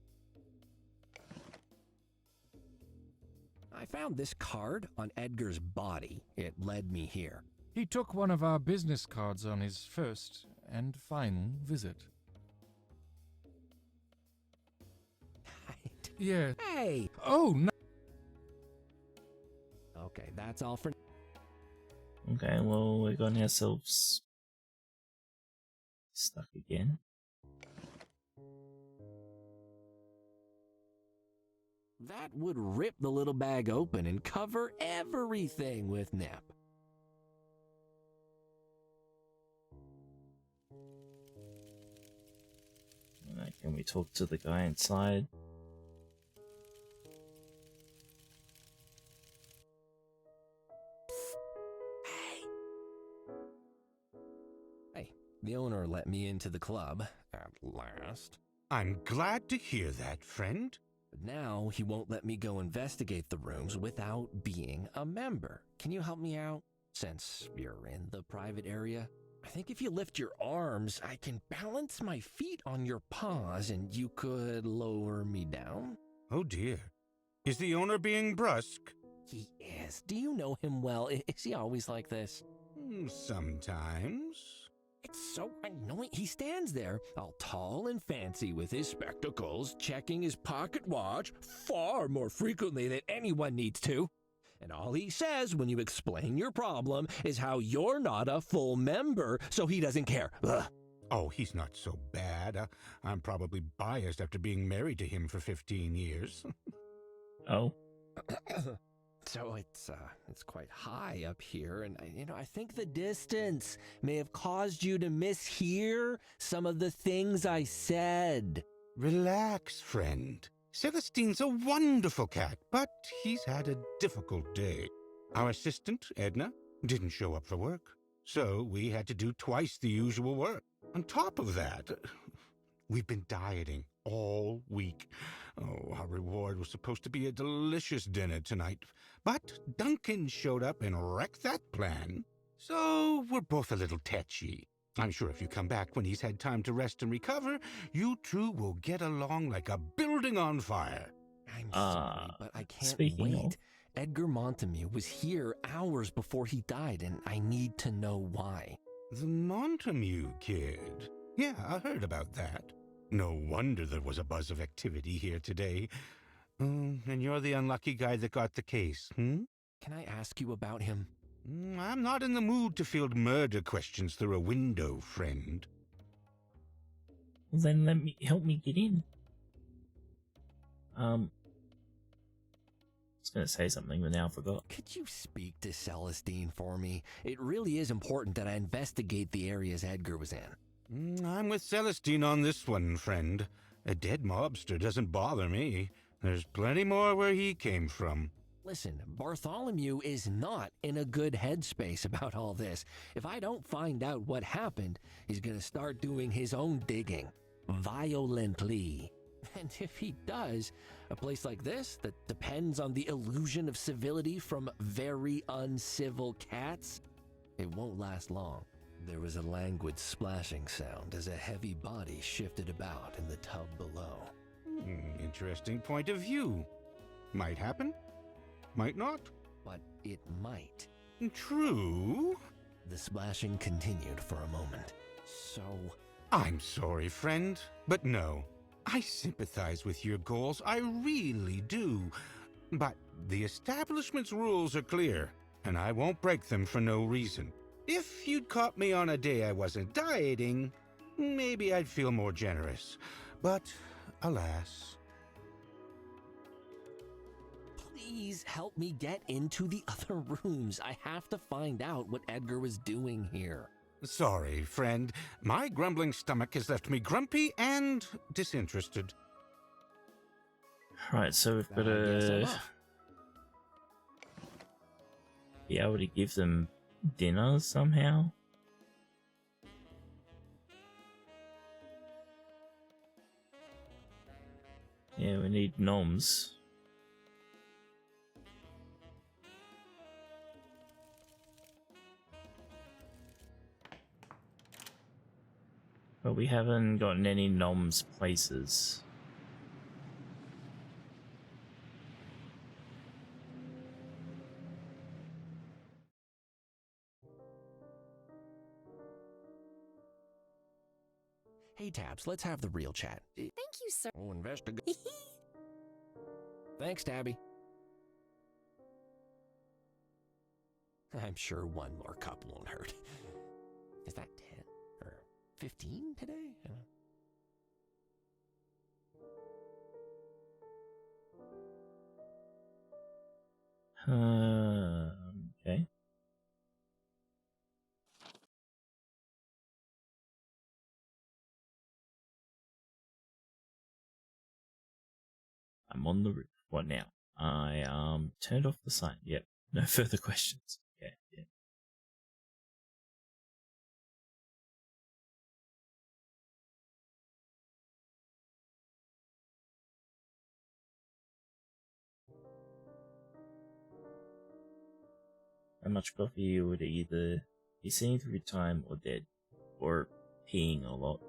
I found this card on Edgar's body. It led me here. He took one of our business cards on his first and final visit. Yeah. Hey! Oh, no. Okay, that's all for... Okay, well, we're getting ourselves stuck again. That would rip the little bag open and cover everything with nip. Alright, can we talk to the guy inside? Hey, the owner let me into the club, at last. I'm glad to hear that, friend. But now he won't let me go investigate the rooms without being a member. Can you help me out? Since you're in the private area? I think if you lift your arms, I can balance my feet on your paws and you could lower me down. Oh dear. Is the owner being brusque? He is. Do you know him well? Is he always like this? Sometimes. It's so annoying. He stands there, all tall and fancy with his spectacles, checking his pocket watch far more frequently than anyone needs to. And all he says when you explain your problem is how you're not a full member, so he doesn't care. Ugh. Oh, he's not so bad. I'm probably biased after being married to him for 15 years. Oh. So it's quite high up here, and I think the distance may have caused you to mishear some of the things I said. Relax, friend. Celestine's a wonderful cat, but he's had a difficult day. Our assistant, Edna, didn't show up for work, so we had to do twice the usual work. On top of that, we've been dieting all week. Oh, our reward was supposed to be a delicious dinner tonight, but Duncan showed up and wrecked that plan. So we're both a little tetchy. I'm sure if you come back when he's had time to rest and recover, you two will get along like a building on fire. I'm sorry, but I can't wait. Edgar Montameeuws was here hours before he died, and I need to know why. The Montameeuws kid? Yeah, I heard about that. No wonder there was a buzz of activity here today. And you're the unlucky guy that got the case, hmm? Can I ask you about him? I'm not in the mood to field murder questions through a window, friend. Well, then help me get in. I was gonna say something, but now I forgot. Could you speak to Celestine for me? It really is important that I investigate the areas Edgar was in. I'm with Celestine on this one, friend. A dead mobster doesn't bother me. There's plenty more where he came from. Listen, Bartholomew is not in a good headspace about all this. If I don't find out what happened, he's gonna start doing his own digging. Violently. And if he does, a place like this that depends on the illusion of civility from very uncivil cats, it won't last long. There was a languid splashing sound as a heavy body shifted about in the tub below. Interesting point of view. Might happen, might not. But it might. True. The splashing continued for a moment. So... I'm sorry, friend, but no. I sympathize with your goals, I really do. But the establishment's rules are clear, and I won't break them for no reason. If you'd caught me on a day I wasn't dieting, maybe I'd feel more generous. But, alas... Please help me get into the other rooms. I have to find out what Edgar was doing here. Sorry, friend. My grumbling stomach has left me grumpy and disinterested. Right, so we've got to be able to give them dinner somehow. Yeah, we need noms. But we haven't gotten any noms places. Hey, Tabs, let's have the real chat. Thank you, sir. Oh, investigate. Thanks, Tabby. I'm sure one more cup won't hurt. Is that 10 or 15 today? Okay. I'm on the roof. What now? I turned off the sign. Yep. No further questions. Okay. Yeah. How much coffee would either be seen through time or dead, or peeing a lot?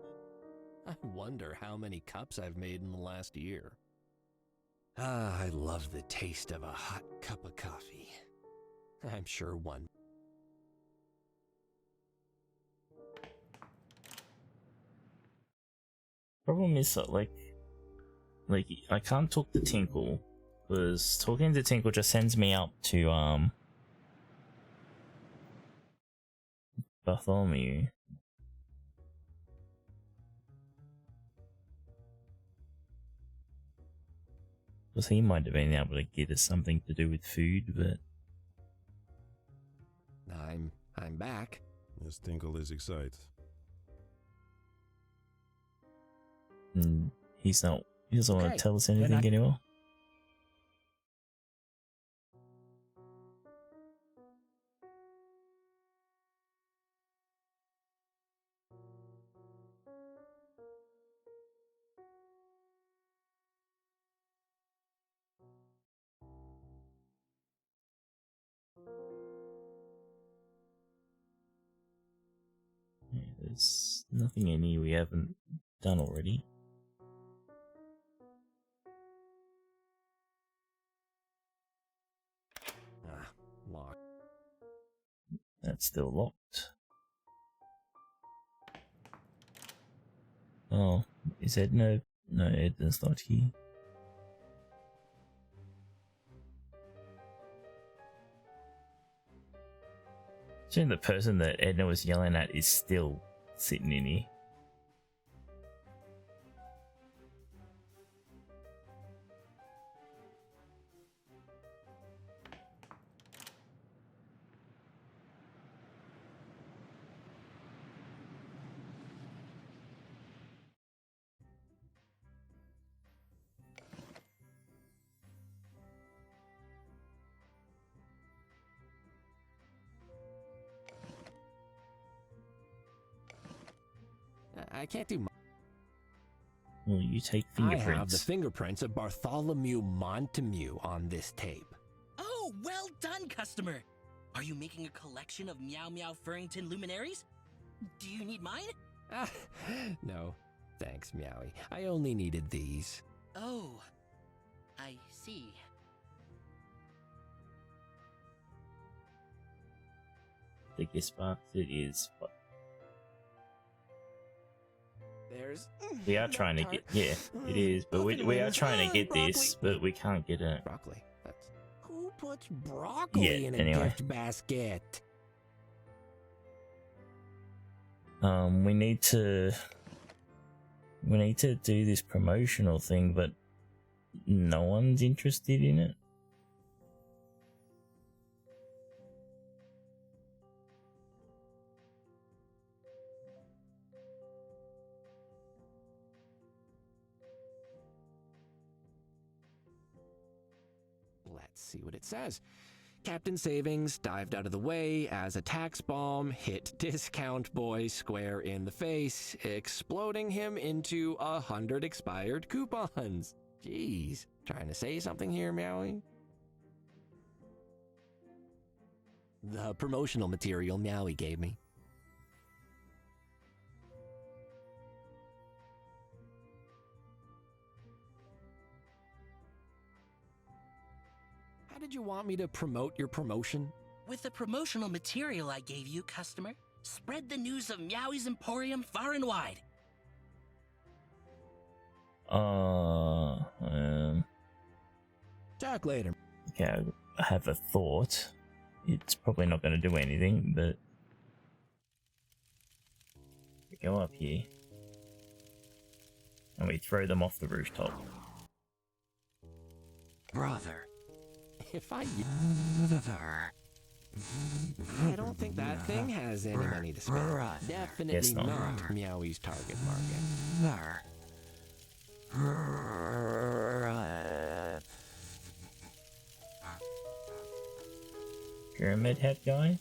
I wonder how many cups I've made in the last year. Ah, I love the taste of a hot cup of coffee. I'm sure one. Problem is that, like I can't talk to Tinkle, because talking to Tinkle just sends me up to, Bartholomew. Because he might have been able to get us something to do with food, but I'm back. Yes, Tinkle is excited. He doesn't want Okay, to tell us then anything anymore. Yeah, there's nothing in here we haven't done already. Locked. That's still locked. Oh, is Edna? No, Edna's not here. So the person that Edna was yelling at is still sitting in here. I can't do much. Well, you take I have the fingerprints. fingerprints of Bartholomew Montameeuws on this tape. Oh, well done, customer! Are you making a collection of Meow Meow Furrington luminaries? Do you need mine? No, thanks, Meowie. I only needed these. Oh, I see. The gift box, it is. But There's. we are trying to get. Yeah, it is. But we are trying to get this, but we can't get it. Broccoli. Who puts broccoli in a gift basket? We need to do this promotional thing, but no one's interested in it. Let's see what it says. Captain Savings dived out of the way as a tax bomb hit Discount Boy square in the face, exploding him into 100 expired coupons. Jeez, trying to say something here, Meowie? The promotional material Meowie gave me. How did you want me to promote your promotion? With the promotional material I gave you, customer, spread the news of Meowie's Emporium far and wide. Talk later. Okay, I have a thought. It's probably not going to do anything, but we go up here and we throw them off the rooftop. Brother. If I I don't think that thing has any money to spend. Definitely Guess not. not Meowie's target market. Pyramid head guy?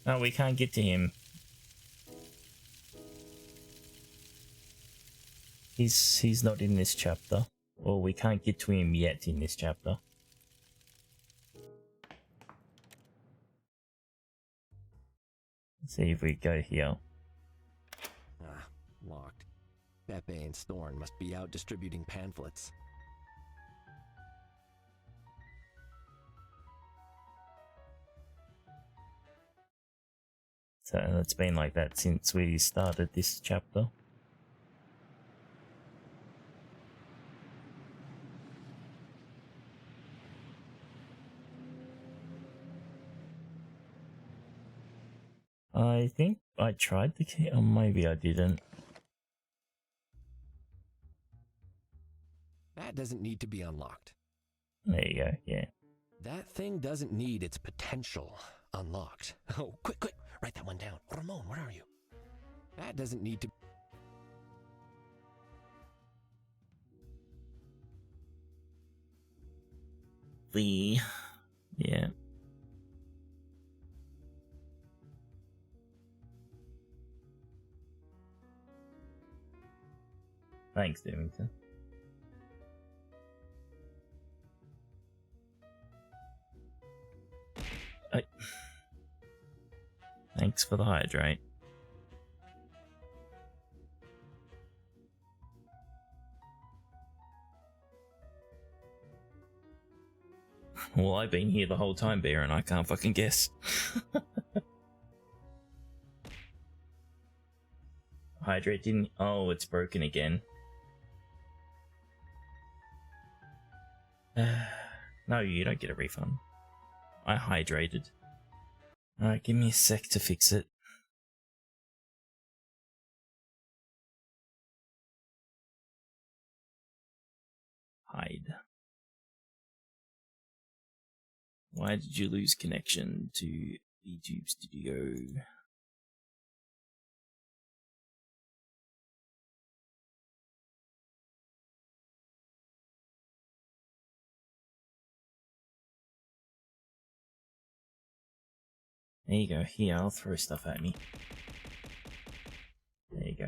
Oh, we can't get to him. He's not in this chapter. Or we can't get to him yet in this chapter. Let's see if we go here. Locked. Pepe and Storn must be out distributing pamphlets. So it's been like that since we started this chapter. I think I tried the key, or maybe I didn't. That That doesn't need to be unlocked. There you go, yeah. That thing doesn't need its potential unlocked. Oh, quick, write that one down. Ramon, where are you? That doesn't need to... Yeah. Thanks, Devington. Thanks for the hydrate. Well, I've been here the whole time, Bear, and I can't fucking guess. Hydrate didn't... Oh, it's broken again. No, you don't get a refund. I hydrated. Alright, give me a sec to fix it. Hide. Why did you lose connection to Vtuber Studio? There you go. Here, I'll throw stuff at me. There you go.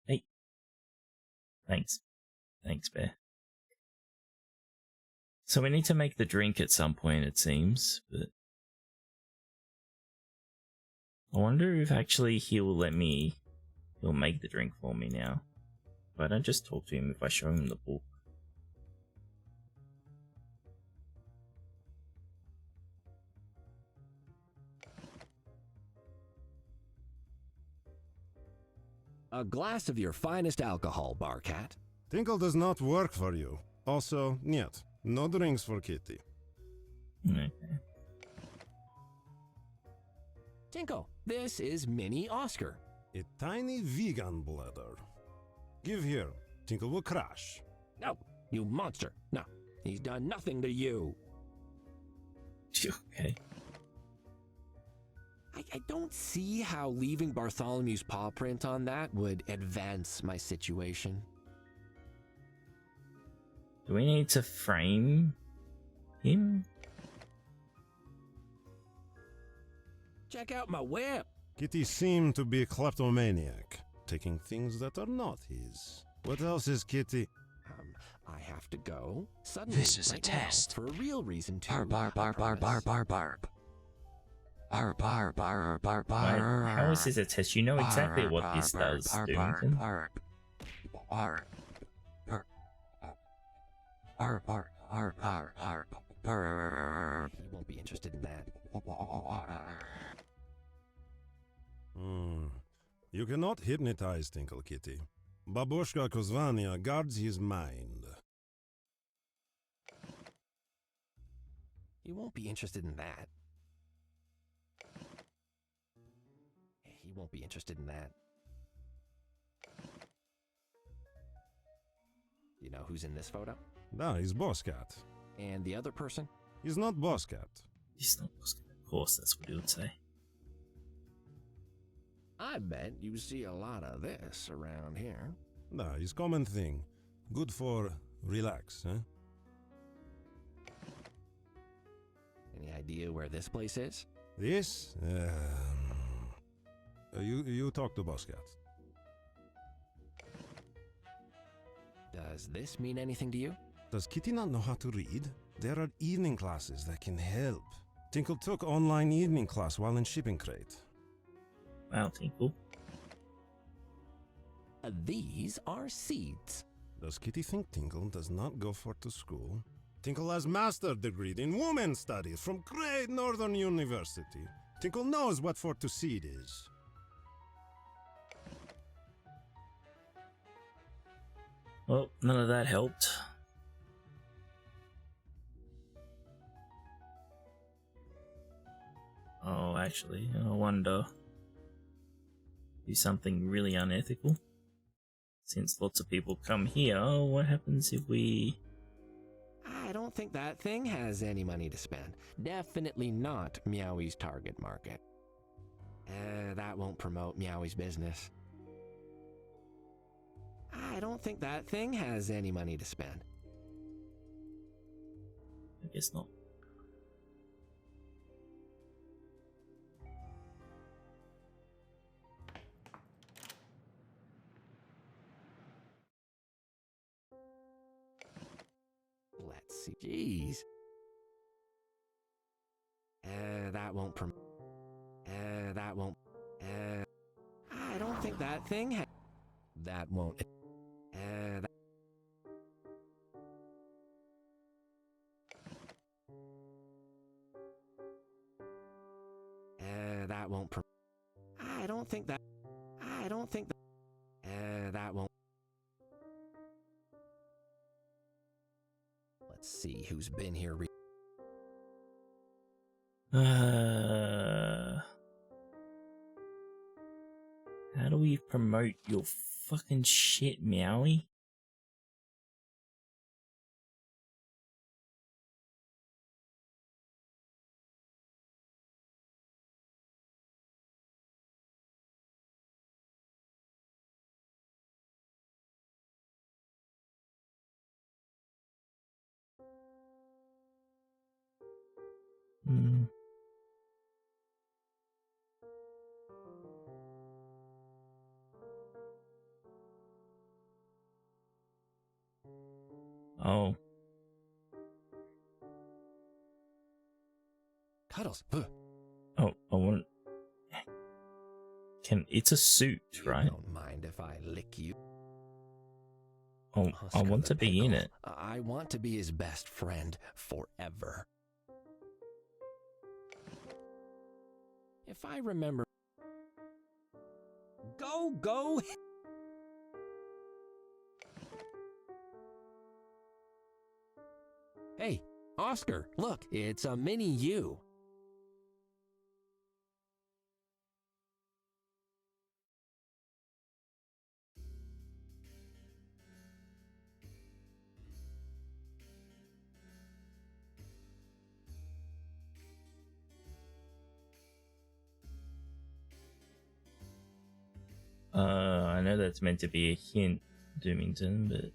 Hey. Thanks. Thanks, Bear. So we need to make the drink at some point, it seems, but... I wonder if actually he'll let me... He'll make the drink for me now. If I don't just talk to him, if I show him the book. A glass of your finest alcohol, Barcat. Tinkle does not work for you. Also, niet. No drinks for Kitty. Okay. Tinkle, this is Mini Oscar. A tiny vegan bladder. Give here. Tinkle will crash. No, you monster. No, he's done nothing to you. Okay. I don't see how leaving Bartholomew's paw print on that would advance my situation. Do we need to frame him? Check out my whip. Kitty seemed to be a kleptomaniac, taking things that are not his. What else is Kitty? I have to go. Suddenly, This is a right test. now, for a real reason too. Barb. Barb. How is this a test? You know exactly what this does, Doomington. He won't be interested in that. You cannot hypnotize Tinkle Kitty. Babushka Kozvania guards his mind. He won't be interested in that. He won't be interested in that. You know who's in this photo? Nah, he's Boss Cat. And the other person? He's not Boss Cat. He's not Boss Cat. Of course, that's what he would say. I bet you see a lot of this around here. Nah, it's common thing. Good for relax, huh? Any idea where this place is? This? You talk to Boss Cat. Does this mean anything to you? Does Kitty not know how to read? There are evening classes that can help. Tinkle took online evening class while in shipping crate. Wow, Tinkle. These are seeds. Does Kitty think Tinkle does not go for to school? Tinkle has master degree in women's studies from great Northern University. Tinkle knows what for to seed is. Well, none of that helped. actually. I wonder. Do something really unethical? Since lots of people come here, what happens if we... I don't think that thing has any money to spend. Definitely not Meowie's target market. That won't promote Meowie's business. I don't think that thing has any money to spend. I guess not. Let's see. Jeez. That won't that won't. I don't think that thing that won't. That won't. I don't think that. I don't think that. That won't. Let's see who's been here. How do we promote your fucking shit, Meowie? Oh. Cuddles. Oh, I want... It's a suit, right? Don't mind if I lick you. Oh, I want to be in it. I want to be his best friend forever. If I remember... Go! Hey, Oscar, look, it's a mini you. I know that's meant to be a hint, Doomington, but...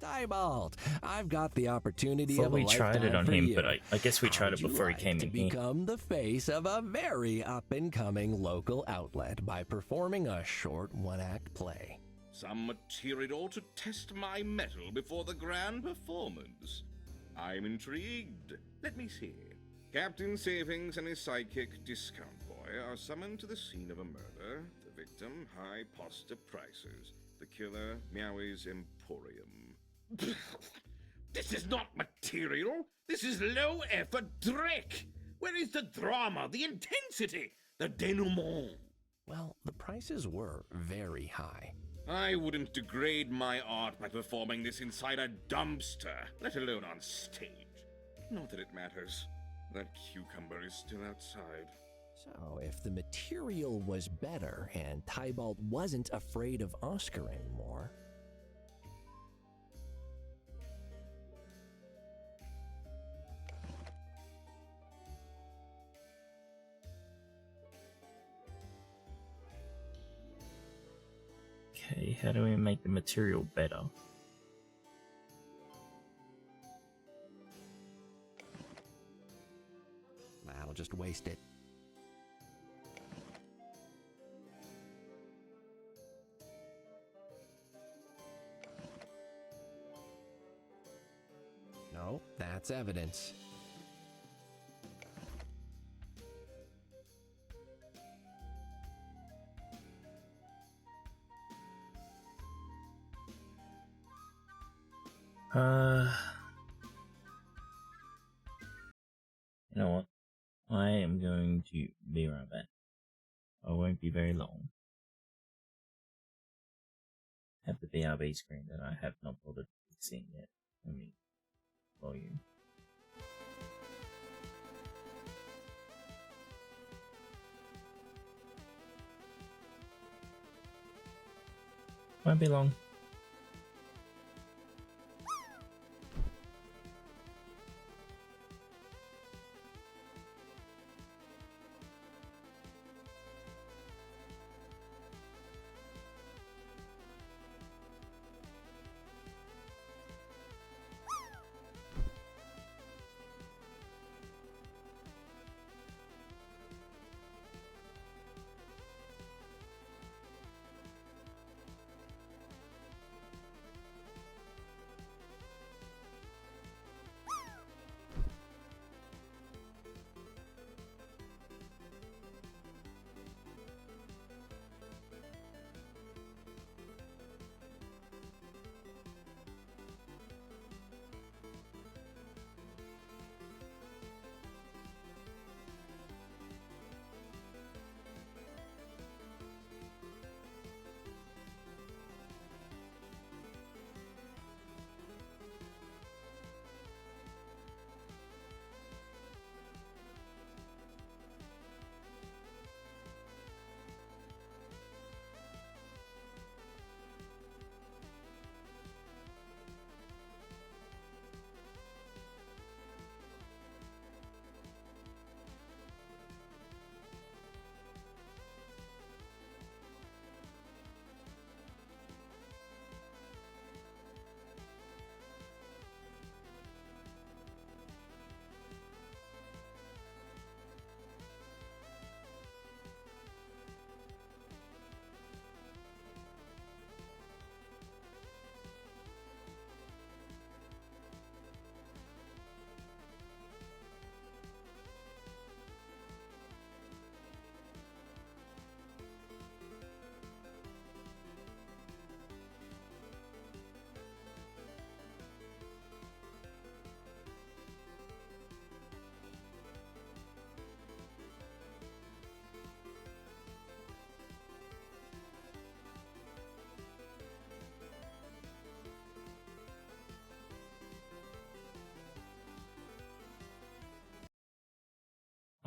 Diebold, I've got the opportunity Thought of a we tried it lifetime on for him, you. but I guess we tried it How'd you before he like came to in here. become the face of a very up-and-coming local outlet by performing a short one-act play. Some material to test my mettle before the grand performance. I'm intrigued. Let me see. Captain Savings and his sidekick Discount Boy are summoned to the scene of a murder. The victim, high pasta prices. The killer, Meowie's Emporium. This is not material. This is low-effort dreck. Where is the drama, the intensity, the denouement? Well, the prices were very high. I wouldn't degrade my art by performing this inside a dumpster, let alone on stage. Not that it matters. That cucumber is still outside. So, if the material was better and Diebold wasn't afraid of Oscar anymore... Okay, how do we make the material better? That'll just waste it. No, that's evidence. You know what? I am going to be right back. I won't be very long. have the BRB screen that I have not bothered fixing yet. Let me volume. Won't be long.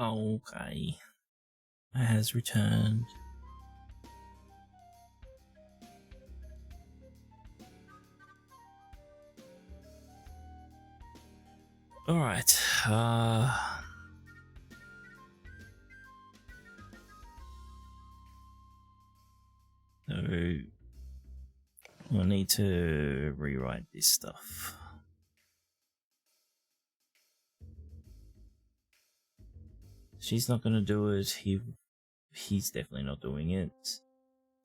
Okay. It has returned. Alright, so we'll need to rewrite this stuff. She's not gonna do it. He's definitely not doing it.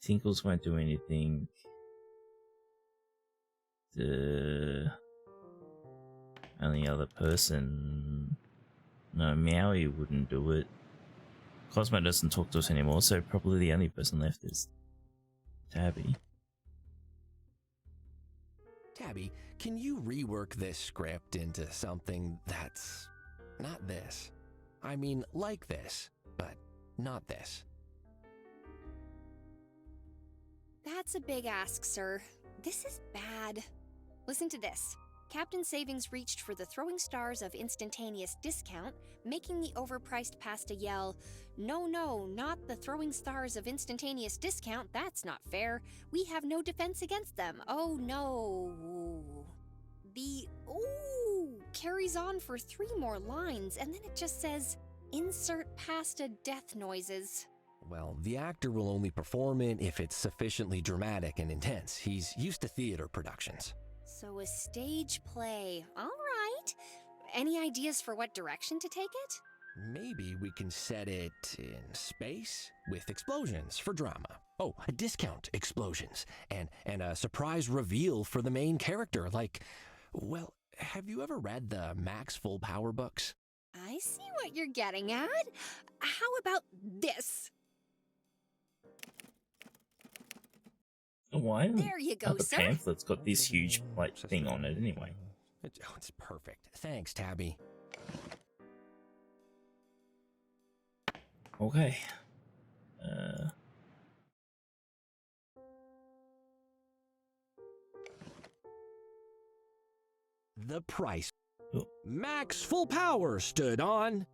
Tinkles won't do anything. The only other person, no, Meowie wouldn't do it. Cosmo doesn't talk to us anymore, so probably the only person left is Tabby. Tabby, can you rework this script into something that's not this? I mean, like this, but not this. That's a big ask, sir. This is bad. Listen to this. Captain Savings reached for the throwing stars of instantaneous discount, making the overpriced pasta yell, "No, no, not the throwing stars of instantaneous discount, that's not fair. We have no defense against them. Oh no." The "ooh" carries on for 3 more lines, and then it just says, "Insert pasta death noises." Well, the actor will only perform it if it's sufficiently dramatic and intense. He's used to theater productions. So a stage play. All right. Any ideas for what direction to take it? Maybe we can set it in space with explosions for drama. Oh, a discount explosions and a surprise reveal for the main character. Like, well, have you ever read the Max Full Power books? I see what you're getting at. How about this? Why? There you go, the sir. pamphlet's got this huge like thing on it anyway. It's perfect. Thanks, Tabby. Okay. The price. Oh. Max full power stood on.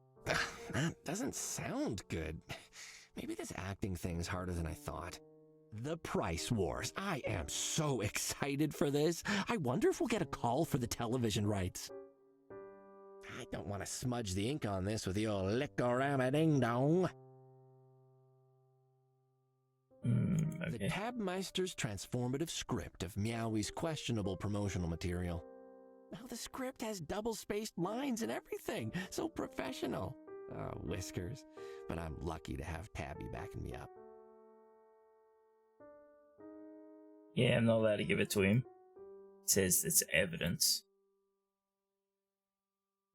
That doesn't sound good. Maybe this acting thing's harder than I thought. The Price Wars. I am so excited for this. I wonder if we'll get a call for the television rights. I don't want to smudge the ink on this with the old lick-a-ram-a-ding-dong. Okay. The Tabmeister's transformative script of Meowie's questionable promotional material. Now the script has double-spaced lines and everything. So professional. Oh, whiskers. But I'm lucky to have Tabby backing me up. Yeah, I'm not allowed to give it to him. It says it's evidence.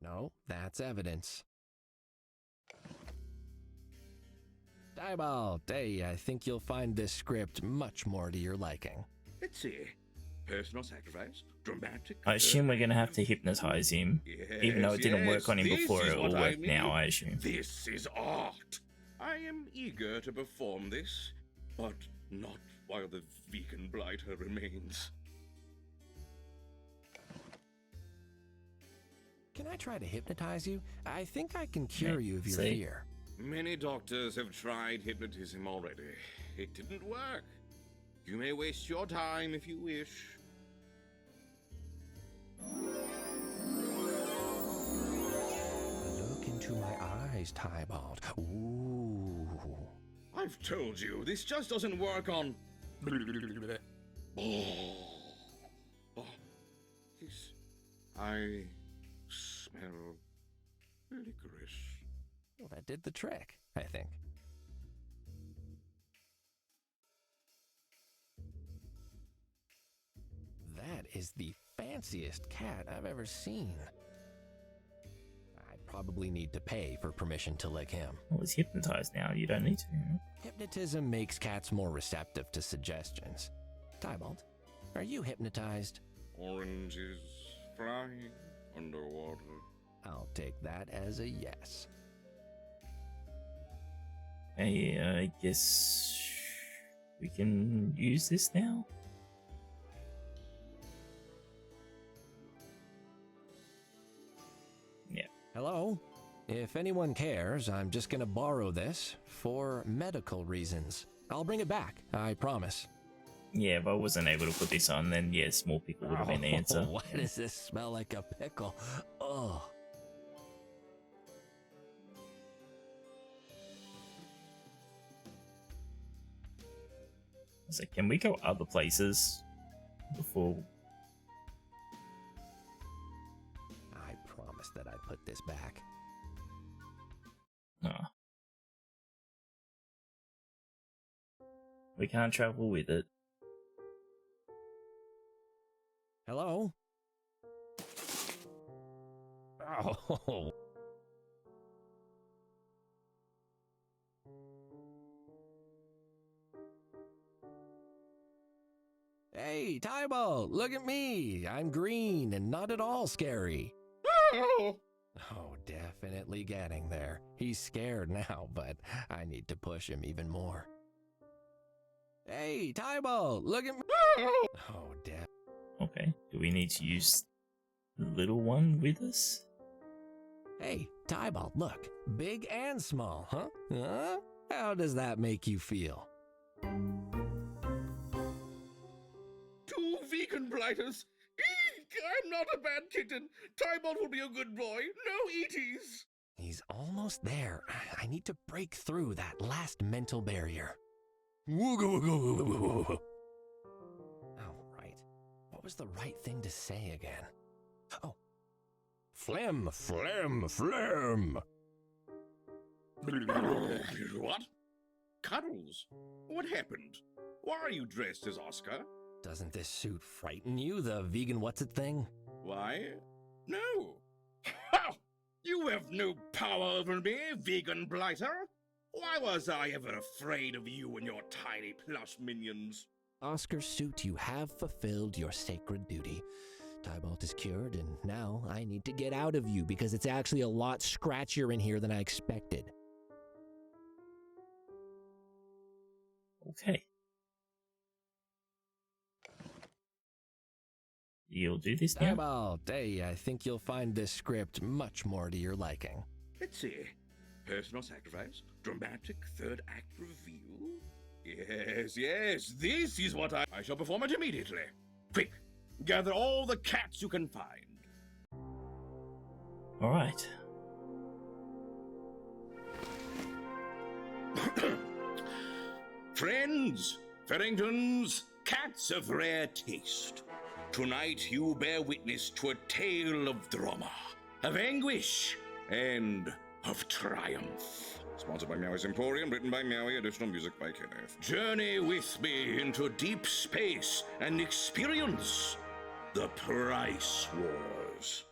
No, that's evidence. Diebold, hey, I think you'll find this script much more to your liking. Let's see. Personal sacrifice, dramatic. I assume we're gonna have to hypnotize him. Yes, Even though it didn't work on him this before, is it will what work mean. now, I assume. This is art. I am eager to perform this, but not while the vegan blighter remains. Can I try to hypnotize you? I think I can cure you of your fear. Many doctors have tried hypnotism already. It didn't work. You may waste your time if you wish. Look into my eyes, Diebold. Ooh. I've told you, this just doesn't work on... Yes. I smell licorice. Well, that did the trick, I think. That is the fanciest cat I've ever seen. I probably need to pay for permission to lick him. Well, he's hypnotized now. You don't need to. Hypnotism makes cats more receptive to suggestions. Diebold, are you hypnotized? Oranges flying underwater. I'll take that as a yes. Hey, I guess we can use this now? Yeah. Hello? If anyone cares, I'm just gonna borrow this for medical reasons. I'll bring it back, I promise. Yeah, if I wasn't able to put this on, then yes, more pickle would have been the answer. Why does this smell like a pickle? Oh. So can we go other places before? I promise that I'd put this back. Oh. We can't travel with it. Hello? Oh. Hey, Diebold, look at me. I'm green and not at all scary. Oh, definitely getting there. He's scared now, but I need to push him even more. Hey, Diebold, look at me. Oh, Okay, do we need to use the little one with us? Hey, Diebold, look. Big and small, huh? Huh? How does that make you feel? Two vegan blighters. Eek! I'm not a bad kitten. Diebold will be a good boy. No eaties. He's almost there. I need to break through that last mental barrier. Oh, right. What was the right thing to say again? Oh. Phlegm, phlegm, phlegm. What? Cuddles? What happened? Why are you dressed as Oscar? Doesn't this suit frighten you, the vegan what's-it thing? Why? No. Ha! You have no power over me, vegan blighter. Why was I ever afraid of you and your tiny plush minions? Oscar suit, you have fulfilled your sacred duty. Diebold is cured, and now I need to get out of you because it's actually a lot scratchier in here than I expected. Okay. You'll do this now? All day, I think you'll find this script much more to your liking. Let's see. Personal sacrifice, dramatic third act reveal. Yes, this is what I shall perform it immediately. Quick, gather all the cats you can find. Alright. Friends, Furringtons, cats of rare taste. Tonight you bear witness to a tale of drama, of anguish, and of triumph. Sponsored by Meow's Emporium, written by Meowie, additional music by Kenneth. Journey with me into deep space and experience the Price Wars.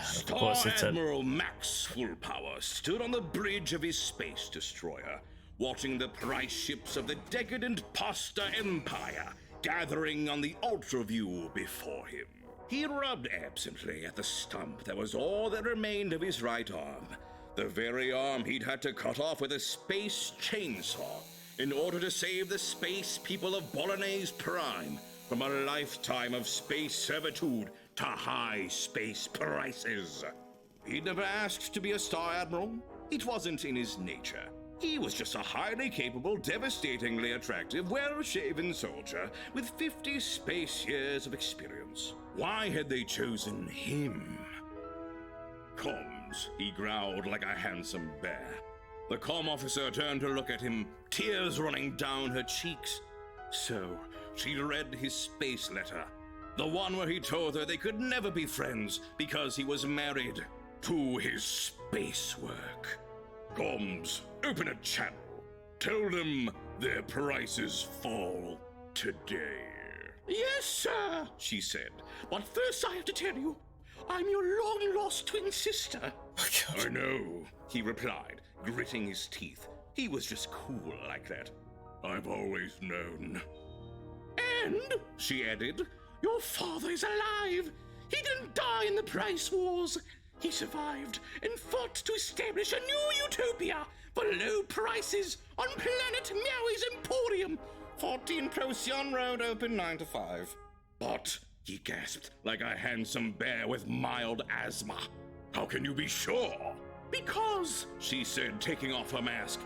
Star Admiral Max Fullpower stood on the bridge of his space destroyer, watching the price ships of the decadent Pasta Empire gathering on the ultraview before him. He rubbed absently at the stump that was all that remained of his right arm, the very arm he'd had to cut off with a space chainsaw in order to save the space people of Bolognese Prime from a lifetime of space servitude to high space prices. He'd never asked to be a Star Admiral. It wasn't in his nature. He was just a highly capable, devastatingly attractive, well-shaven soldier with 50 space years of experience. Why had they chosen him? Comms, he growled like a handsome bear. The comm officer turned to look at him, tears running down her cheeks. So, she read his space letter. The one where he told her they could never be friends because he was married to his space work. Comms, open a channel. Tell them their prices fall today. Yes, sir, she said. But first I have to tell you, I'm your long-lost twin sister. I know, he replied, gritting his teeth. He was just cool like that. I've always known. And, she added, your father is alive. He didn't die in the Price Wars. He survived and fought to establish a new utopia for low prices on planet Meowie's Emporium, 14 Procyon Road, open 9 to 5. But, he gasped like a handsome bear with mild asthma. How can you be sure? Because, she said, taking off her mask,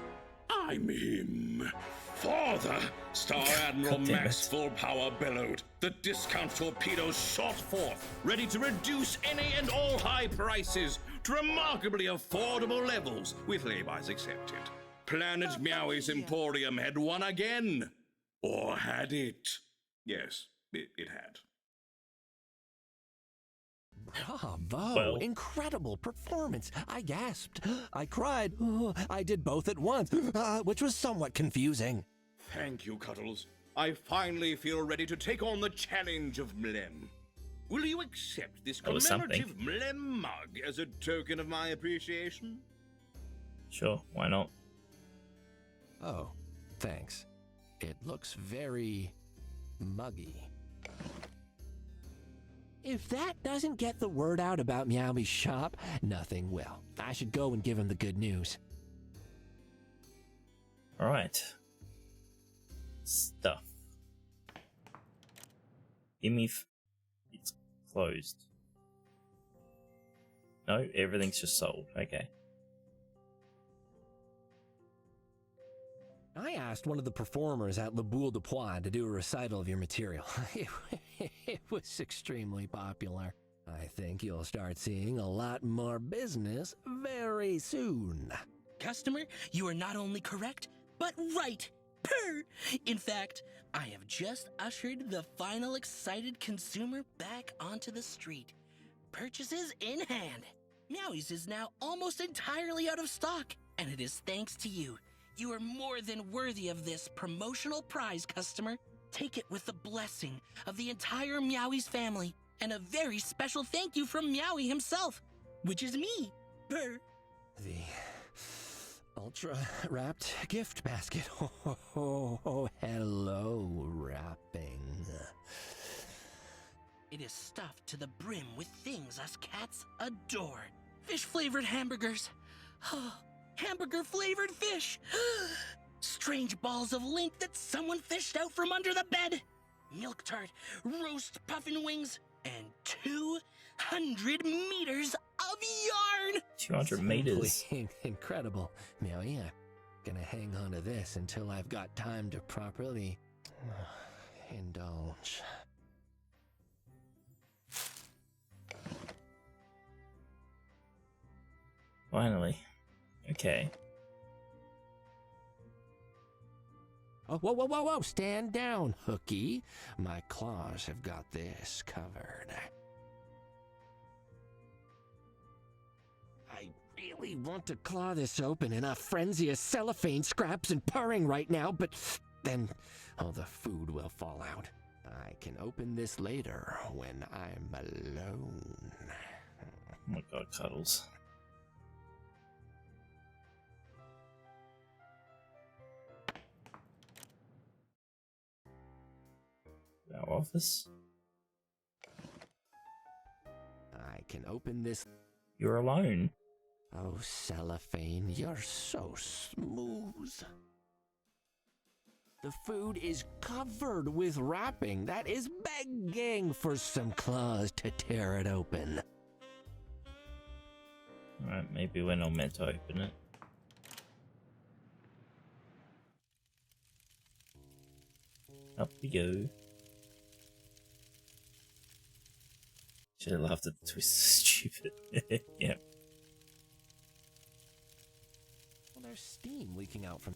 I'm him. Father, Star Admiral Max Fullpower bellowed. The discount torpedoes shot forth, ready to reduce any and all high prices to remarkably affordable levels, with laybys accepted. Planet Meowie's Emporium had won again. Or had it? Yes, it had. Bravo! Incredible performance! I gasped. I cried. I did both at once, which was somewhat confusing. Thank you, Cuddles. I finally feel ready to take on the challenge of Mlem. Will you accept this commemorative Mlem mug as a token of my appreciation? Sure, why not? Oh, thanks. It looks very muggy. If that doesn't get the word out about Meowie's shop, nothing will. I should go and give him the good news. Alright. Stuff. Give me... It's closed. No, everything's just sold. Okay. I asked one of the performers at Le Boule de Poix to do a recital of your material. It was extremely popular. I think you'll start seeing a lot more business very soon. Customer, you are not only correct, but right. Purr! In fact, I have just ushered the final excited consumer back onto the street. Purchases in hand. Meowies is now almost entirely out of stock, and it is thanks to you. You are more than worthy of this promotional prize, customer. Take it with the blessing of the entire Meowies family, and a very special thank you from Meowie himself, which is me. Purr. The ultra-wrapped gift basket. Oh, hello, wrapping. It is stuffed to the brim with things us cats adore. Fish-flavored hamburgers. Hamburger-flavored fish. Strange balls of link that someone fished out from under the bed. milk tart, roast puffin wings, and 200 meters of yarn! 200 meters. Simply incredible. Meow, yeah. Gonna hang on to this until I've got time to properly indulge. Finally. Okay. Oh, whoa, whoa, whoa, whoa! Stand down, Hooky. My claws have got this covered. I really want to claw this open in a frenzy of cellophane scraps and purring right now, but then all the food will fall out. I can open this later when I'm alone. Oh my god, Cuddles. Our office? I can open this. You're alone. Oh, cellophane, you're so smooth. The food is covered with wrapping that is begging for some claws to tear it open. Alright, maybe we're not meant to open it. Up we go. Should have laughed at the twist. Stupid. Yeah. Well, there's steam leaking out from.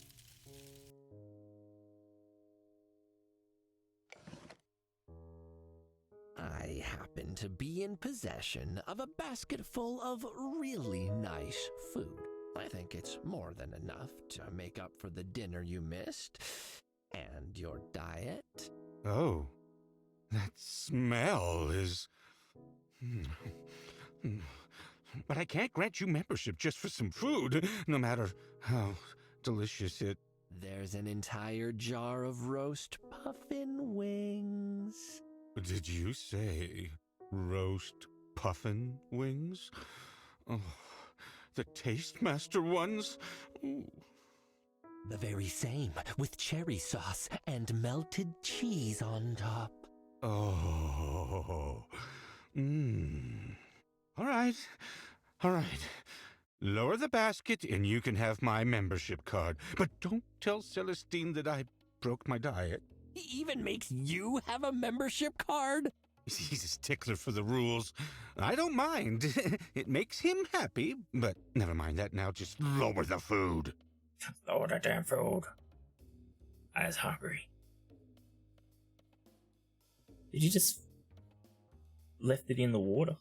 I happen to be in possession of a basket full of really nice food. I think it's more than enough to make up for the dinner you missed and your diet. Oh, that smell is... But I can't grant you membership just for some food, no matter how delicious it... There's an entire jar of roast puffin wings. Did you say roast puffin wings? Oh, the Taste Master ones? Ooh. The very same, with cherry sauce and melted cheese on top. Oh. All right. Lower the basket and you can have my membership card. But don't tell Celestine that I broke my diet. He even makes you have a membership card? He's a stickler for the rules. I don't mind. It makes him happy, but never mind that now. Just lower the food. Lower the damn food. I was hungry. Did you just left it in the water?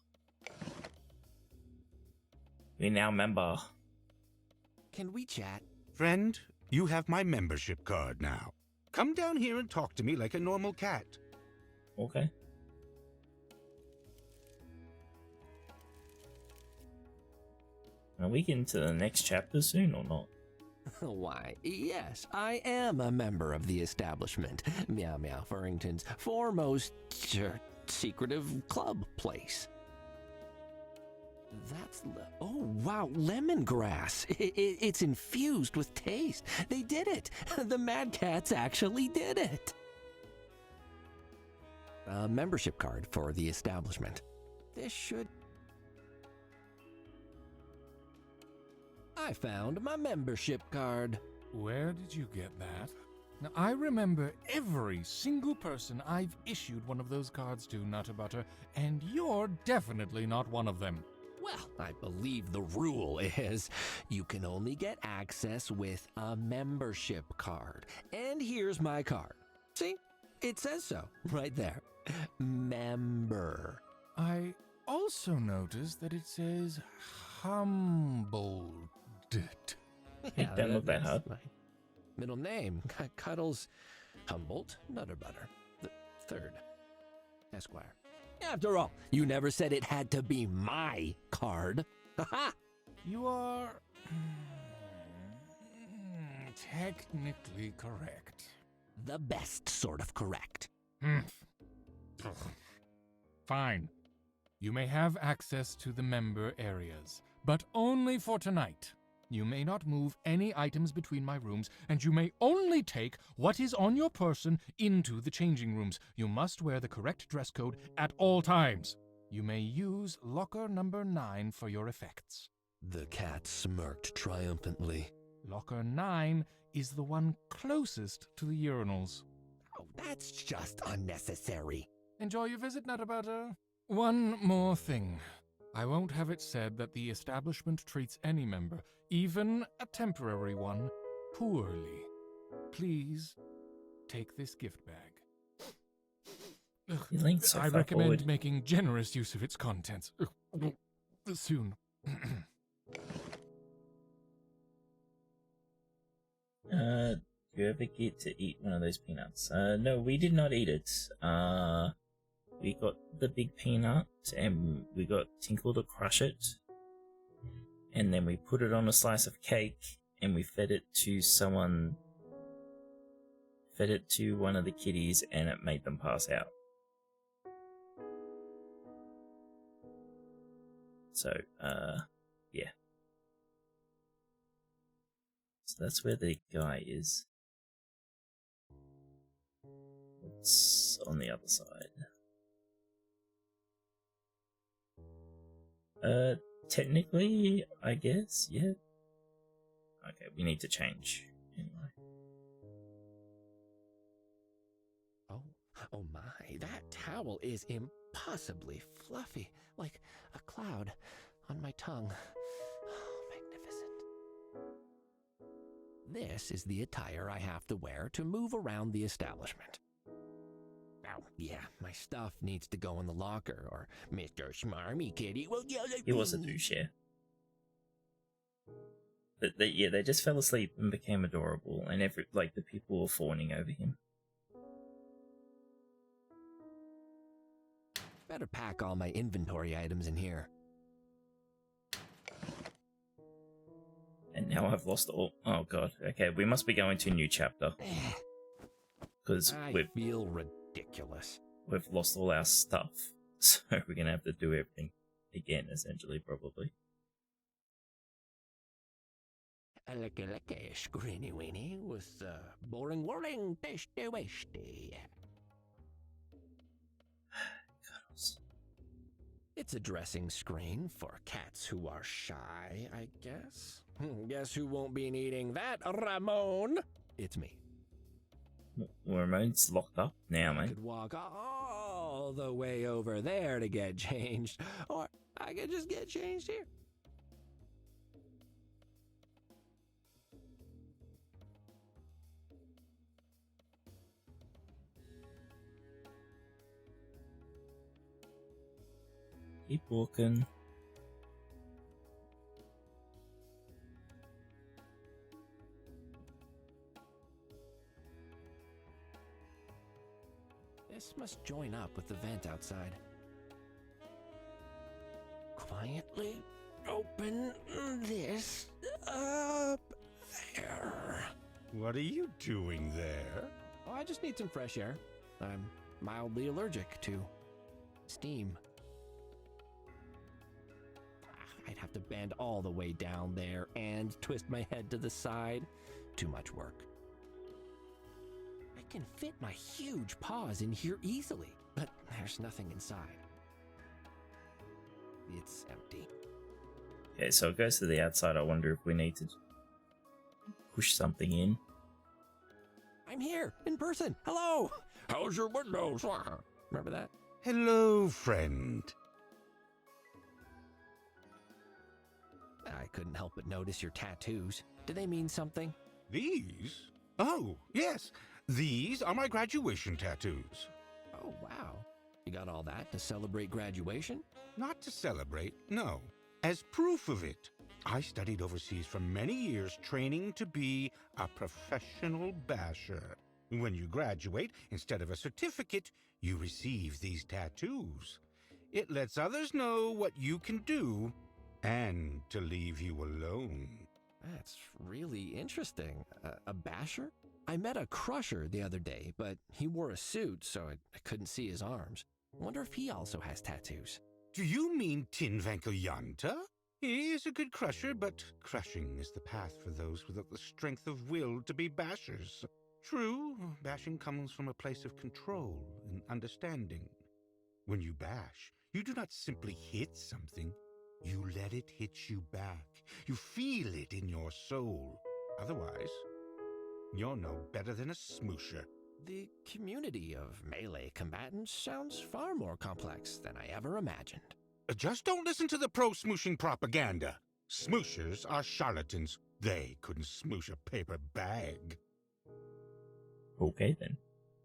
We now member. Can we chat? Friend, you have my membership card now. Come down here and talk to me like a normal cat. Okay. Are we getting to the next chapter soon or not? Why, yes, I am a member of the establishment, Meow Meow Furrington's foremost secretive club place. That's oh wow, lemongrass. It's infused with taste. They did it. The Mad Cats actually did it. A membership card for the establishment. This should. I found my membership card. Where did you get that? Now, I remember every single person I've issued one of those cards to, Nutterbutter, and you're definitely not one of them. Well, I believe the rule is you can only get access with a membership card. And here's my card. See? It says so, right there. Member. I also noticed that it says humbled. It doesn't look that hard. My middle name, Cuddles Nutterbutter, the third Esquire. After all, you never said it had to be my card. Ha! You are technically correct. The best sort of correct. Fine. You may have access to the member areas, but only for tonight. You may not move any items between my rooms, and you may only take what is on your person into the changing rooms. You must wear the correct dress code at all times. You may use locker number 9 for your effects. The cat smirked triumphantly. Locker 9 is the one closest to the urinals. Oh, that's just unnecessary. Enjoy your visit, Nutterbutter. One more thing. I won't have it said that the establishment treats any member, even a temporary one, poorly. Please take this gift bag. You leaned so I far recommend forward. making generous use of its contents. Soon. Do you ever get to eat one of those peanuts? No, we did not eat it. We got the big peanut, and we got Tinkle to crush it, and then we put it on a slice of cake, and we fed it to someone. Fed it to one of the kitties, and it made them pass out. So, yeah. So that's where the guy is. It's on the other side. Technically, I guess, yeah. Okay, we need to change. Anyway. Oh my, that towel is impossibly fluffy, like a cloud on my tongue. Oh, magnificent. This is the attire I have to wear to move around the establishment. Oh, yeah, my stuff needs to go in the locker, or Mr. Smarmy Kitty will yell at me. He was a douche, yeah. But they just fell asleep and became adorable, and the people were fawning over him. Better pack all my inventory items in here. And now I've lost all. Oh god. Okay, we must be going to a new chapter. Because I feel ridiculous. We've lost all our stuff, so we're gonna have to do everything again, essentially, probably. Licky, screeny weeny with boring whirling tasty wasty. Cuddles. It's a dressing screen for cats who are shy, I guess. Guess who won't be needing that, Ramon? It's me. Ramon's locked up now, I mate. could walk all the way over there to get changed, or I could just get changed here. Keep walking. This must join up with the vent outside. Quietly open this up there. What are you doing there? Oh, I just need some fresh air. I'm mildly allergic to steam. I'd have to bend all the way down there and twist my head to the side. Too much work. I can fit my huge paws in here easily, but there's nothing inside. It's empty. Okay, so it goes to the outside. I wonder if we need to push something in. I'm here, in person. Hello! How's your windows? Remember that? Hello, friend. I couldn't help but notice your tattoos. Do they mean something? These? Oh, yes. These are my graduation tattoos. Oh, wow. You got all that to celebrate graduation? Not to celebrate, no. As proof of it. I studied overseas for many years training to be a professional basher. When you graduate, instead of a certificate, you receive these tattoos. It lets others know what you can do and to leave you alone. That's really interesting. A basher? I met a crusher the other day, but he wore a suit, so I couldn't see his arms. Wonder if he also has tattoos. Do you mean Tinvankeljanter? He is a good crusher, but crushing is the path for those without the strength of will to be bashers. True, bashing comes from a place of control and understanding. When you bash, you do not simply hit something. You let it hit you back. You feel it in your soul. Otherwise, you're no better than a smoosher. The community of melee combatants sounds far more complex than I ever imagined. Just don't listen to the pro-smooshing propaganda. Smooshers are charlatans. They couldn't smoosh a paper bag. Okay, then.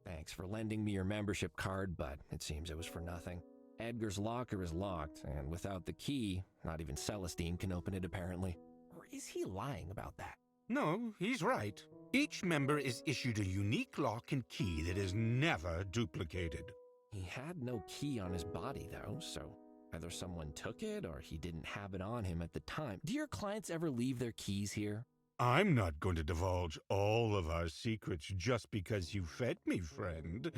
Thanks for lending me your membership card, but it seems it was for nothing. Edgar's locker is locked, and without the key, not even Celestine can open it apparently. Or is he lying about that? No, he's right. Each member is issued a unique lock and key that is never duplicated. He had no key on his body, though, so either someone took it or he didn't have it on him at the time. Do your clients ever leave their keys here? I'm not going to divulge all of our secrets just because you fed me, friend.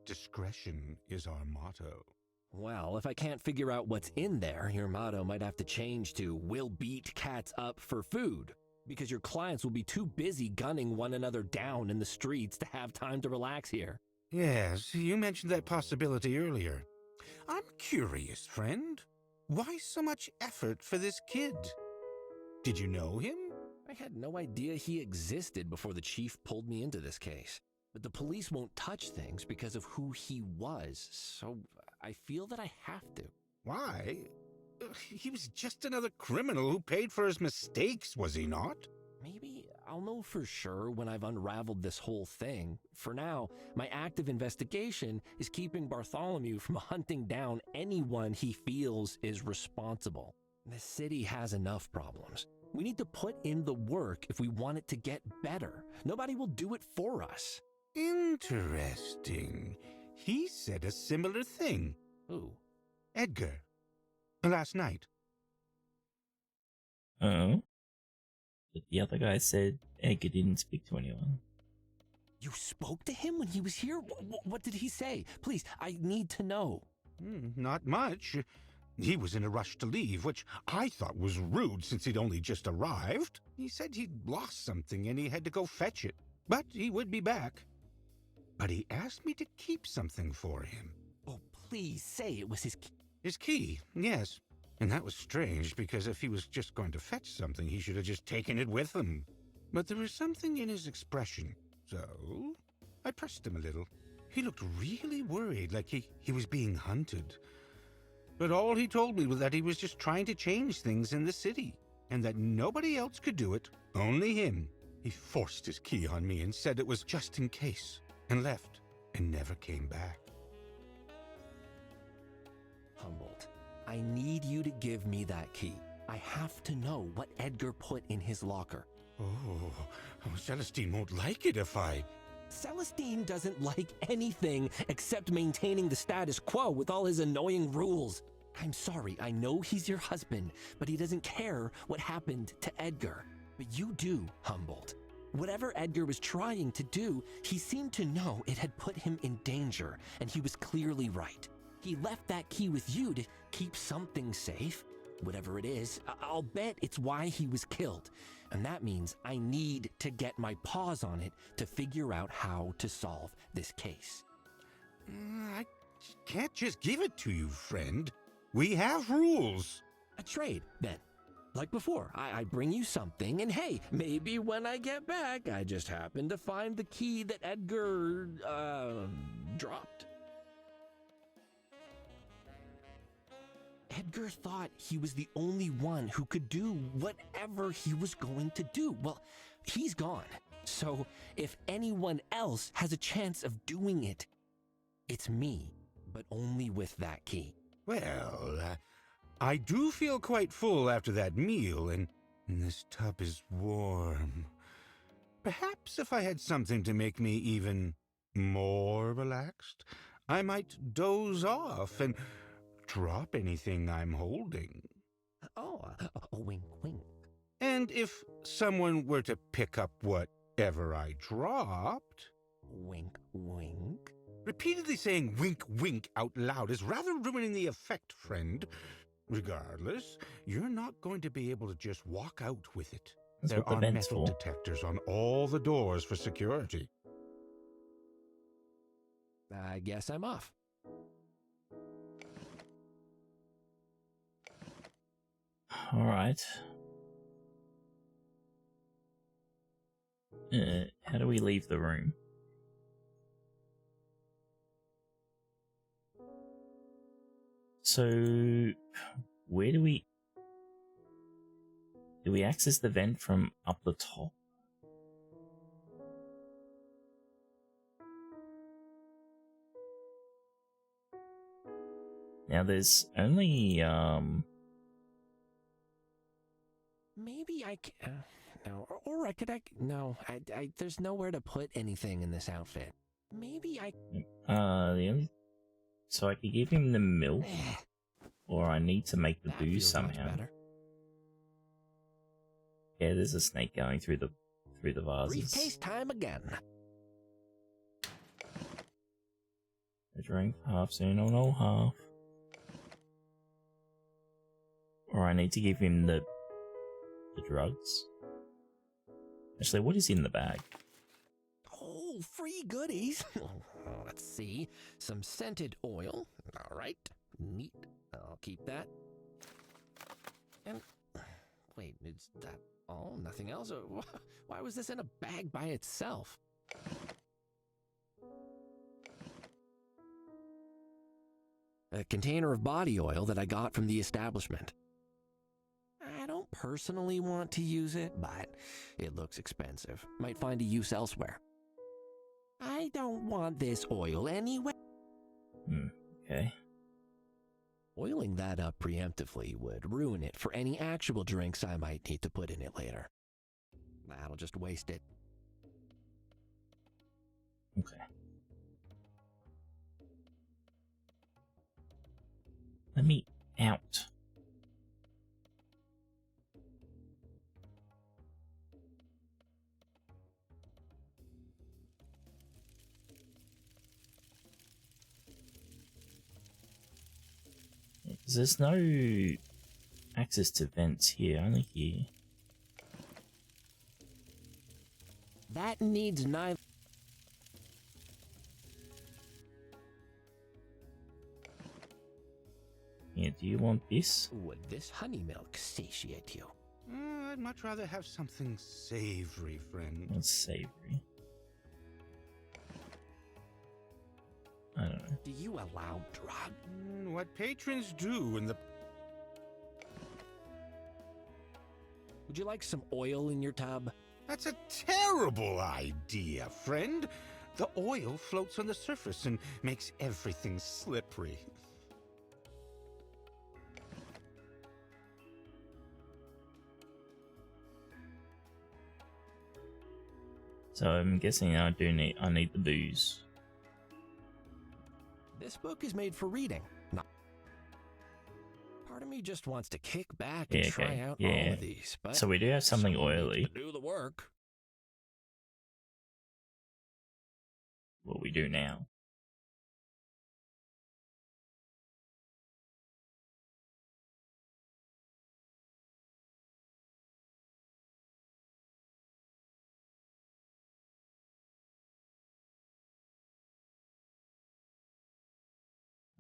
Discretion is our motto. Well, if I can't figure out what's in there, your motto might have to change to "We'll beat cats up for food," because your clients will be too busy gunning one another down in the streets to have time to relax here. Yes, you mentioned that possibility earlier. I'm curious, friend. Why so much effort for this kid? Did you know him? I had no idea he existed before the chief pulled me into this case. But the police won't touch things because of who he was, so I feel that I have to. Why? He was just another criminal who paid for his mistakes, was he not? Maybe I'll know for sure when I've unraveled this whole thing. For now, my active investigation is keeping Bartholomew from hunting down anyone he feels is responsible. The city has enough problems. We need to put in the work if we want it to get better. Nobody will do it for us. Interesting. He said a similar thing. Who? Edgar. Last night. Oh? But the other guy said Edgar didn't speak to anyone. You spoke to him when he was here? What did he say? Please, I need to know. Not much. He was in a rush to leave, which I thought was rude since he'd only just arrived. He said he'd lost something and he had to go fetch it, but he would be back. But he asked me to keep something for him. Oh, please say it was his key. His key, yes. And that was strange, because if he was just going to fetch something, he should have just taken it with him. But there was something in his expression, so I pressed him a little. He looked really worried, like he was being hunted. But all he told me was that he was just trying to change things in the city, and that nobody else could do it, only him. He forced his key on me and said it was just in case, and left, and never came back. Humboldt, I need you to give me that key. I have to know what Edgar put in his locker. Oh, Celestine won't like it if I... Celestine doesn't like anything except maintaining the status quo with all his annoying rules. I'm sorry, I know he's your husband, but he doesn't care what happened to Edgar. But you do, Humboldt. Whatever Edgar was trying to do, he seemed to know it had put him in danger, and he was clearly right. He left that key with you to keep something safe. Whatever it is, I'll bet it's why he was killed. And that means I need to get my paws on it to figure out how to solve this case. I can't just give it to you, friend. We have rules. A trade, then. Like before, I bring you something, and hey, maybe when I get back, I just happen to find the key that Edgar, dropped. Edgar thought he was the only one who could do whatever he was going to do. Well, he's gone. So if anyone else has a chance of doing it, it's me, but only with that key. Well, I do feel quite full after that meal, and this tub is warm. Perhaps if I had something to make me even more relaxed, I might doze off and drop anything I'm holding. Oh, wink, wink. And if someone were to pick up whatever I dropped... Wink, wink. Repeatedly saying wink, wink out loud is rather ruining the effect, friend. Regardless, you're not going to be able to just walk out with it. That's There what the are vent's metal for. detectors on all the doors for security. I guess I'm off. Alright. How do we leave the room? So, where do we access the vent from up the top? Now there's only Maybe I can. No, or I could. No, there's nowhere to put anything in this outfit. Maybe I. the only, so I could give him the milk, or I need to make the That booze feels much somehow. better. Yeah, there's a snake going through the vases. Briefcase time again. A drink, half soon or no half. Or I need to give him the drugs. Actually, what is in the bag? Oh, free goodies. Let's see. Some scented oil. All right. Neat. I'll keep that. And wait, is that all? Nothing else? Why was this in a bag by itself? A container of body oil that I got from the establishment. I don't personally want to use it, but it looks expensive. Might find a use elsewhere. I don't want this oil anyway. Okay. Oiling that up preemptively would ruin it for any actual drinks I might need to put in it later. That'll just waste it. Okay. Let me out. There's no access to vents here, only here. That needs neither. Yeah, do you want this? Would this honey milk satiate you? I'd much rather have something savory, friend. What's savory? I don't know. Do you allow drugs? What patrons do in the... Would you like some oil in your tub? That's a terrible idea, friend. The oil floats on the surface and makes everything slippery. So I'm guessing I need the booze. This book is made for reading. Not. Part of me just wants to kick back Yeah, and try okay. out Yeah. all of these. But So we do have something someone needs oily. to do the work. What we do now.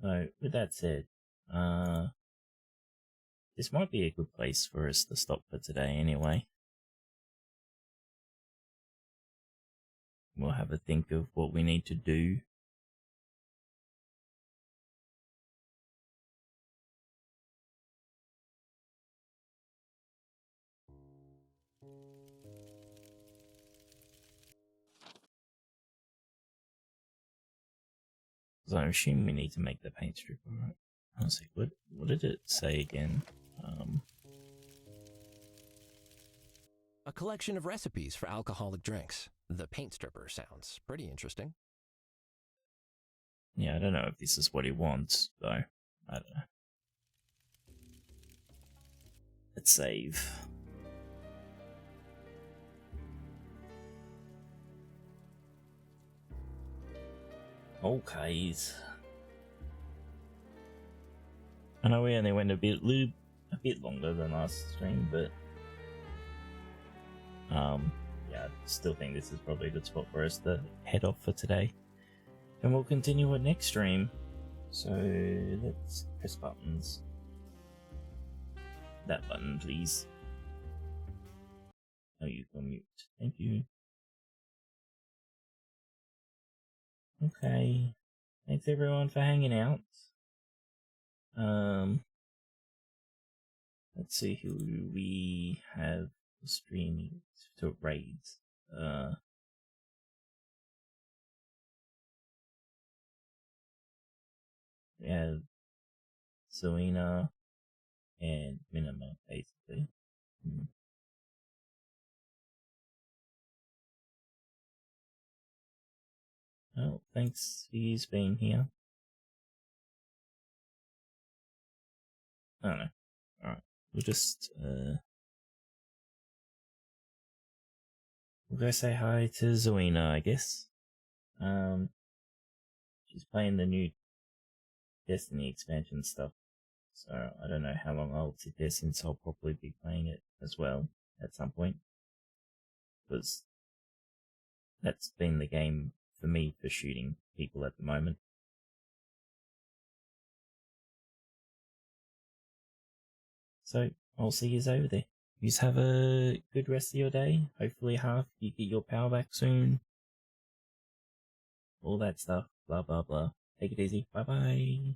So, with that said, this might be a good place for us to stop for today anyway. We'll have a think of what we need to do. So I assume we need to make the paint strip, alright? Honestly, what did it say again? A collection of recipes for alcoholic drinks. The paint stripper sounds pretty interesting. Yeah, I don't know if this is what he wants, though. I don't know. Let's save. Okay. I know we only went a bit longer than last stream, but yeah, I still think this is probably a good spot for us to head off for today. And we'll continue at next stream. So let's press buttons. That button, please. Oh, you can mute. Thank you. Okay. Thanks everyone for hanging out. Let's see who we have streaming to raids. We have Selena and Minima, basically. Oh, thanks for you being here. I don't know. Alright, we'll just, we'll go say hi to Zoena, I guess. She's playing the new Destiny expansion stuff, so I don't know how long I'll sit there since I'll probably be playing it as well at some point, because that's been the game for me for shooting people at the moment. So I'll see yous over there. Yous have a good rest of your day. Hopefully you get your power back soon. All that stuff. Blah blah blah. Take it easy. Bye bye.